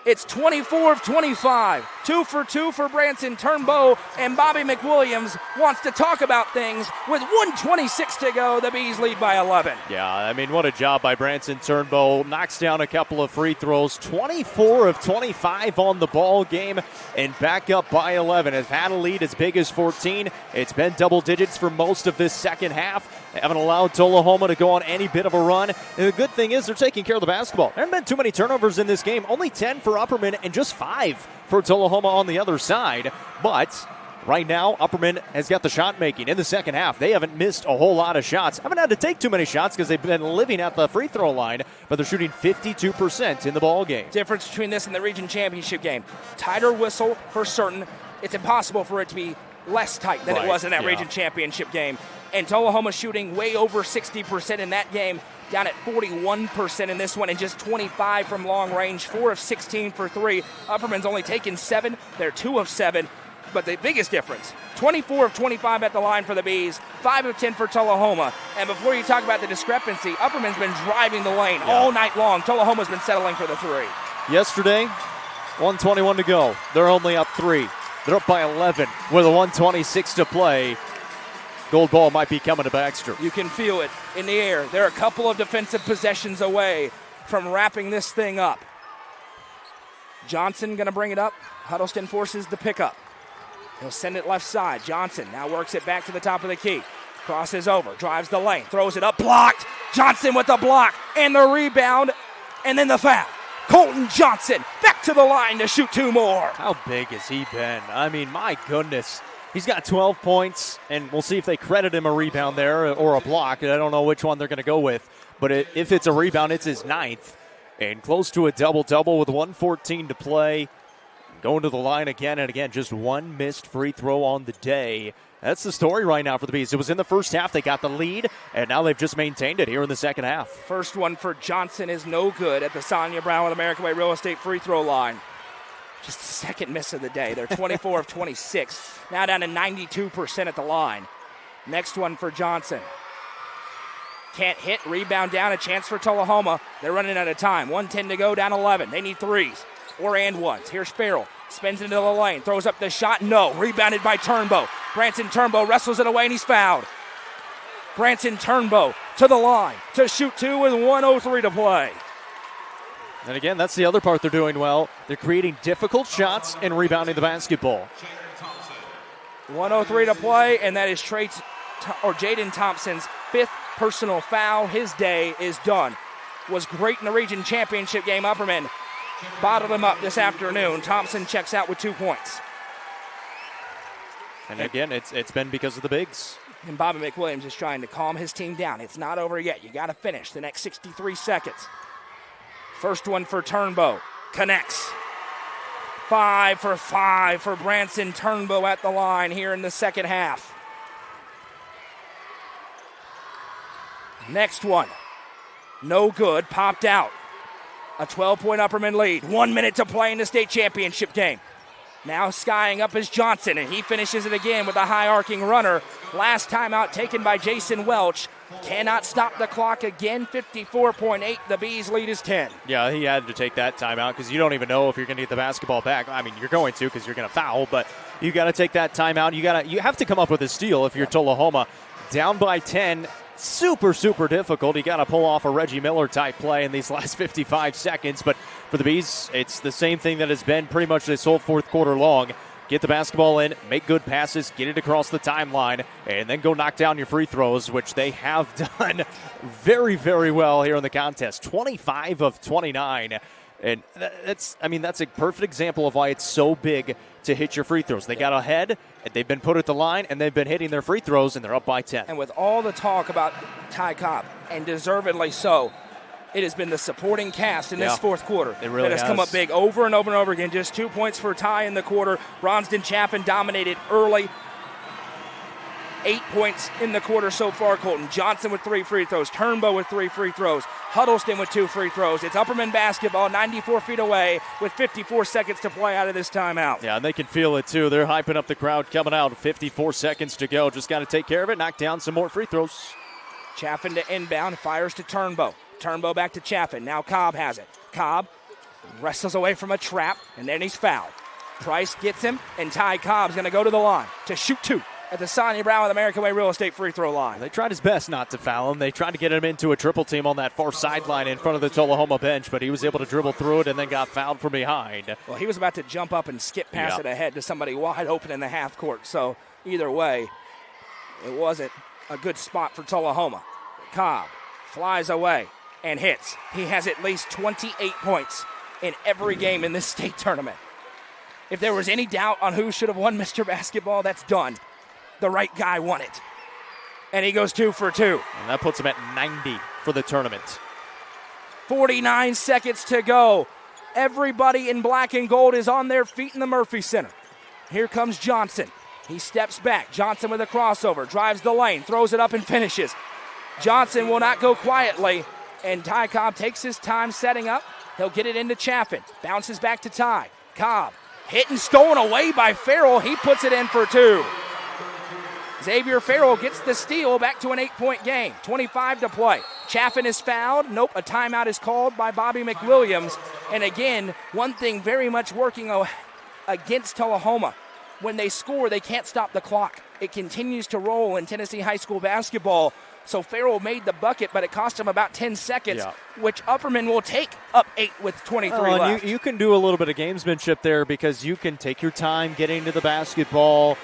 It's 24 of 25. 2 for 2 for Branson Turnbow, and Bobby McWilliams wants to talk about things with 1:26 to go. The Bees lead by 11. Yeah, I mean, what a job by Branson Turnbow. Knocks down a couple of free throws. 24 of 25 on the ball game, and back up by 11. Has had a lead as big as 14. It's been double digits for most of this second half. They haven't allowed Tullahoma to go on any bit of a run. And the good thing is they're taking care of the basketball. There haven't been too many turnovers in this game. Only 10 for Upperman and just 5 for Tullahoma on the other side. But right now, Upperman has got the shot making in the second half. They haven't missed a whole lot of shots. Haven't had to take too many shots because they've been living at the free throw line, but they're shooting 52% in the ball game. Difference between this and the region championship game. Tighter whistle for certain. It's impossible for it to be less tight than it was in that region championship game. And Tullahoma shooting way over 60% in that game, down at 41% in this one, and just 25 from long range, 4 of 16 for 3. Upperman's only taken 7. They're 2 of 7. But the biggest difference, 24 of 25 at the line for the Bees, 5 of 10 for Tullahoma. And before you talk about the discrepancy, Upperman's been driving the lane all night long. Tullahoma's been settling for the 3. Yesterday, 1:21 to go. They're only up 3. They're up by 11 with a 1:26 to play. Gold ball might be coming to Baxter. You can feel it in the air. They're a couple of defensive possessions away from wrapping this thing up. Johnson going to bring it up. Huddleston forces the pickup. He'll send it left side. Johnson now works it back to the top of the key. Crosses over, drives the lane, throws it up, blocked. Johnson with the block and the rebound, and then the foul. Colton Johnson back to the line to shoot 2 more. How big has he been? I mean, my goodness. He's got 12 points, and we'll see if they credit him a rebound there or a block. I don't know which one they're going to go with, but if it's a rebound, it's his 9th. And close to a double-double with 1:14 to play. Going to the line again and again, just 1 missed free throw on the day. That's the story right now for the Bees. It was in the first half. They got the lead, and now they've just maintained it here in the second half. First one for Johnson is no good at the Sonia Brown with American Way Real Estate free throw line. Just the second miss of the day. They're 24 of 26. Now down to 92% at the line. Next one for Johnson. Can't hit. Rebound down. A chance for Tullahoma. They're running out of time. 1:10 to go, down 11. They need 3s or and 1s. Here's Farrell. Spins into the lane. Throws up the shot. No. Rebounded by Turnbow. Branson Turnbow wrestles it away, and he's fouled. Branson Turnbow to the line to shoot 2 with 1:03 to play. And again, that's the other part they're doing well. They're creating difficult shots and rebounding the basketball. 1:03 to play, and that is Jaden Thompson's 5th personal foul. His day is done. Was great in the region championship game. Upperman bottled him up this afternoon. Thompson checks out with 2 points. And again, it's been because of the bigs. And Bobby McWilliams is trying to calm his team down. It's not over yet. You got to finish the next 63 seconds. First one for Turnbow. Connects. 5 for 5 for Branson Turnbow at the line here in the second half. Next one. No good. Popped out. A 12-point Upperman lead. 1 minute to play in the state championship game. Now skying up is Johnson, and he finishes it again with a high arcing runner. Last timeout taken by Jason Welch. Cannot stop the clock again. 54.8. The Bees lead is 10. Yeah, he had to take that timeout because you don't even know if you're going to get the basketball back. I mean, you're going to because you're going to foul, but you got to take that timeout. You have to come up with a steal if you're Tullahoma. Down by 10. Super, super difficult. You got to pull off a Reggie Miller type play in these last 55 seconds. But for the Bees, it's the same thing that has been pretty much this whole fourth quarter long. Get the basketball in, make good passes, get it across the timeline, and then go knock down your free throws, which they have done very, very well here in the contest. 25 of 29. And that's a perfect example of why it's so big to hit your free throws. They got ahead, and they've been put at the line, and they've been hitting their free throws, and they're up by 10. And with all the talk about Ty Cobb, and deservedly so, it has been the supporting cast in this fourth quarter it really that has come up big over and over and over again. Just 2 points for Ty in the quarter. Bronston Chaffin dominated early. 8 points in the quarter so far. Colton Johnson with 3 free throws. Turnbow with 3 free throws. Huddleston with 2 free throws. It's Upperman basketball, 94 feet away with 54 seconds to play out of this timeout. Yeah, and they can feel it too. They're hyping up the crowd coming out. 54 seconds to go. Just got to take care of it, knock down some more free throws. Chaffin to inbound, fires to Turnbow. Turnbow back to Chaffin. Now Cobb has it. Cobb wrestles away from a trap, and then he's fouled. Price gets him, and Ty Cobb's going to go to the line to shoot 2 at the Sonia Brown with American Way Real Estate free throw line. They tried his best not to foul him. They tried to get him into a triple team on that far sideline in front of the Tullahoma bench, but he was able to dribble through it and then got fouled from behind. Well, he was about to jump up and skip past it ahead to somebody wide open in the half court. So either way, it wasn't a good spot for Tullahoma. Cobb flies away and hits. He has at least 28 points in every game in this state tournament. If there was any doubt on who should have won Mr. Basketball, that's done. The right guy won it. And he goes 2 for 2. And that puts him at 90 for the tournament. 49 seconds to go. Everybody in black and gold is on their feet in the Murphy Center. Here comes Johnson. He steps back. Johnson with a crossover, drives the lane, throws it up and finishes. Johnson will not go quietly, and Ty Cobb takes his time setting up. He'll get it into Chaffin. Bounces back to Ty. Cobb hit and stolen away by Farrell. He puts it in for 2. Xavier Farrell gets the steal, back to an 8-point game. 25 to play. Chaffin is fouled. Nope, a timeout is called by Bobby McWilliams. And again, one thing very much working against Tullahoma. When they score, they can't stop the clock. It continues to roll in Tennessee high school basketball. So Farrell made the bucket, but it cost him about 10 seconds, which Upperman will take up 8 with 23 left. You can do a little bit of gamesmanship there because you can take your time getting to the basketball,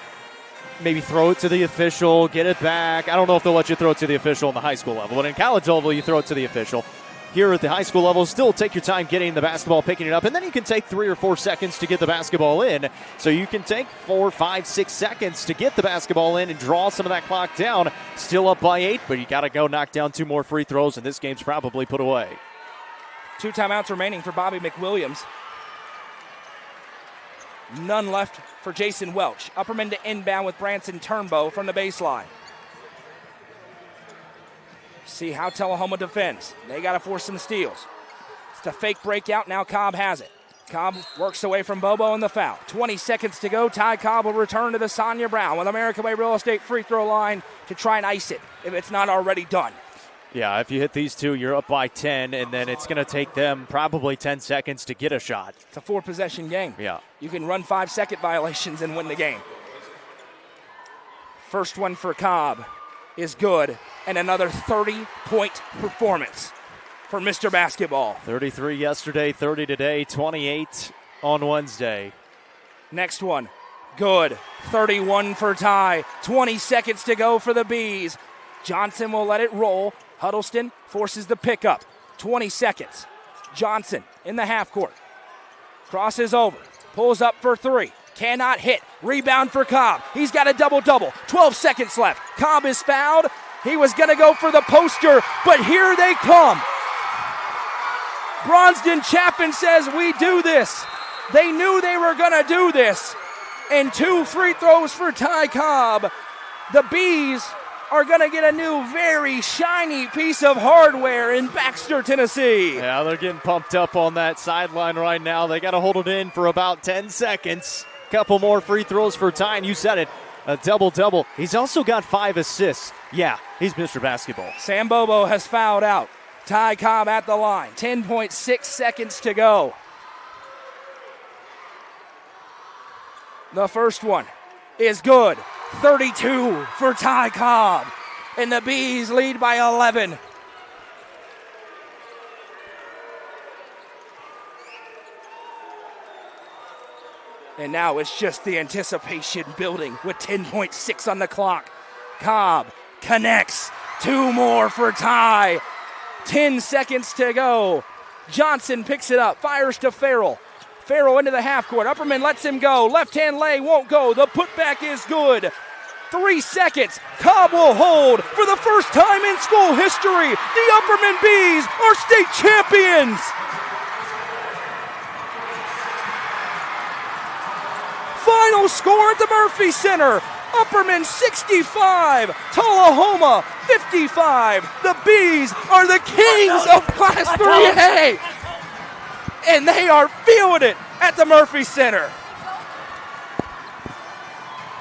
maybe throw it to the official, get it back. I don't know if they'll let you throw it to the official in the high school level, but in college level, you throw it to the official. Here at the high school level, still take your time getting the basketball, picking it up, and then you can take 3 or 4 seconds to get the basketball in. So you can take 4, 5, 6 seconds to get the basketball in and draw some of that clock down. Still up by 8, but you got to go knock down 2 more free throws, and this game's probably put away. 2 timeouts remaining for Bobby McWilliams. None left for Jason Welch. Upperman to inbound with Branson Turnbow from the baseline. See how Tullahoma defends. They got to force some steals. It's the fake breakout. Now Cobb has it. Cobb works away from Bobo in the foul. 20 seconds to go. Ty Cobb will return to the Sonia Brown with American Way Real Estate free throw line to try and ice it if it's not already done. Yeah, if you hit these 2, you're up by 10, and then it's going to take them probably 10 seconds to get a shot. It's a 4-possession game. Yeah. You can run 5-second violations and win the game. First one for Cobb is good, and another 30-point performance for Mr. Basketball. 33 yesterday, 30 today, 28 on Wednesday. Next one, good. 31 for Ty. 20 seconds to go for the Bees. Johnson will let it roll. Huddleston forces the pickup. 20 seconds. Johnson in the half court. Crosses over. Pulls up for 3. Cannot hit. Rebound for Cobb. He's got a double-double. 12 seconds left. Cobb is fouled. He was going to go for the poster, but here they come. Bronston Chaffin says, we do this. They knew they were going to do this. And 2 free throws for Ty Cobb. The Bees are going to get a new, very shiny piece of hardware in Baxter, Tennessee. Yeah, they're getting pumped up on that sideline right now. They got to hold it in for about 10 seconds. Couple more free throws for Ty, and you said it, a double-double. He's also got 5 assists. Yeah, he's Mr. Basketball. Sam Bobo has fouled out. Ty Cobb at the line. 10.6 seconds to go. The first one is good. 32 for Ty Cobb. And the Bees lead by 11. And now it's just the anticipation building with 10.6 on the clock. Cobb connects. 2 more for Ty. 10 seconds to go. Johnson picks it up, fires to Farrell. Farrell into the half court. Upperman lets him go. Left-hand lay won't go. The putback is good. 3 seconds. Cobb will hold for the first time in school history. The Upperman Bees are state champions. Final score at the Murphy Center. Upperman 65, Tullahoma 55. The Bees are the kings of Class 3A. And they are feeling it at the Murphy Center.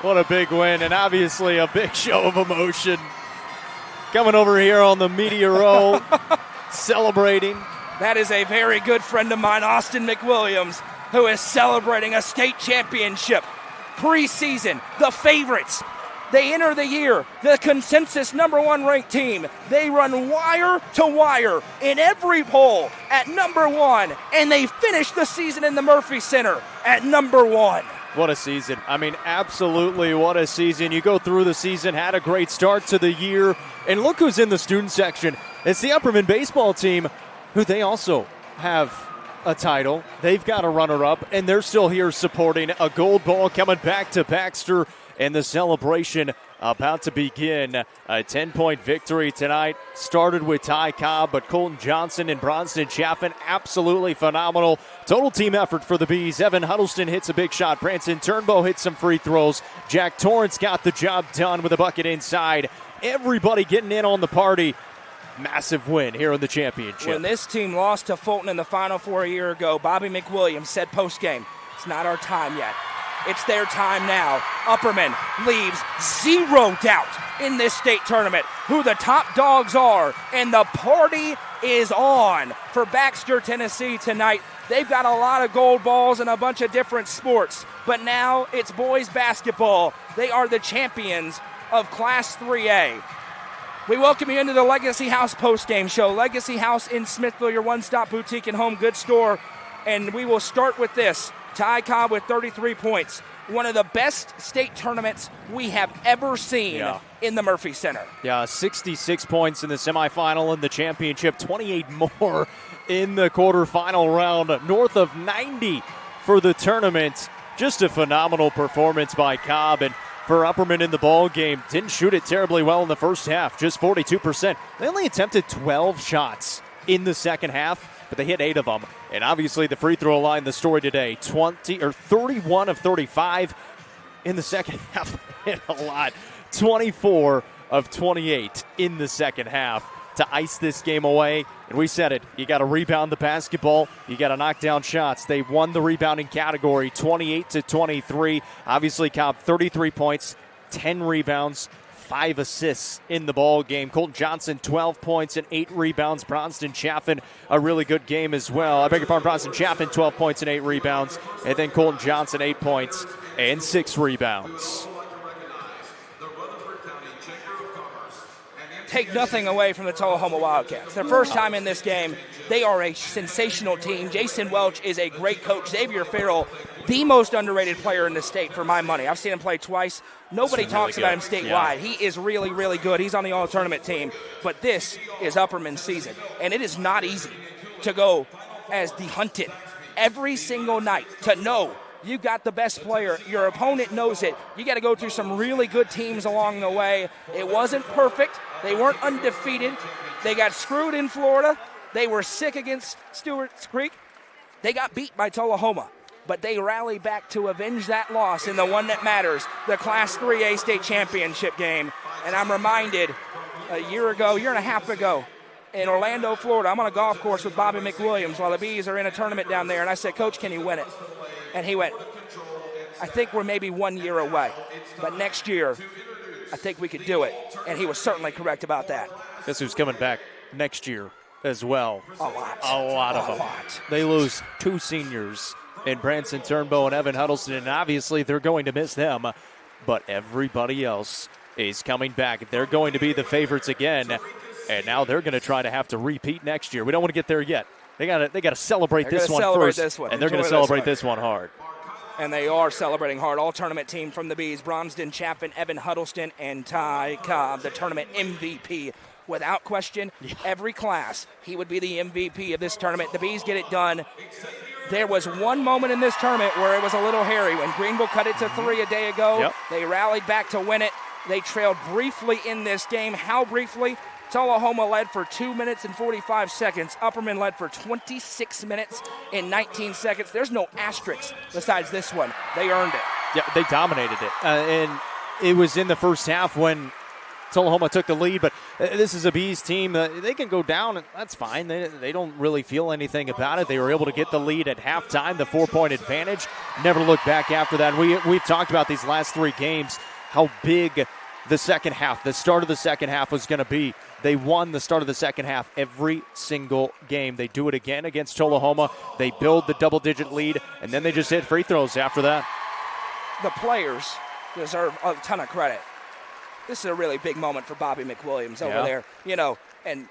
What a big win, and obviously a big show of emotion. Coming over here on the media row, celebrating. That is a very good friend of mine, Austin McWilliams, who is celebrating a state championship. Preseason, the favorites. They enter the year, the consensus #1 ranked team. They run wire to wire in every poll at #1, and they finish the season in the Murphy Center at #1. What a season. I mean, absolutely what a season. You go through the season, had a great start to the year, and look who's in the student section. It's the Upperman baseball team, who they also have a title. They've got a runner-up, and they're still here supporting a gold ball coming back to Baxter and the celebration about to begin. A 10-point victory tonight. Started with Ty Cobb, but Colton Johnson and Bronston Chaffin absolutely phenomenal. Total team effort for the Bees. Evan Huddleston hits a big shot. Branson Turnbow hits some free throws. Jack Torrance got the job done with a bucket inside. Everybody getting in on the party. Massive win here in the championship. When this team lost to Fulton in the Final Four a year ago, Bobby McWilliams said postgame, it's not our time yet. It's their time now. Upperman leaves zero doubt in this state tournament who the top dogs are, and the party is on for Baxter, Tennessee tonight. They've got a lot of gold balls in a bunch of different sports, but now it's boys basketball. They are the champions of Class 3A. We welcome you into the Legacy House postgame show. Legacy House in Smithville, your one-stop boutique and home goods store. And we will start with this. Ty Cobb with 33 points. One of the best state tournaments we have ever seen in the Murphy Center. Yeah, 66 points in the semifinal and the championship, 28 more in the quarterfinal round, north of 90 for the tournament. Just a phenomenal performance by Cobb. And for Upperman in the ball game, didn't shoot it terribly well in the first half, just 42%. They only attempted 12 shots in the second half, but they hit 8 of them. And obviously the free throw line, the story today, 31 of 35 in the second half. Hit a lot. 24 of 28 in the second half to ice this game away. And we said it, you got to rebound the basketball, you got to knock down shots. They won the rebounding category 28-23. Obviously Cobb 33 points, 10 rebounds, 5 assists in the ball game. Colton Johnson 12 points and 8 rebounds. Bronston Chaffin a really good game as well. I beg your pardon, Bronston Chaffin 12 points and 8 rebounds. And then Colton Johnson 8 points and 6 rebounds. Take nothing away from the Tullahoma Wildcats. Their first time in this game, they are a sensational team. Jason Welch is a great coach. Xavier Farrell, the most underrated player in the state for my money. I've seen him play twice. Nobody talks about him statewide. He is really, really good. He's on the all-tournament team. But this is Upperman's season, and it is not easy to go as the hunted every single night, to know you got the best player. Your opponent knows it. You got to go through some really good teams along the way. It wasn't perfect. They weren't undefeated. They got screwed in Florida. They were sick against Stewart's Creek. They got beat by Tullahoma. But they rallied back to avenge that loss in the one that matters, the Class 3A state championship game. And I'm reminded a year and a half ago, in Orlando, Florida, I'm on a golf course with Bobby McWilliams while the Bees are in a tournament down there. And I said, Coach, can you win it? And he went, I think we're maybe 1 year away. But next year, I think we could do it. And he was certainly correct about that. Guess who's coming back next year as well? A lot. A lot of them. They lose 2 seniors in Branson Turnbow and Evan Huddleston, and obviously they're going to miss them. But everybody else is coming back. They're going to be the favorites again. And now they're going to try to have to repeat next year. We don't want to get there yet. They got to celebrate this one first, and they're going to celebrate this one hard. And they are celebrating hard. All-tournament team from the Bees, Bronston Chaffin, Evan Huddleston, and Ty Cobb, the tournament MVP. Without question, every class, he would be the MVP of this tournament. The Bees get it done. There was one moment in this tournament where it was a little hairy. When Greenville cut it to 3 a day ago, they rallied back to win it. They trailed briefly in this game. How briefly? Tullahoma led for 2 minutes and 45 seconds. Upperman led for 26 minutes and 19 seconds. There's no asterisks besides this one. They earned it. Yeah, they dominated it. And it was in the first half when Tullahoma took the lead, but this is a Bees team. They can go down, and that's fine. They don't really feel anything about it. They were able to get the lead at halftime, the 4-point advantage. Never looked back after that. We've talked about these last 3 games, how big the second half, the start of the second half was going to be. They won the start of the second half every single game. They do it again against Tullahoma. They build the double-digit lead, and then they just hit free throws after that. The players deserve a ton of credit. This is a really big moment for Bobby McWilliams over there. You know, and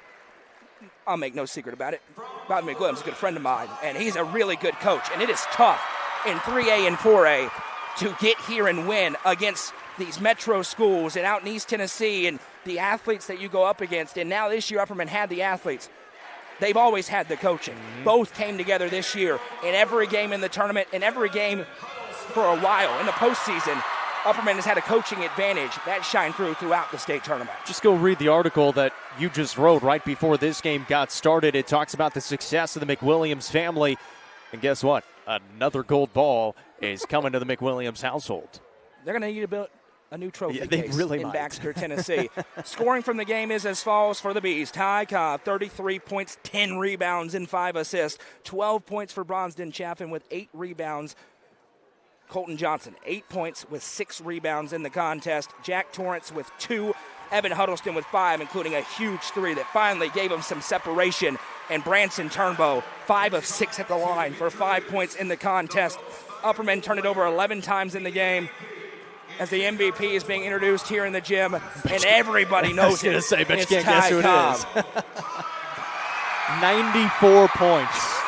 I'll make no secret about it. Bobby McWilliams is a good friend of mine, and he's a really good coach. And it is tough in 3A and 4A to get here and win against these metro schools and out in East Tennessee and the athletes that you go up against. And now this year, Upperman had the athletes. They've always had the coaching. Both came together this year in every game in the tournament, in every game for a while in the postseason. Upperman has had a coaching advantage that shined throughout the state tournament. Just go read the article that you just wrote right before this game got started. It talks about the success of the McWilliams family. And guess what? Another gold ball is coming to the McWilliams household. They're going to need to build a new trophy case really in might. Baxter, Tennessee. Scoring from the game is as follows for the Bees. Ty Cobb, 33 points, 10 rebounds, and 5 assists. 12 points for Bronsden Chaffin with 8 rebounds. Colton Johnson, 8 points with 6 rebounds in the contest. Jack Torrance with 2. Evan Huddleston with 5, including a huge 3 that finally gave him some separation. And Branson Turnbow, 5 of 6 at the line for 5 points in the contest. Upperman turned it over 11 times in the game. As the MVP is being introduced here in the gym, and everybody knows it. Bet you it's can't guess who it Cobb. is. 94 points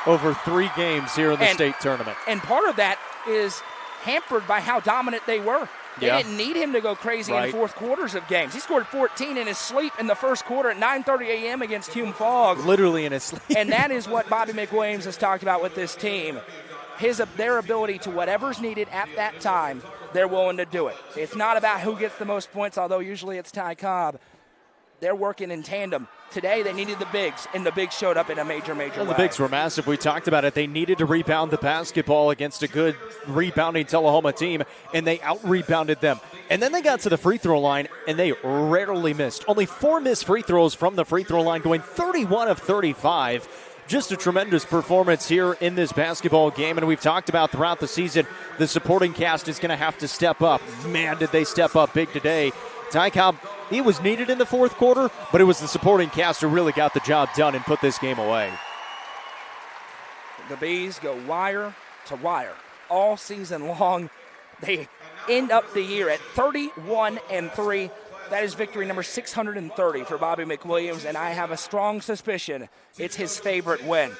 over 3 games here in the state tournament. And part of that is hampered by how dominant they were. They didn't need him to go crazy in fourth quarters of games. He scored 14 in his sleep in the first quarter at 9:30 a.m. against Hume Fogg. Literally in his sleep. And that is what Bobby McWilliams has talked about with this team. Their ability to whatever's needed at that time, they're willing to do it. It's not about who gets the most points, although usually it's Ty Cobb. They're working in tandem. Today they needed the bigs, and the bigs showed up in a major way. The bigs were massive. We talked about it. They needed to rebound the basketball against a good rebounding Tullahoma team, and they out-rebounded them. And then they got to the free throw line, and they rarely missed. Only 4 missed free throws from the free throw line, going 31 of 35. Just a tremendous performance here in this basketball game, and we've talked about throughout the season, the supporting cast is going to have to step up. Man, did they step up big today. Ty Cobb, he was needed in the fourth quarter, but it was the supporting cast who really got the job done and put this game away. The Bees go wire to wire all season long. They end up the year at 31-3. That is victory number 630 for Bobby McWilliams, and I have a strong suspicion it's his favorite win.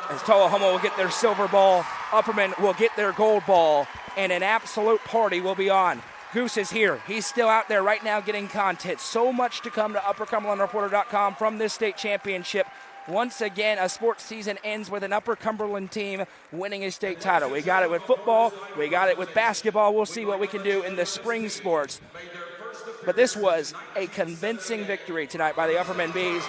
As Tullahoma will get their silver ball, Upperman will get their gold ball, and an absolute party will be on. Goose is here. He's still out there right now getting content. So much to come to UpperCumberlandReporter.com from this state championship. Once again, a sports season ends with an Upper Cumberland team winning a state title. We got it with football. We got it with basketball. We'll see what we can do in the spring sports. But this was a convincing victory tonight by the Upperman Bees.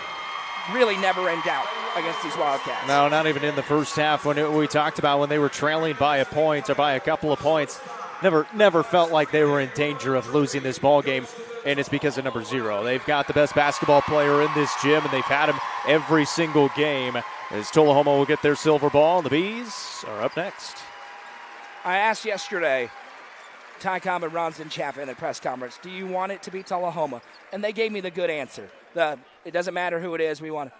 Really never in doubt against these Wildcats. No, not even in the first half. When we talked about when they were trailing by a point or by a couple of points, never felt like they were in danger of losing this ball game, and it's because of number 0. They've got the best basketball player in this gym, and they've had him every single game. As Tullahoma will get their silver ball, and the Bees are up next. I asked yesterday, Ty Cobb and Bronsden Chaffin in the press conference, do you want it to be Tullahoma? And they gave me the good answer. It doesn't matter who it is, we want it.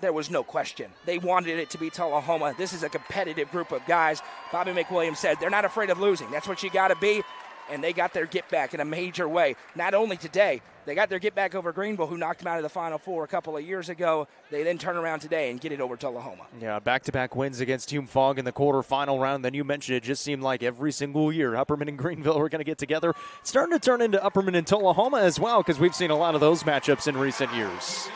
There was no question. They wanted it to be Tullahoma. This is a competitive group of guys. Bobby McWilliams said they're not afraid of losing. That's what you got to be. And they got their get back in a major way. Not only today, they got their get back over Greenville, who knocked them out of the Final Four a couple of years ago. They then turn around today and get it over Tullahoma. Yeah, back-to-back wins against Hume Fogg in the quarterfinal round. Then you mentioned it just seemed like every single year Upperman and Greenville were going to get together. It's starting to turn into Upperman and Tullahoma as well, because we've seen a lot of those matchups in recent years.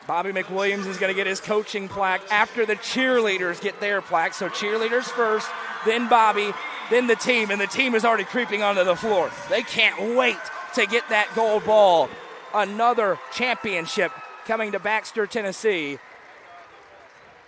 Bobby McWilliams is going to get his coaching plaque after the cheerleaders get their plaque. So cheerleaders first, then Bobby, then the team, and the team is already creeping onto the floor. They can't wait to get that gold ball. Another championship coming to Baxter, Tennessee.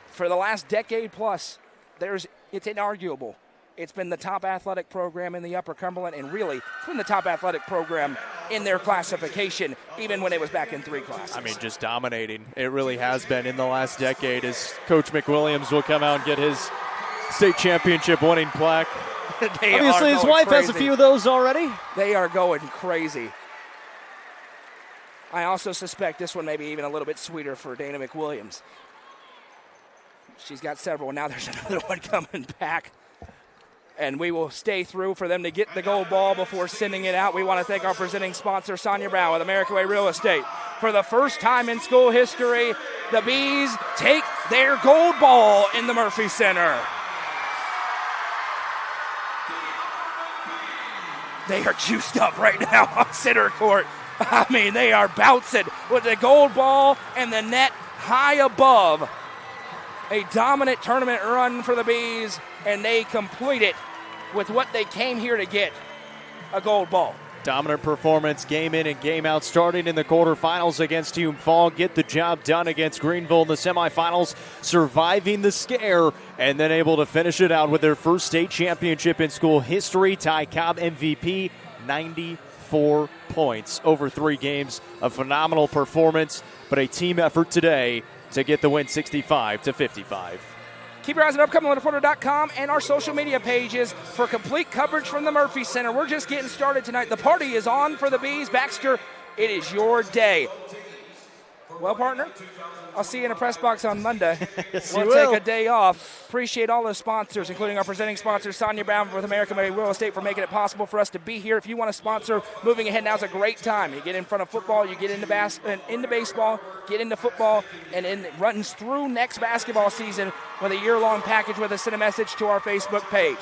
For the last decade plus, it's inarguable. It's been the top athletic program in the Upper Cumberland, and really, it's been the top athletic program in their classification, even when it was back in 3 classes. I mean, just dominating. It really has been in the last decade, as Coach McWilliams will come out and get his state championship winning plaque. Obviously, his wife has a few of those already. They are going crazy. I also suspect this one may be even a little bit sweeter for Dana McWilliams. She's got several. Now there's another one coming back. And we will stay through for them to get the gold ball before sending it out. We want to thank our presenting sponsor, Sonia Brown with American Way Real Estate. For the first time in school history, the Bees take their gold ball in the Murphy Center. They are juiced up right now on center court. I mean, they are bouncing with the gold ball and the net high above. A dominant tournament run for the Bees, and they complete it with what they came here to get, a gold ball. Dominant performance game in and game out, starting in the quarterfinals against Hume Fall. Get the job done against Greenville in the semifinals, surviving the scare, and then able to finish it out with their first state championship in school history. Ty Cobb MVP, 94 points over 3 games. A phenomenal performance, but a team effort today to get the win 65-55. Keep your eyes on UpCumberlandReporter.com and our social media pages for complete coverage from the Murphy Center. We're just getting started tonight. The party is on for the Bees. Baxter, it is your day. Well, partner, I'll see you in a press box on Monday. Yes, we'll take a day off. Appreciate all the sponsors, including our presenting sponsor, Sonia Brown with American Made Real Estate, for making it possible for us to be here. If you want to sponsor moving ahead, now's a great time. You get in front of football, you get into baseball, get into football, and it runs through next basketball season with a year-long package with a send a message to our Facebook page.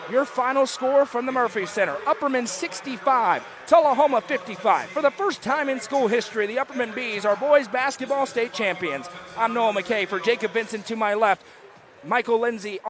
Your final score from the Murphy Center: Upperman 65, Tullahoma 55. For the first time in school history, the Upperman Bees are boys basketball state champions. I'm Noah McKay. For Jacob Vincent to my left, Michael Lindsay